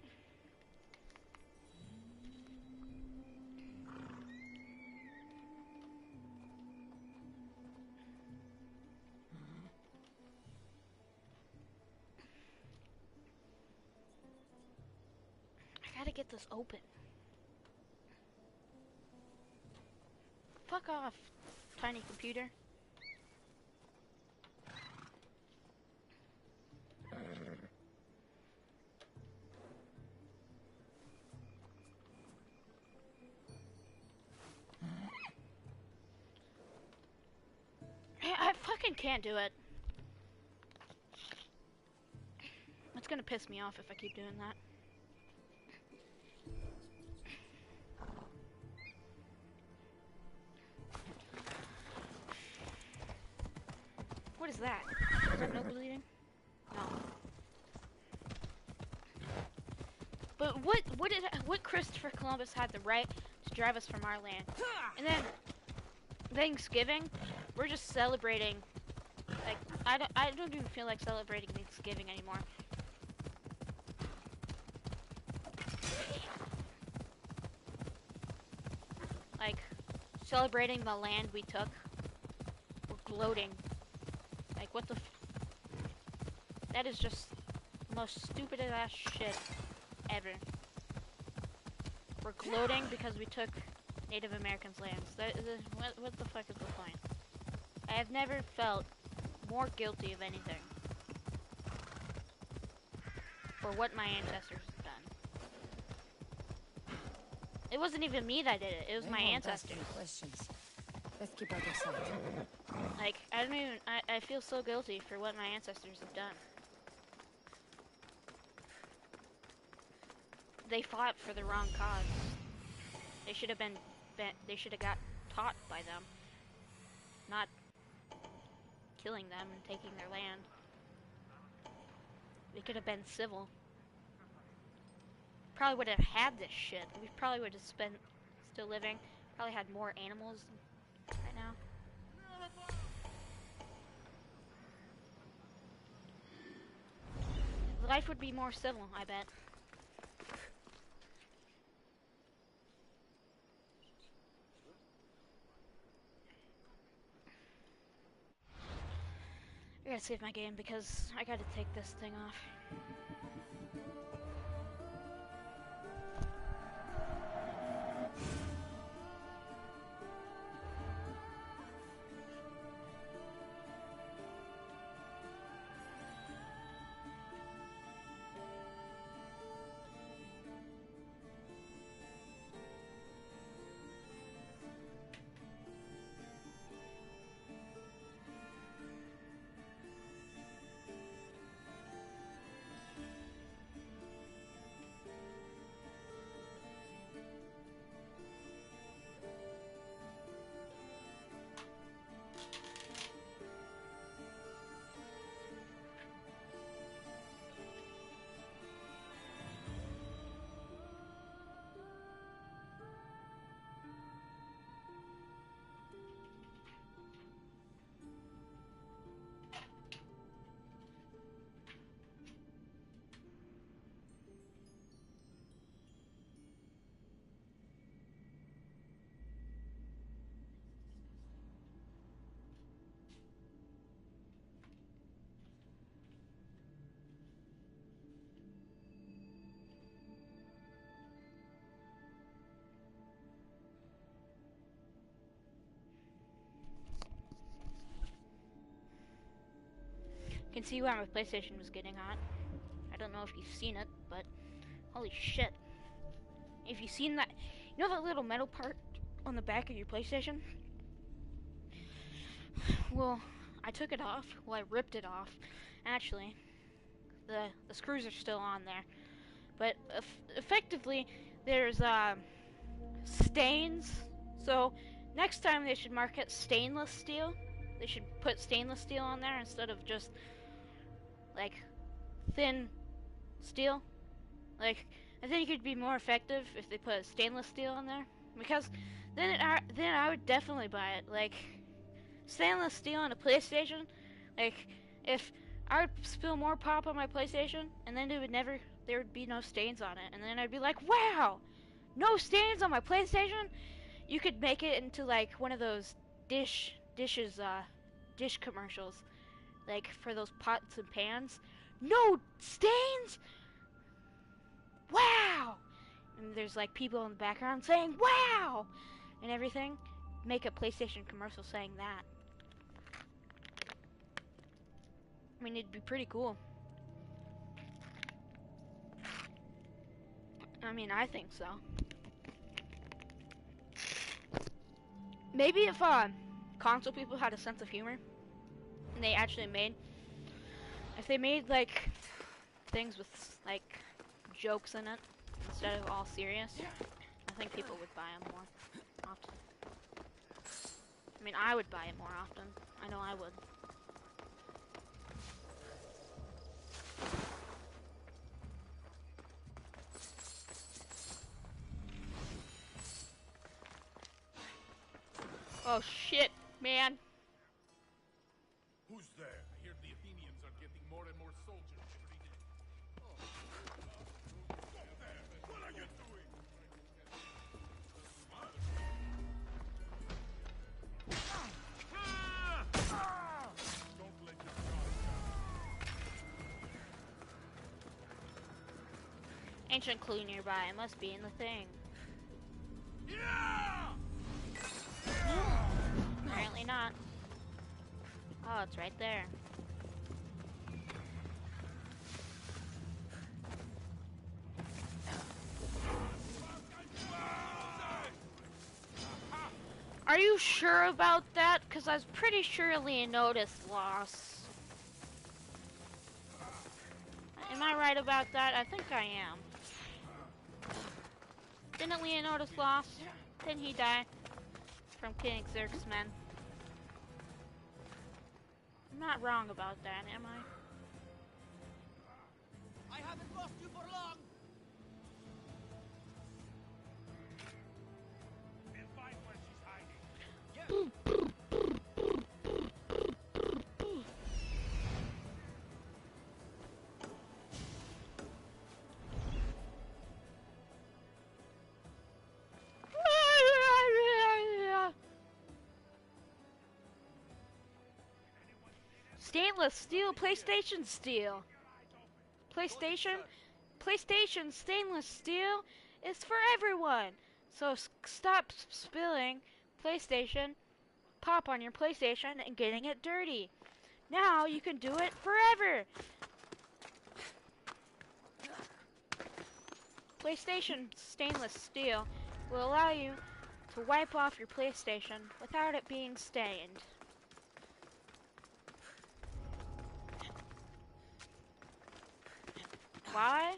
S1: I gotta get this open. Fuck off, tiny computer. I fucking can't do it. It's gonna piss me off if I keep doing that. What is that? Is that no bleeding? No. But what Christopher Columbus had the right to drive us from our land? And then Thanksgiving, we're just celebrating. Like I don't even feel like celebrating Thanksgiving anymore. Like celebrating the land we took. We're gloating. Like what the that is just the most stupid ass shit ever. We're gloating because we took Native Americans' lands. What the fuck is the point? I have never felt more guilty of anything for what my ancestors have done. It wasn't even me that did it. It was my ancestors.
S5: Questions. Let's keep out of sight.
S1: Like, I don't even... I feel so guilty for what my ancestors have done. They fought for the wrong cause. They should have been... They should have got taught by them. Not killing them and taking their land. We could have been civil. Probably would have had this shit. We probably would have been still living. Probably had more animals right now. Life would be more civil, I bet. gotta save my game because I gotta take this thing off. You can see why my PlayStation was getting hot. I don't know if you've seen it, but holy shit. If you've seen that, you know that little metal part on the back of your PlayStation? Well, I took it off. Well, I ripped it off. Actually, the screws are still on there. But effectively, there's stains. So next time they should mark it stainless steel. They should put stainless steel on there instead of just like thin steel. Like, I think it'd be more effective if they put stainless steel on there, because then I would definitely buy it. Like, stainless steel on a PlayStation, like, if I would spill more pop on my PlayStation and then there would be no stains on it, and then I'd be like, wow, no stains on my PlayStation. You could make it into like one of those dish commercials, like for those pots and pans. No stains! Wow! And there's like people in the background saying wow! And everything. Make a PlayStation commercial saying that. I mean, it'd be pretty cool. I mean, I think so. Maybe if console people had a sense of humor, and they actually if they made like things with like jokes in it instead of all serious, I think people would buy them more often. I mean, I would buy it more often. I know I would. Oh shit, man.
S6: Who's there? I hear the Athenians are getting more and more soldiers every day. What are you doing? Don't let your guard down.
S1: Ancient clue nearby. It must be in the thing.
S6: Yeah!
S1: Apparently not. Oh, it's right there. Are you sure about that? Because I was pretty sure Leonidas lost. Am I right about that? I think I am. Didn't Leonidas lost? Didn't he die from King Xerxes' men? I'm not wrong about that, am I?
S10: I haven't lost you for long.
S6: We'll find where she's hiding.
S1: Stainless steel, PlayStation steel. PlayStation stainless steel is for everyone. So stop spilling PlayStation pop on your PlayStation and getting it dirty. Now you can do it forever. PlayStation stainless steel will allow you to wipe off your PlayStation without it being stained. Why?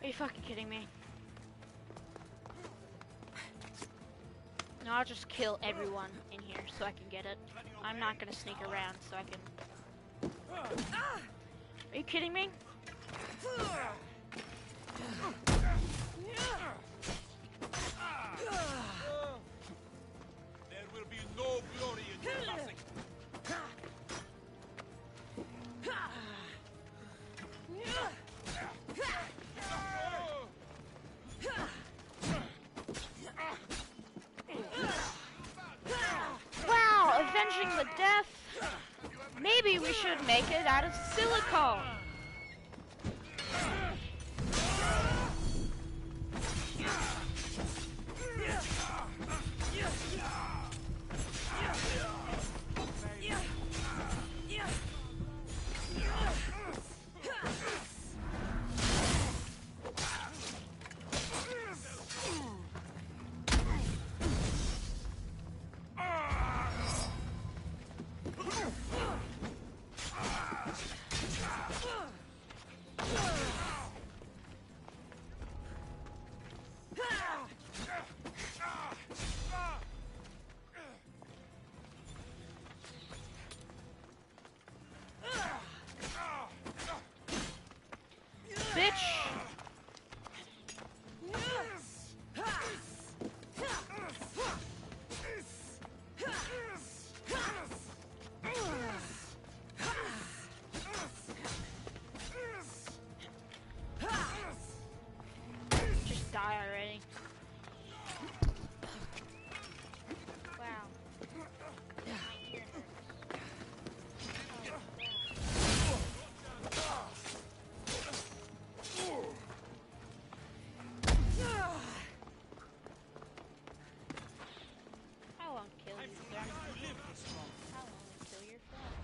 S1: Are you fucking kidding me? No, I'll just kill everyone in here so I can get it. I'm not gonna sneak around so I can... Are you kidding me?
S6: There will be no glory in your passing.
S1: Wow, avenging the death. Maybe we should make it out of silicone. Bitch! Just die already. Wow. I won't kill you, sir. I'll only kill your friend.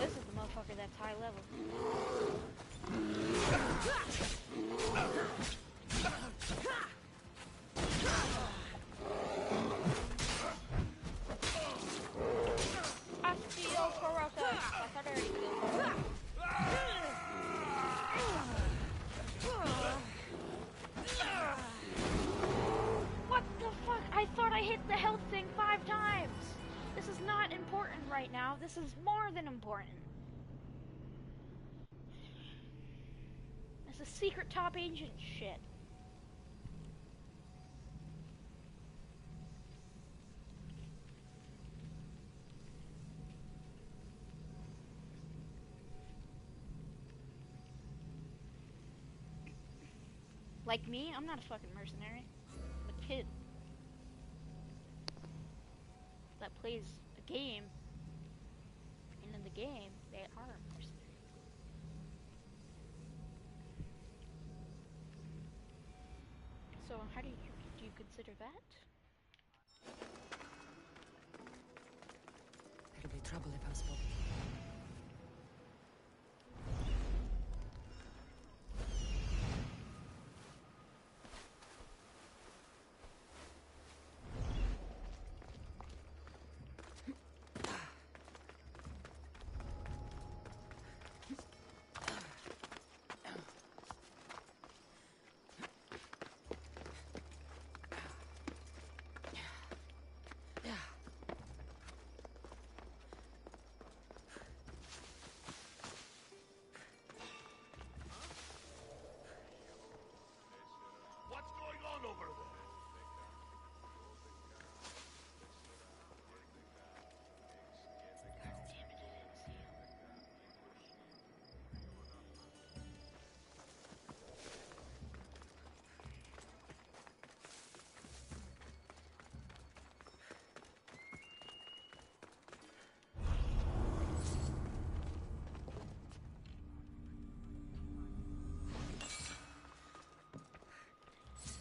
S1: This is the motherfucker that's high level. Osteoporosis. I thought I already killed him. What the fuck? I thought I hit the health thing 5 times. This is not important right now. This is more than important. This is secret top agent shit. Like me, I'm not a fucking mercenary. I'm a kid that plays a game, and in the game, they are a mercenary. So how do you consider that?
S5: It'll be trouble if I'm spoken to.
S6: What's going on over there?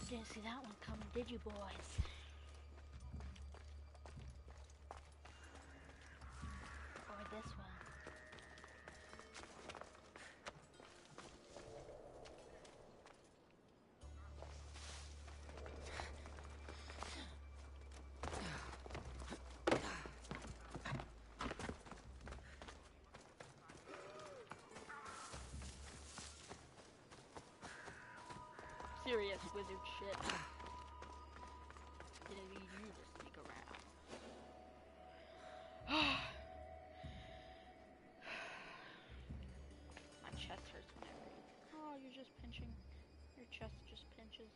S1: Didn't see that one coming, did you, boys? Or this one. Serious wizard shit. Didn't need you to sneak around. My chest hurts when I breathe. Oh, you're just pinching. Your chest just pinches.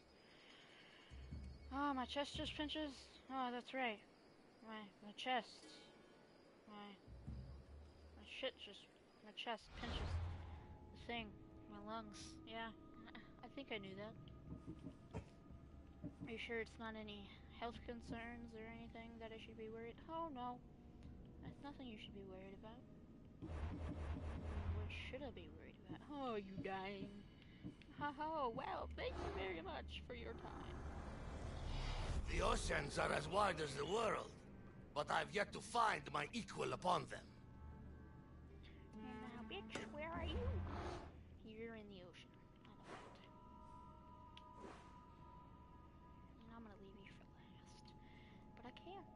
S1: Oh, my chest just pinches? Oh, that's right. My chest. My chest pinches. The thing. My lungs. Yeah. I think I knew that. Are you sure it's not any health concerns or anything that I should be worried? Oh no, that's nothing you should be worried about. What should I be worried about? Oh, you dying. Oh, well, thank you very much for your time.
S6: The oceans are as wide as the world, but I've yet to find my equal upon them.
S1: And now, bitch, where are you? You're in the ocean. I know that. And I'm gonna leave you for last. But I can't.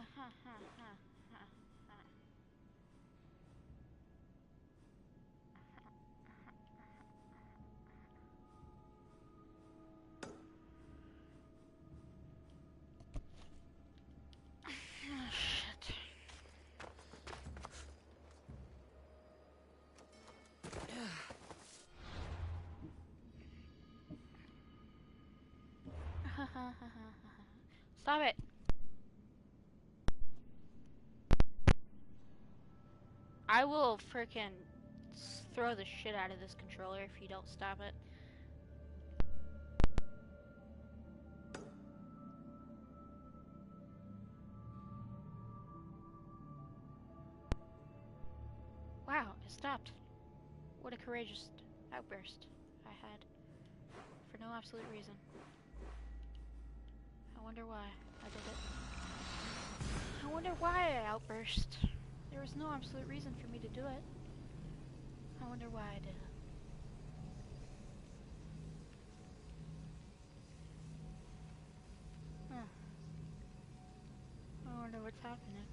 S1: Because that's the reason why. Oh, shit. Stop it. I will frickin' throw the shit out of this controller if you don't stop it. Wow, it stopped. What a courageous outburst I had. For no absolute reason. I wonder why I did it. I wonder why I outburst. There was no absolute reason for me to do it. I wonder why I did it. Huh. I wonder what's happening.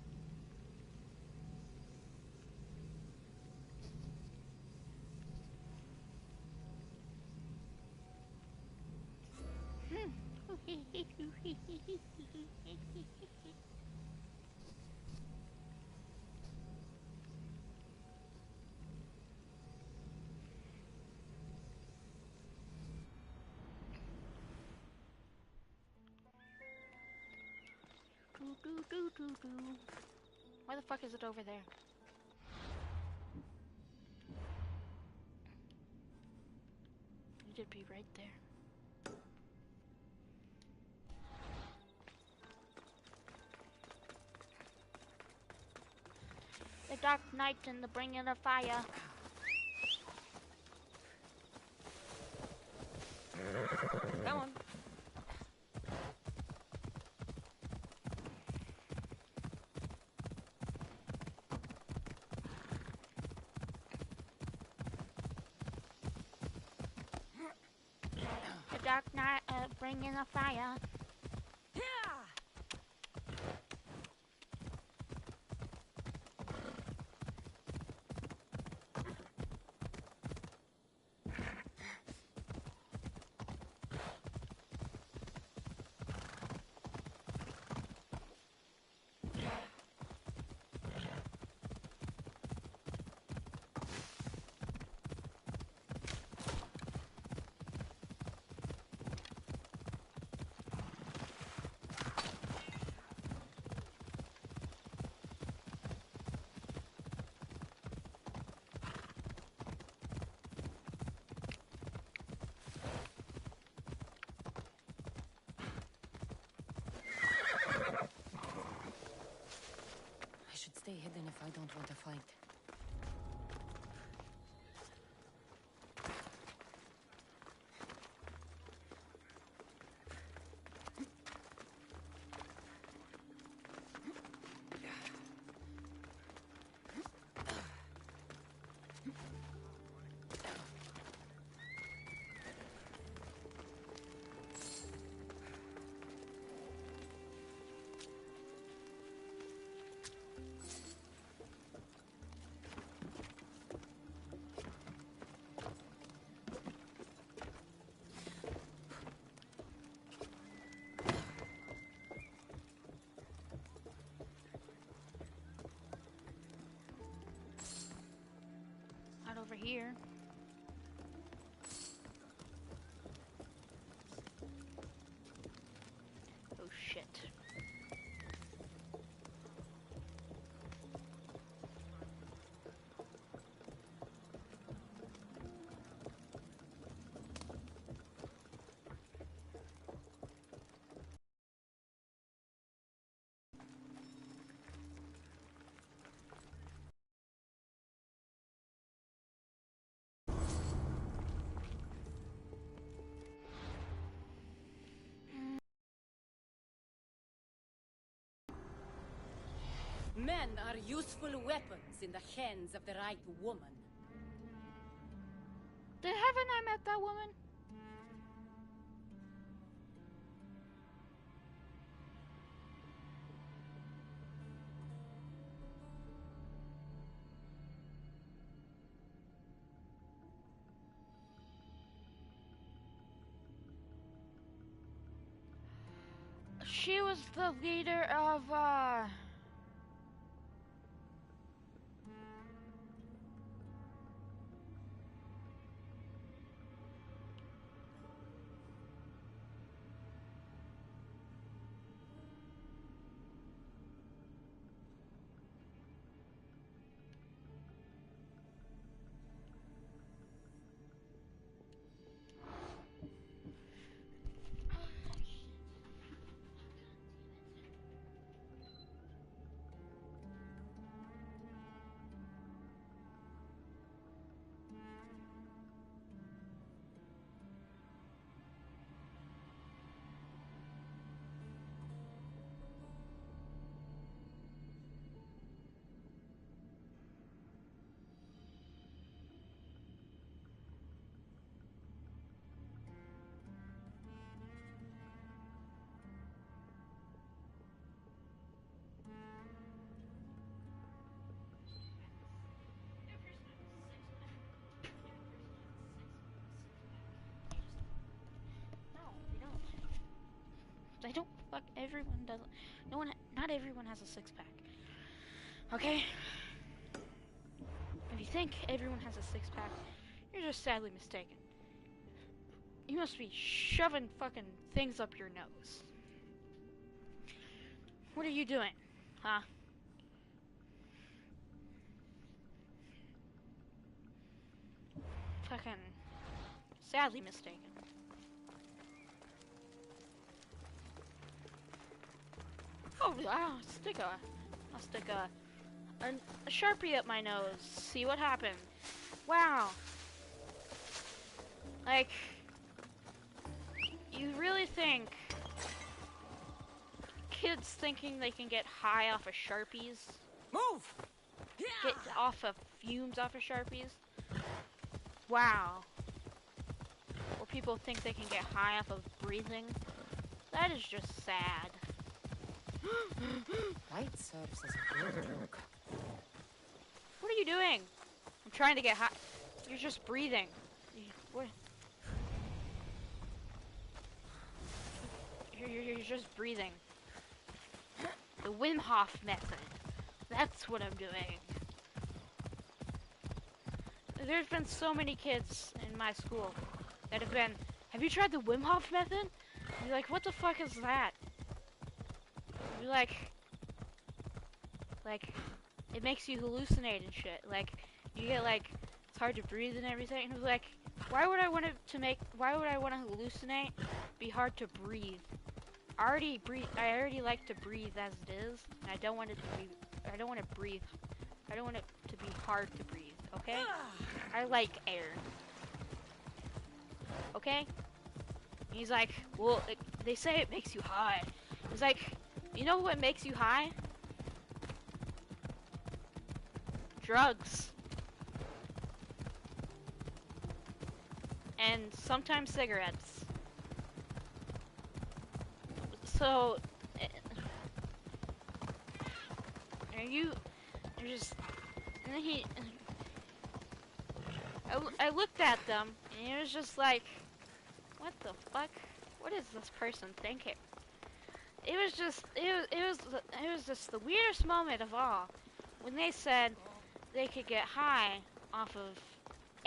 S1: Why the fuck is it over there? You should be right there. The Dark Knight and the Bringing of Fire.
S10: Come on.
S1: The Dark Knight, Bringing of Fire.
S5: I should stay hidden if I don't want to fight.
S1: Not over here. Oh shit.
S10: Men are useful weapons in the hands of the right woman.
S1: Haven't I met that woman? She was the leader of, I don't fuck. Everyone doesn't. No one. Not everyone has a six-pack. Okay. If you think everyone has a six-pack, you're just sadly mistaken. You must be shoving fucking things up your nose. What are you doing? Huh? Fucking sadly mistaken. Oh, I'll stick a Sharpie up my nose. See what happens. Wow. Like, you really think kids thinking they can get high off of Sharpies?
S4: Move!
S1: Get off of fumes off of Sharpies? Wow. Or people think they can get high off of breathing? That is just sad.
S5: Light serves as a good drug.
S1: What are you doing? I'm trying to get high. You're just breathing. What? You're just breathing. The Wim Hof method. That's what I'm doing. There's been so many kids in my school that have been, have you tried the Wim Hof method? And you're like, what the fuck is that? You're like, it makes you hallucinate and shit. Like, you get like, it's hard to breathe and everything. And I was like, why would I want to hallucinate? Be hard to breathe. I already like to breathe as it is. And I don't want it to be, I don't want to breathe. I don't want it to be hard to breathe, okay? I like air. Okay? And he's like, well, they say it makes you high. He's like, you know what makes you high? Drugs. And sometimes cigarettes. So, you're just, and then I looked at them, and it was just like, what the fuck? What is this person thinking? It was just the weirdest moment of all when they said they could get high off of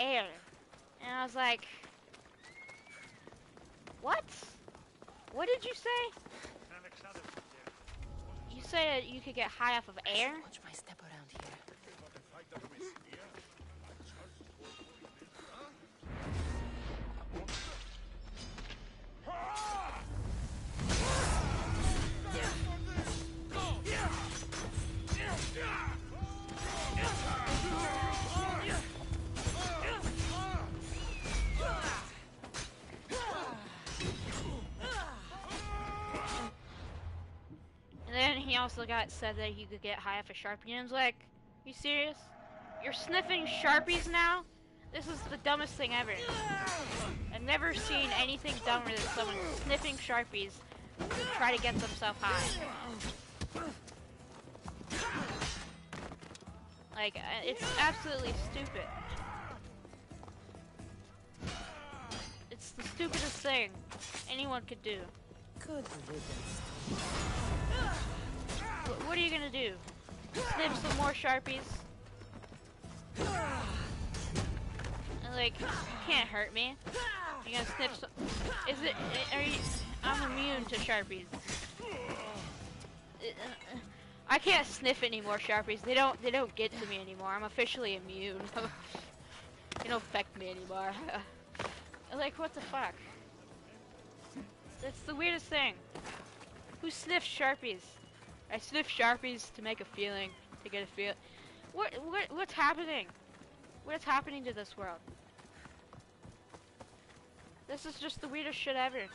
S1: air, and I was like, what? What did you say? You said you could get high off of air?
S5: Watch my step around here.
S1: And then he also said that you could get high off of Sharpie, and I was like, you serious? You're sniffing Sharpies now? This is the dumbest thing ever. I've never seen anything dumber than someone sniffing Sharpies to try to get themselves high. Like, it's absolutely stupid. It's the stupidest thing anyone could do.
S5: Good riddance.
S1: What are you gonna do? Sniff some more Sharpies? Like, you can't hurt me. You're gonna sniff some... I'm immune to Sharpies. I can't sniff any more Sharpies. They don't get to me anymore. I'm officially immune. They don't affect me anymore. Like, what the fuck? That's the weirdest thing. Who sniffs Sharpies? I sniff Sharpies to make a feeling, to get a feel. What's happening? What's happening to this world? This is just the weirdest shit ever.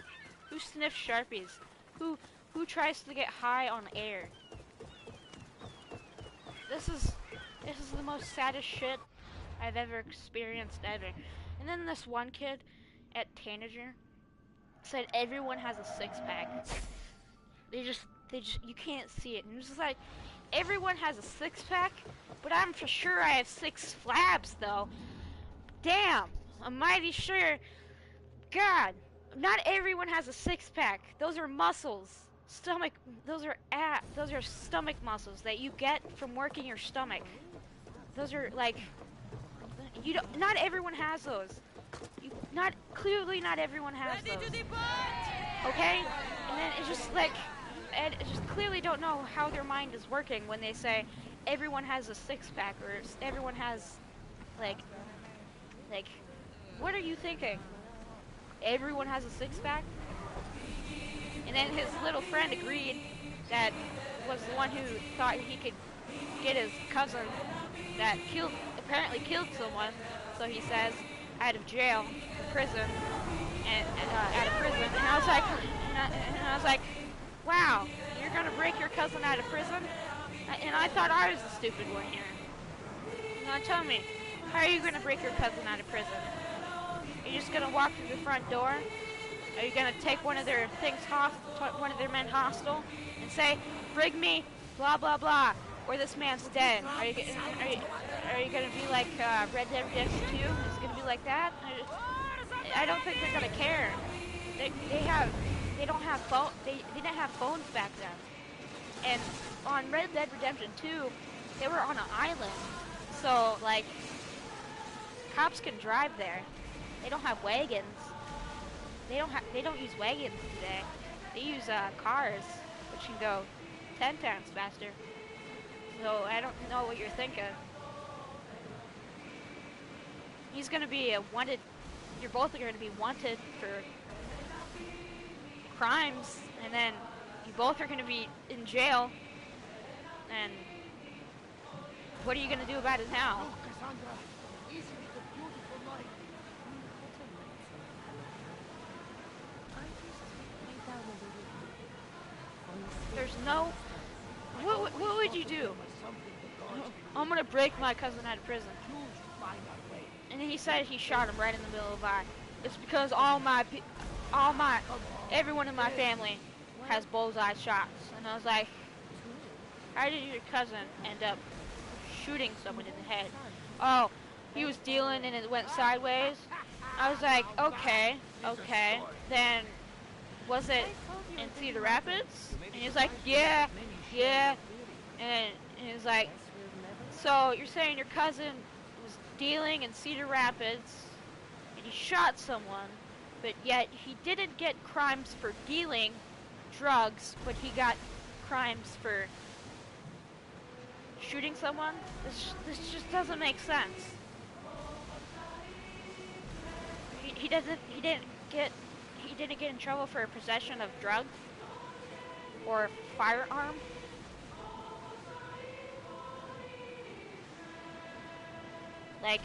S1: Who sniffs Sharpies? Who tries to get high on air? This is the most saddest shit I've ever experienced ever. And then this one kid at Tanager said everyone has a six-pack. They just, you can't see it. And it's just like, everyone has a six-pack, but I'm for sure I have 6 flabs, though. Damn, I'm mighty sure. God, Not everyone has a six-pack. Those are muscles. Stomach, those are stomach muscles that you get from working your stomach. Those are like, not everyone has those. Clearly not everyone has those. Okay? And then it's just like, and it just clearly don't know how their mind is working when they say everyone has a six-pack or everyone has, like, what are you thinking? Everyone has a six-pack? And then his little friend agreed that was the one who thought he could get his cousin that apparently killed someone, so he says, out of jail, prison, and out of prison. And I was like, wow, you're gonna break your cousin out of prison? And I thought I was the stupid one here. Now tell me, how are you gonna break your cousin out of prison? Are you just gonna walk through the front door? Are you gonna take one of their one of their men hostile, and say, "Bring me, blah blah blah," or "This man's dead"? Are you gonna be like Red Dead Redemption 2? Is it gonna be like that? I don't think they're gonna care. They didn't have phones back then, and on Red Dead Redemption 2, they were on an island, so like cops can drive there. They don't have wagons. They don't use wagons today. They use cars, which can go 10 times faster. So I don't know what you're thinking. He's gonna be wanted. You're both going to be wanted for crimes, and then you both are going to be in jail. And what are you going to do about it now? There's no... What would you do? I'm gonna break my cousin out of prison. And he said he shot him right in the middle of the eye. It's because everyone in my family has bullseye shots. And I was like, how did your cousin end up shooting someone in the head? Oh, he was dealing and it went sideways. I was like, okay, then was it in Cedar Rapids? And he was like, yeah. And he was like, so you're saying your cousin was dealing in Cedar Rapids and he shot someone, but yet he didn't get crimes for dealing drugs, but he got crimes for shooting someone? This just doesn't make sense. He didn't get in trouble for possession of drugs or firearm. Like,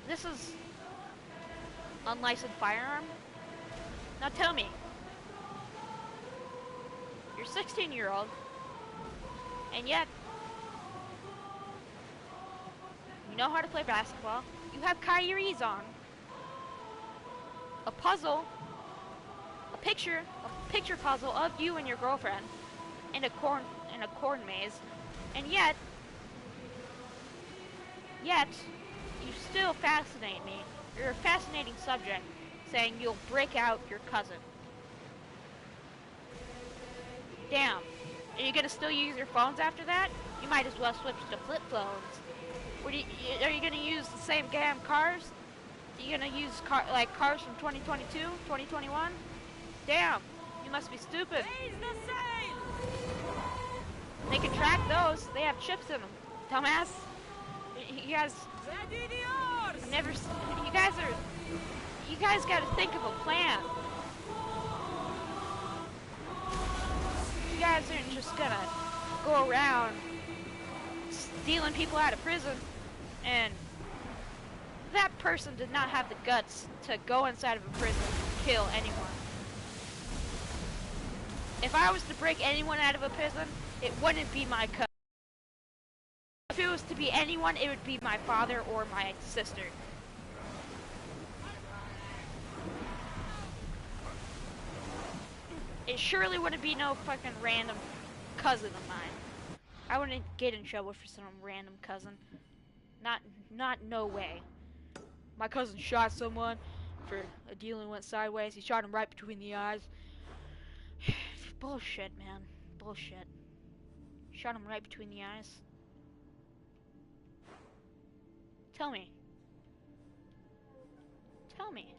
S1: this is unlicensed firearm. Now tell me, you're 16-year-old, and yet you know how to play basketball. You have Kyrie's on. A picture puzzle of you and your girlfriend in a corn maze, and yet you still fascinate me. You're a fascinating subject, saying you'll break out your cousin. Damn. Are you gonna still use your phones after that? You might as well switch to flip phones. Are you gonna use the same damn cars? Are you gonna use cars from 2022, 2021? Damn, you must be stupid. They can track those. They have chips in them. Dumbass. You guys gotta think of a plan. You guys aren't just gonna go around stealing people out of prison. And that person did not have the guts to go inside of a prison and kill anyone. If I was to break anyone out of a prison, it wouldn't be my cousin. If it was to be anyone, it would be my father or my sister. It surely wouldn't be no fucking random cousin of mine. I wouldn't get in trouble for some random cousin. Not no way. My cousin shot someone. after a dealing went sideways, he shot him right between the eyes. Bullshit, man. Bullshit. Shot him right between the eyes. Tell me. Tell me.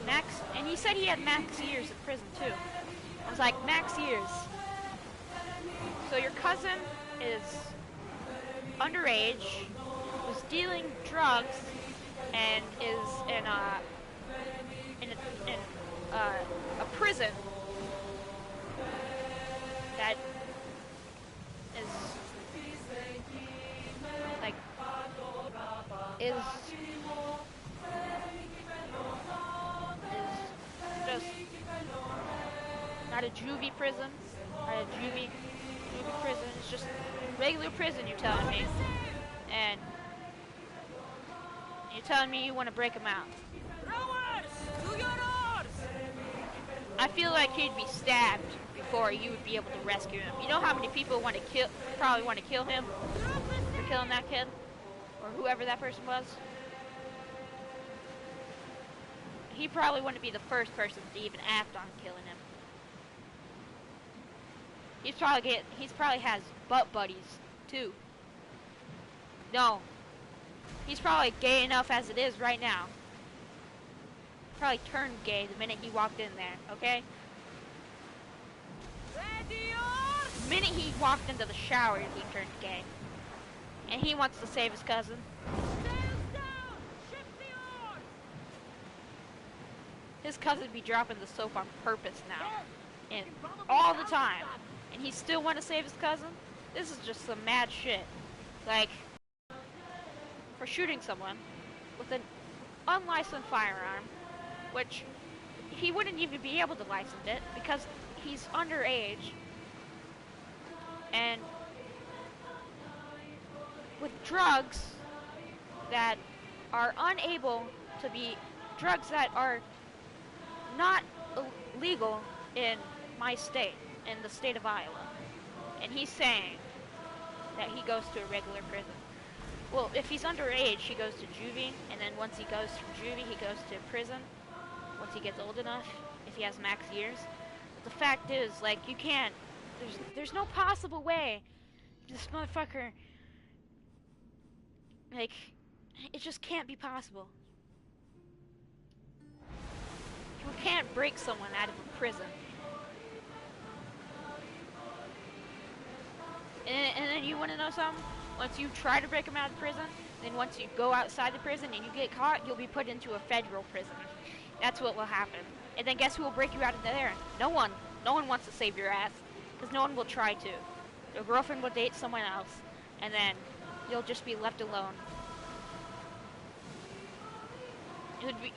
S1: Max, and he said he had max years in prison too. I was like, max years. So your cousin is underage, was dealing drugs, and is in a prison that is like just not a juvie prison, not a juvie prison. It's just regular prison. You're telling me, and you're telling me you want to break him out. I feel like he'd be stabbed before you would be able to rescue him. You know how many people probably want to kill him for killing that kid, or whoever that person was. He probably wouldn't be the first person to even act on killing him. He's probably has butt buddies too. No, he's probably gay enough as it is right now. Probably turned gay the minute he walked in there, okay? The minute he walked into the shower, he turned gay. And he wants to save his cousin. His cousin be dropping the soap on purpose now. And all the time. And he still want to save his cousin? This is just some mad shit. Like, for shooting someone with an unlicensed firearm, which he wouldn't even be able to license it because he's underage, and with drugs that are unable to be drugs that are not legal in my state, in the state of Iowa, and he's saying that he goes to a regular prison. Well, if he's underage, he goes to juvie, and then once he goes from juvie, he goes to prison. Once he gets old enough, if he has max years. But the fact is, like, you can't, there's no possible way this motherfucker, like, it just can't be possible. You can't break someone out of a prison. And then you want to know something? Once you try to break him out of prison, then once you go outside the prison and you get caught, you'll be put into a federal prison. That's what will happen. And then guess who will break you out of there? No one. No one wants to save your ass. Because no one will try to. Your girlfriend will date someone else. And then you'll just be left alone.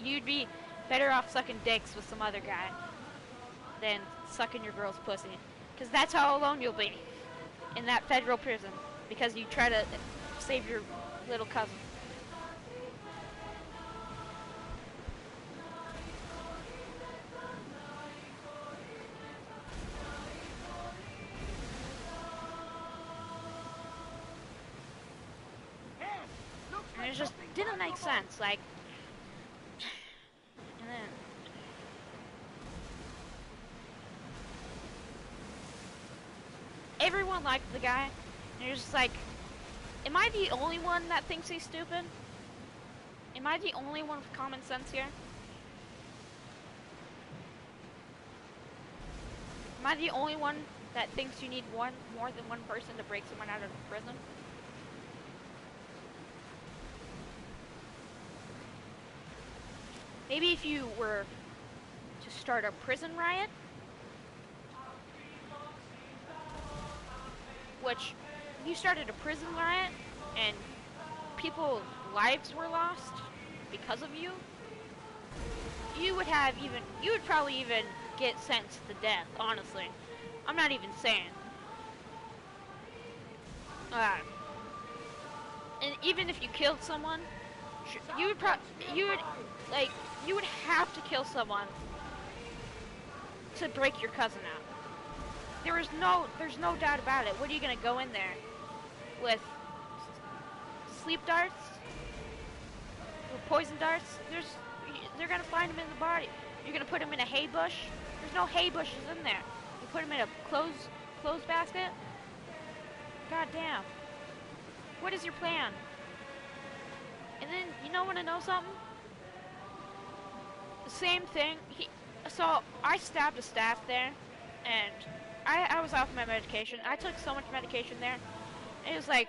S1: You'd be better off sucking dicks with some other guy than sucking your girl's pussy. Because that's how alone you'll be. In that federal prison. Because you try to save your little cousin. And it just didn't make sense, like, and then, everyone liked the guy, and you're just like, am I the only one that thinks he's stupid? Am I the only one with common sense here? Am I the only one that thinks you need more than one person to break someone out of prison? Maybe if you were to start a prison riot, which if you started a prison riot and people's lives were lost because of you, you would probably even get sentenced to death, honestly. I'm not even saying. And even if you killed someone, you would have to kill someone to break your cousin out. There's no doubt about it. What are you gonna go in there with sleep darts, or poison darts, they're gonna find them in the body. You're gonna put them in a hay bush. There's no hay bushes in there. You put them in a clothes basket. God damn. What is your plan? And then, you know, want to know something? The same thing. So I stabbed a staff there, and I was off my medication. I took so much medication there. It was like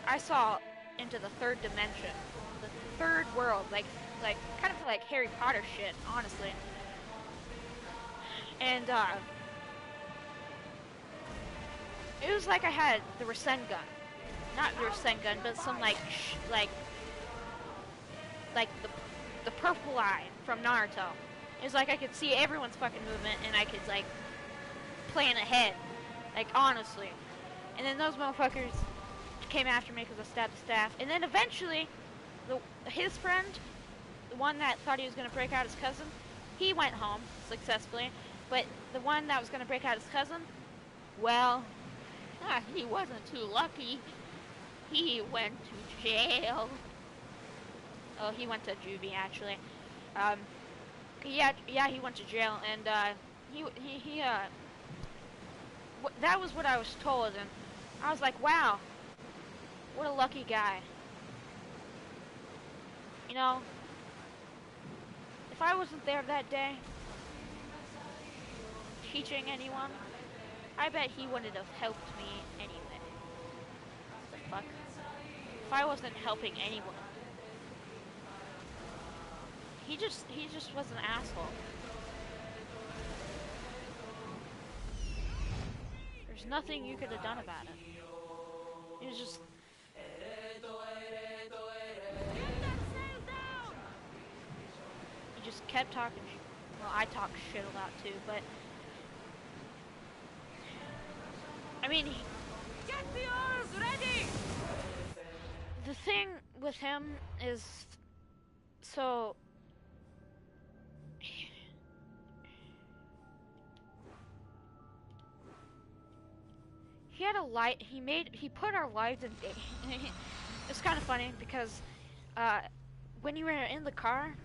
S1: I saw into the third dimension, the third world, like kind of like Harry Potter shit, honestly. And it was like I had the Rasengan, not the Rasengan, but some like the purple eye from Naruto. It was like I could see everyone's fucking movement, and I could like plan ahead, like honestly. And then those motherfuckers came after me because I stabbed the staff. And then eventually, his friend, the one that thought he was gonna break out his cousin, he went home successfully. But the one that was gonna break out his cousin, well, he wasn't too lucky. He went to jail. Oh, he went to juvie actually. Yeah, he went to jail, and that was what I was told, and I was like, wow, what a lucky guy. You know, if I wasn't there that day, teaching anyone, I bet he wouldn't have helped me anyway. What the fuck? If I wasn't helping anyone. He just was an asshole. There's nothing you could have done about it. He was just... He just kept talking well, I talk shit a lot too, but... I mean,
S4: Get the oars ready!
S1: The thing with him is... So... He had a light. He put our lives in danger. It's kind of funny because when you were in the car,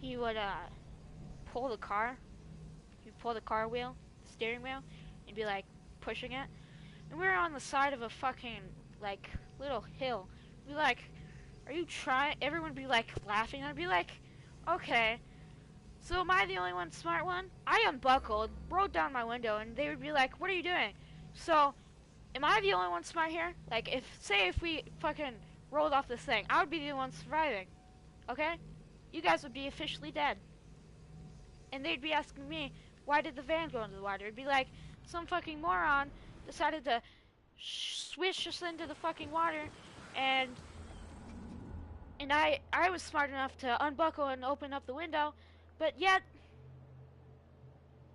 S1: he would pull the car. He'd pull the car wheel, the steering wheel, and be like pushing it. And we were on the side of a fucking like little hill. Be like, "Are you trying?" Everyone would be like laughing. I'd be like, "Okay." So am I the only one smart one? I unbuckled, rolled down my window, and they would be like, what are you doing? So, am I the only one smart here? Like, if we fucking rolled off this thing, I would be the one surviving. Okay? You guys would be officially dead. And they'd be asking me, why did the van go into the water? It'd be like, some fucking moron decided to swish us into the fucking water, and I was smart enough to unbuckle and open up the window. But yet,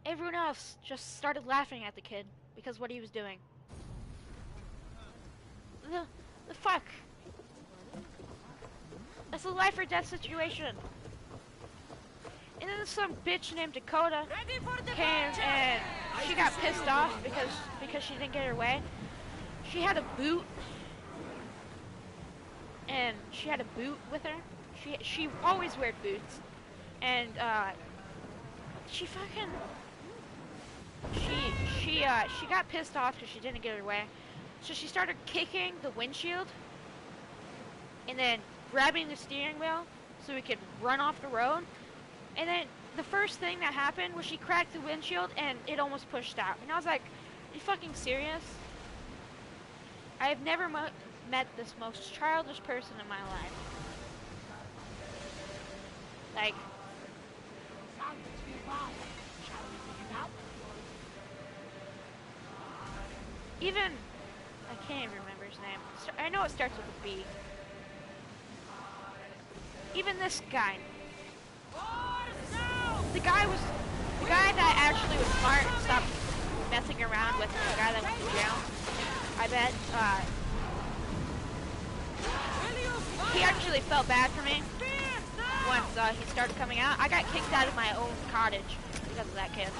S1: everyone else just started laughing at the kid because what he was doing. The fuck? That's a life or death situation. And then some bitch named Dakota came and she got pissed off because she didn't get her way. She had a boot. And she had a boot with her. She always wears boots. And she fucking she got pissed off because she didn't get her way, so she started kicking the windshield and then grabbing the steering wheel so we could run off the road. And then the first thing that happened was she cracked the windshield and it almost pushed out. And I was like, are you fucking serious? I have never met this most childish person in my life. Like, even, I can't even remember his name. I know it starts with a B. Even this guy. The guy that actually was smart and stopped messing around with the guy that went to jail. I bet, he actually felt bad for me once he started coming out. I got kicked out of my own cottage because of that kid.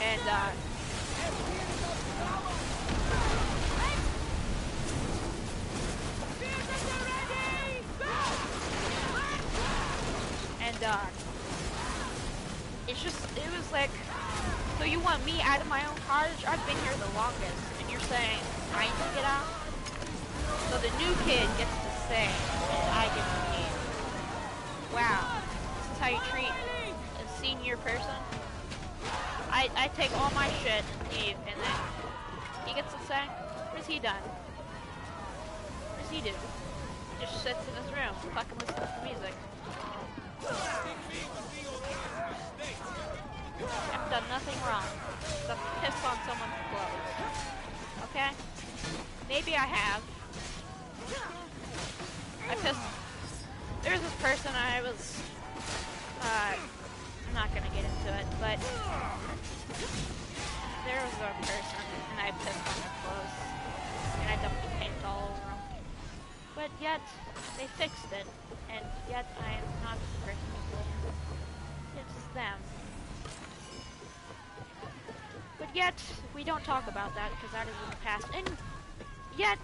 S1: And it's just, it was like, so you want me out of my own cottage? I've been here the longest, and you're saying I need to get out? So the new kid gets to stay, and I get to leave. Wow, this is how you treat a senior person? I take all my shit and leave, and then he gets to say, what's he done? What does he do? He just sits in his room, fucking listens to music. I've done nothing wrong. Except piss on someone's clothes. Okay? Maybe I have. I pissed. There's this person I was. I'm not gonna get into it, but there was a person, and I pissed on their clothes, and I dumped paint all over them. But yet, they fixed it, and yet I am not the person to blame. It's them. But yet, we don't talk about that because that is in the past. And yet,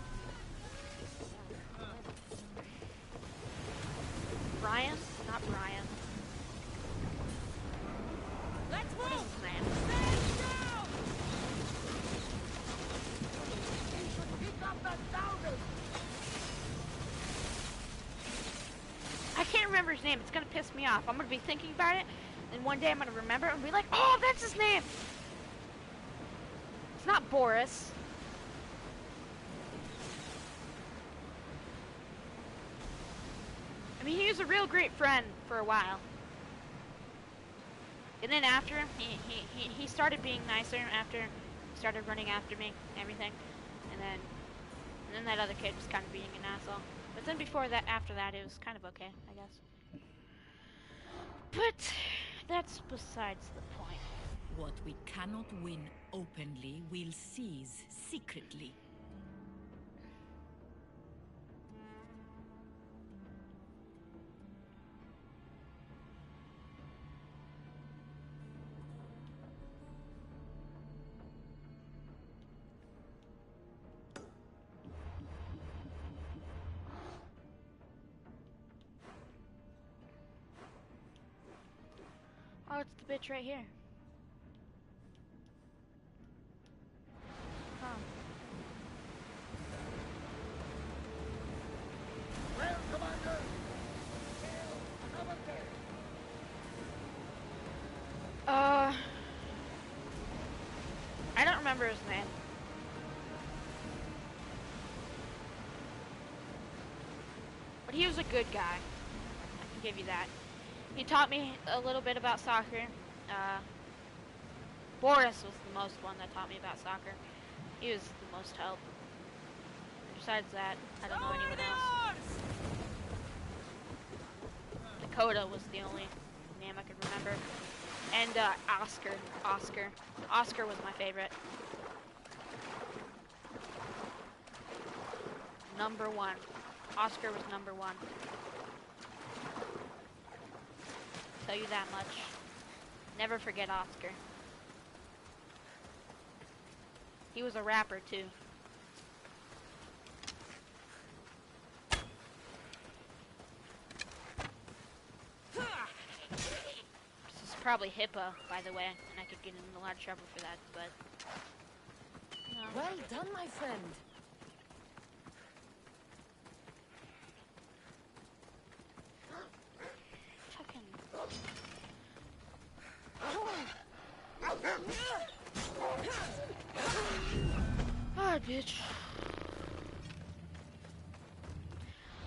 S1: Brian, not Brian.
S10: Let's
S1: What is
S10: move!
S1: his name? I can't remember his name. It's gonna piss me off. I'm gonna be thinking about it, and one day I'm gonna remember it and be like, oh, that's his name! It's not Boris. I mean, he was a real great friend for a while. And then after, he started being nicer after he started running after me and everything. And then that other kid was kind of being an asshole. But then before that, after that, it was kind of okay, I guess. But that's besides the point.
S12: What we cannot win openly, we'll seize secretly.
S1: Oh, it's the bitch right here. Huh.
S2: Well, Commander!
S1: I don't remember his name. But he was a good guy. I can give you that. He taught me a little bit about soccer. Boris was the most one that taught me about soccer. He was the most help. Besides that, I don't know anyone else. Dakota was the only name I could remember. And Oscar was my favorite. Number one. Oscar was number one. Tell you that much. Never forget Oscar. He was a rapper too. This is probably HIPAA, by the way, and I could get in a lot of trouble for that, but no.
S5: Well done, my friend.
S1: Fucking. Ah, bitch.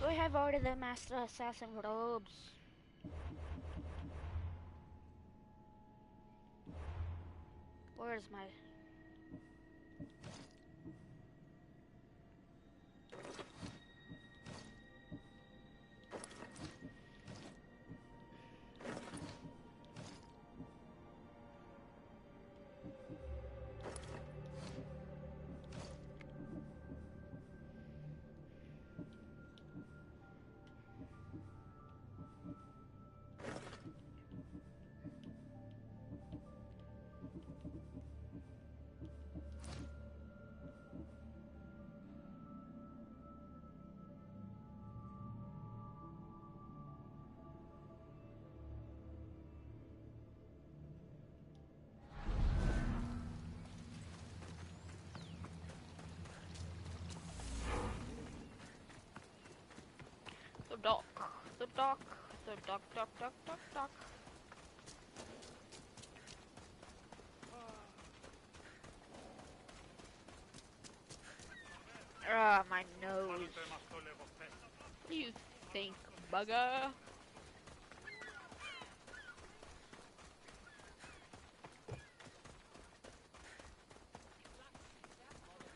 S1: We have ordered the Master Assassin robes. Where's my... The duck. The duck, duck, duck, duck, duck. Ah, my nose. You think, bugger?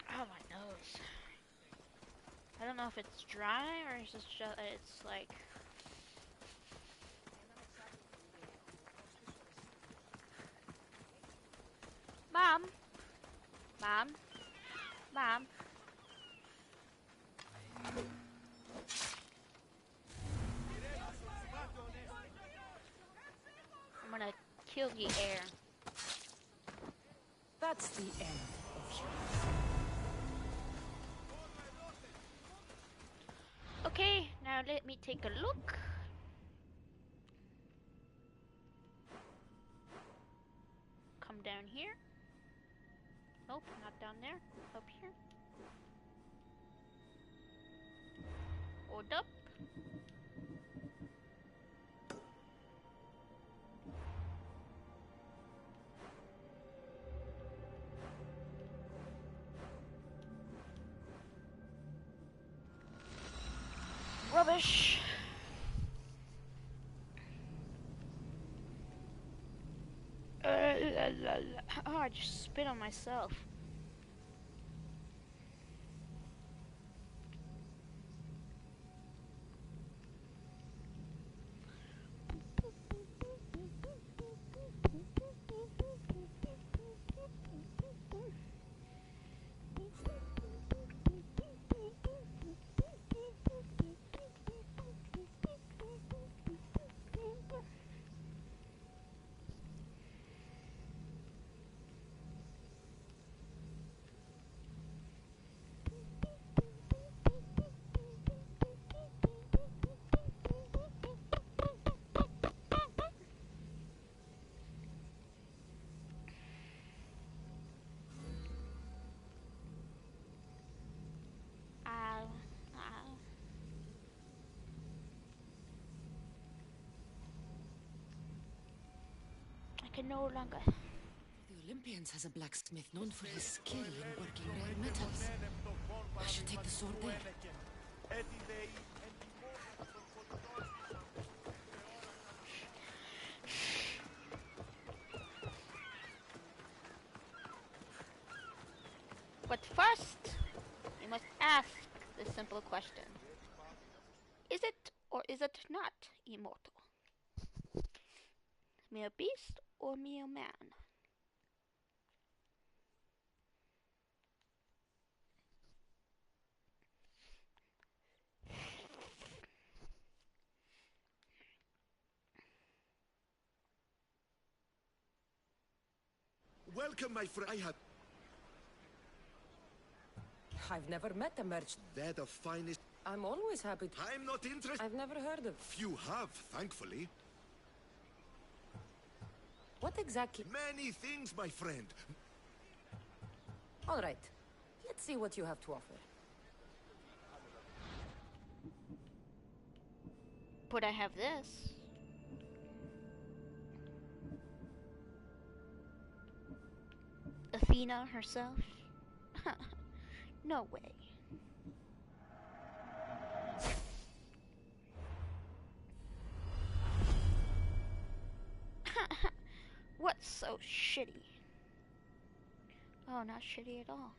S1: Oh, my nose. I don't know if it's dry or it's just it's like... Mom? Mom? Mom? I'm gonna kill the air.
S5: That's the end of you.
S1: Okay, now let me take a look. Come down here. Nope, not down there. Up here. Hold up. Rubbish. Oh, I just spit on myself. I can no longer.
S5: The Olympians has a blacksmith known for his skill in working rare metals. I should take the sword there.
S1: But first, we must ask the simple question. Is it or is it not immortal? Mere beast or mere man?
S3: Welcome, my friend.
S5: I've never met a merchant.
S3: They're the finest.
S5: I'm always happy to...
S3: I'm not interested.
S5: I've never heard of...
S3: Few have, thankfully.
S5: What exactly?
S3: Many things, my friend.
S5: All right. Let's see what you have to offer.
S1: But I have this. Athena herself? No way. What's so shitty? Oh, not shitty at all.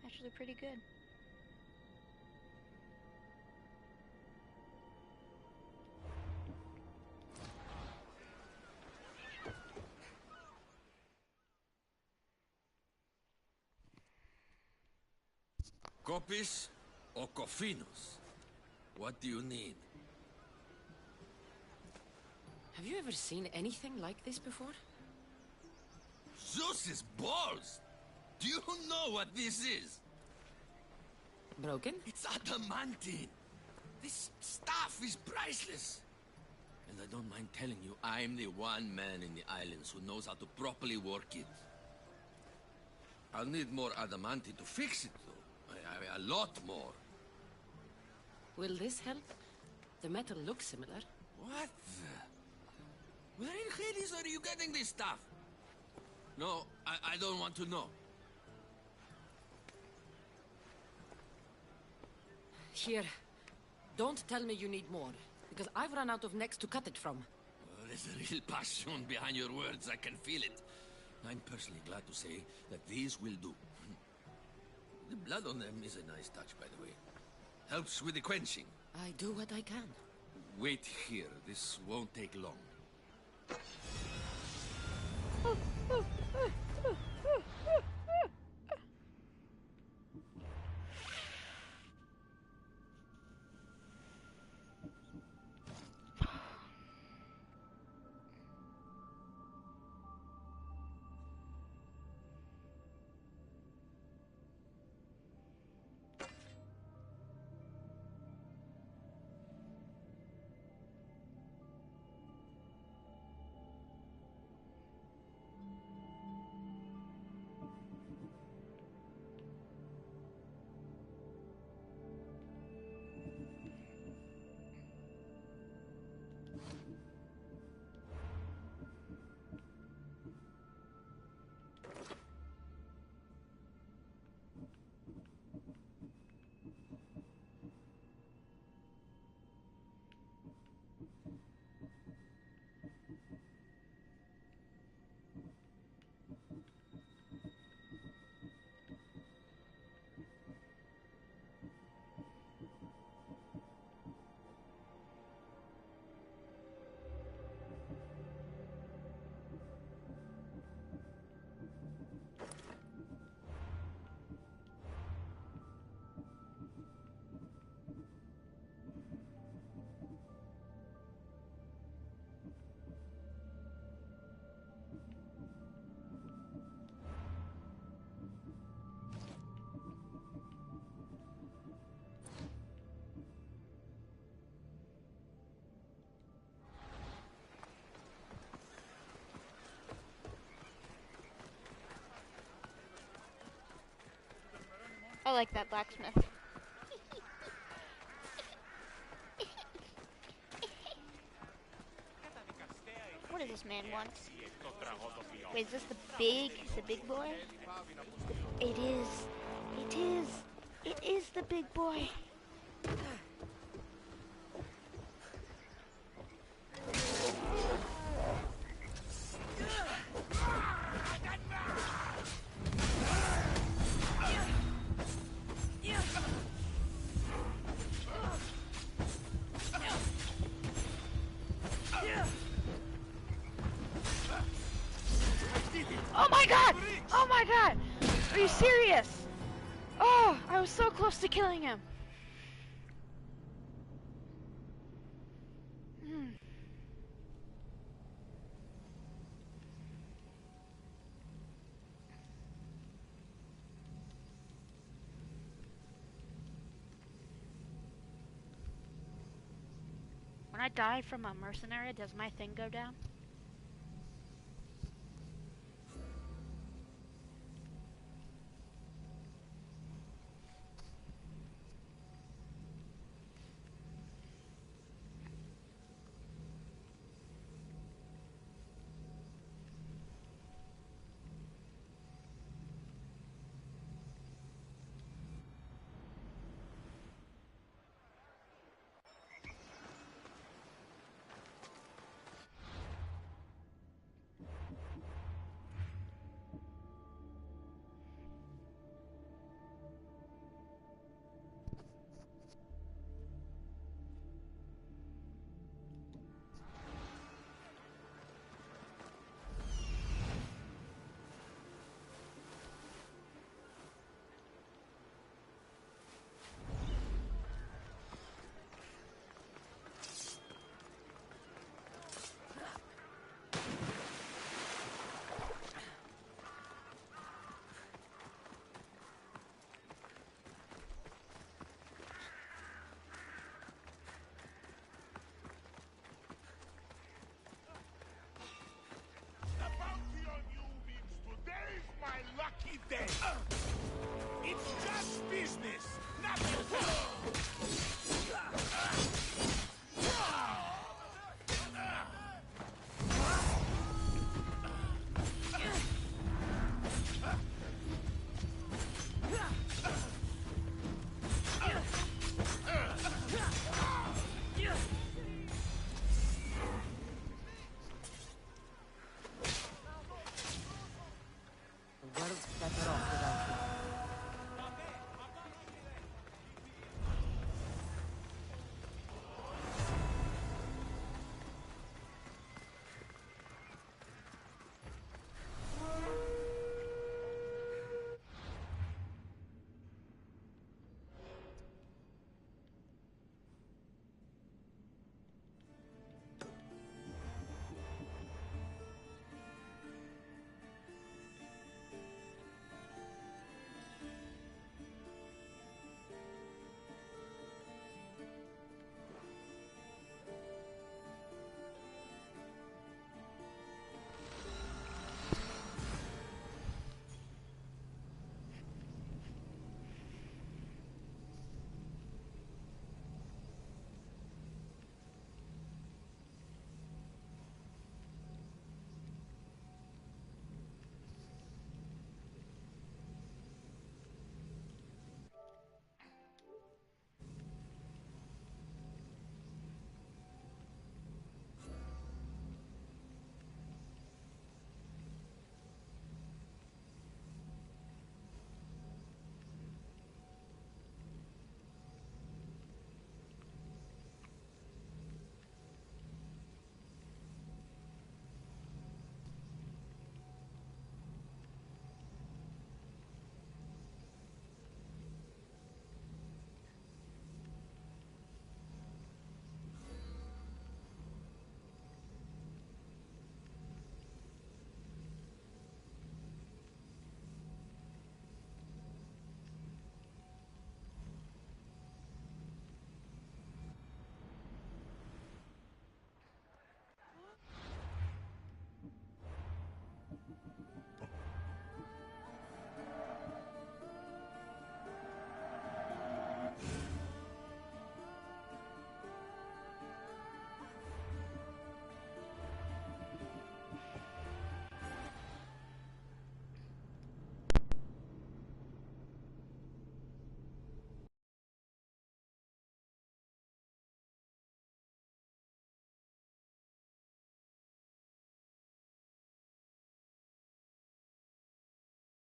S1: Actually pretty good.
S8: Copies or cofinos? What do you need?
S5: Have you ever seen anything like this before?
S8: Zeus's balls! Do you know what this is?
S5: Broken?
S8: It's adamantine. This stuff is priceless. And I don't mind telling you, I'm the one man in the islands who knows how to properly work it. I'll need more adamantine to fix it, though. A lot more.
S5: Will this help? The metal looks similar.
S8: What the... Where in Hades are you getting this stuff? No, I don't want to know.
S5: Here. Don't tell me you need more, because I've run out of necks to cut it from.
S8: Well, there's a real passion behind your words. I can feel it. I'm personally glad to say that these will do. The blood on them is a nice touch, by the way. Helps with the quenching.
S5: I do what I can.
S8: Wait here. This won't take long.
S1: I like that blacksmith. What does this man want? Wait, is this the big boy? It is. It is. It is the big boy. Oh my god! Oh my god! Are you serious? Oh, I was so close to killing him. When I die from a mercenary, does my thing go down?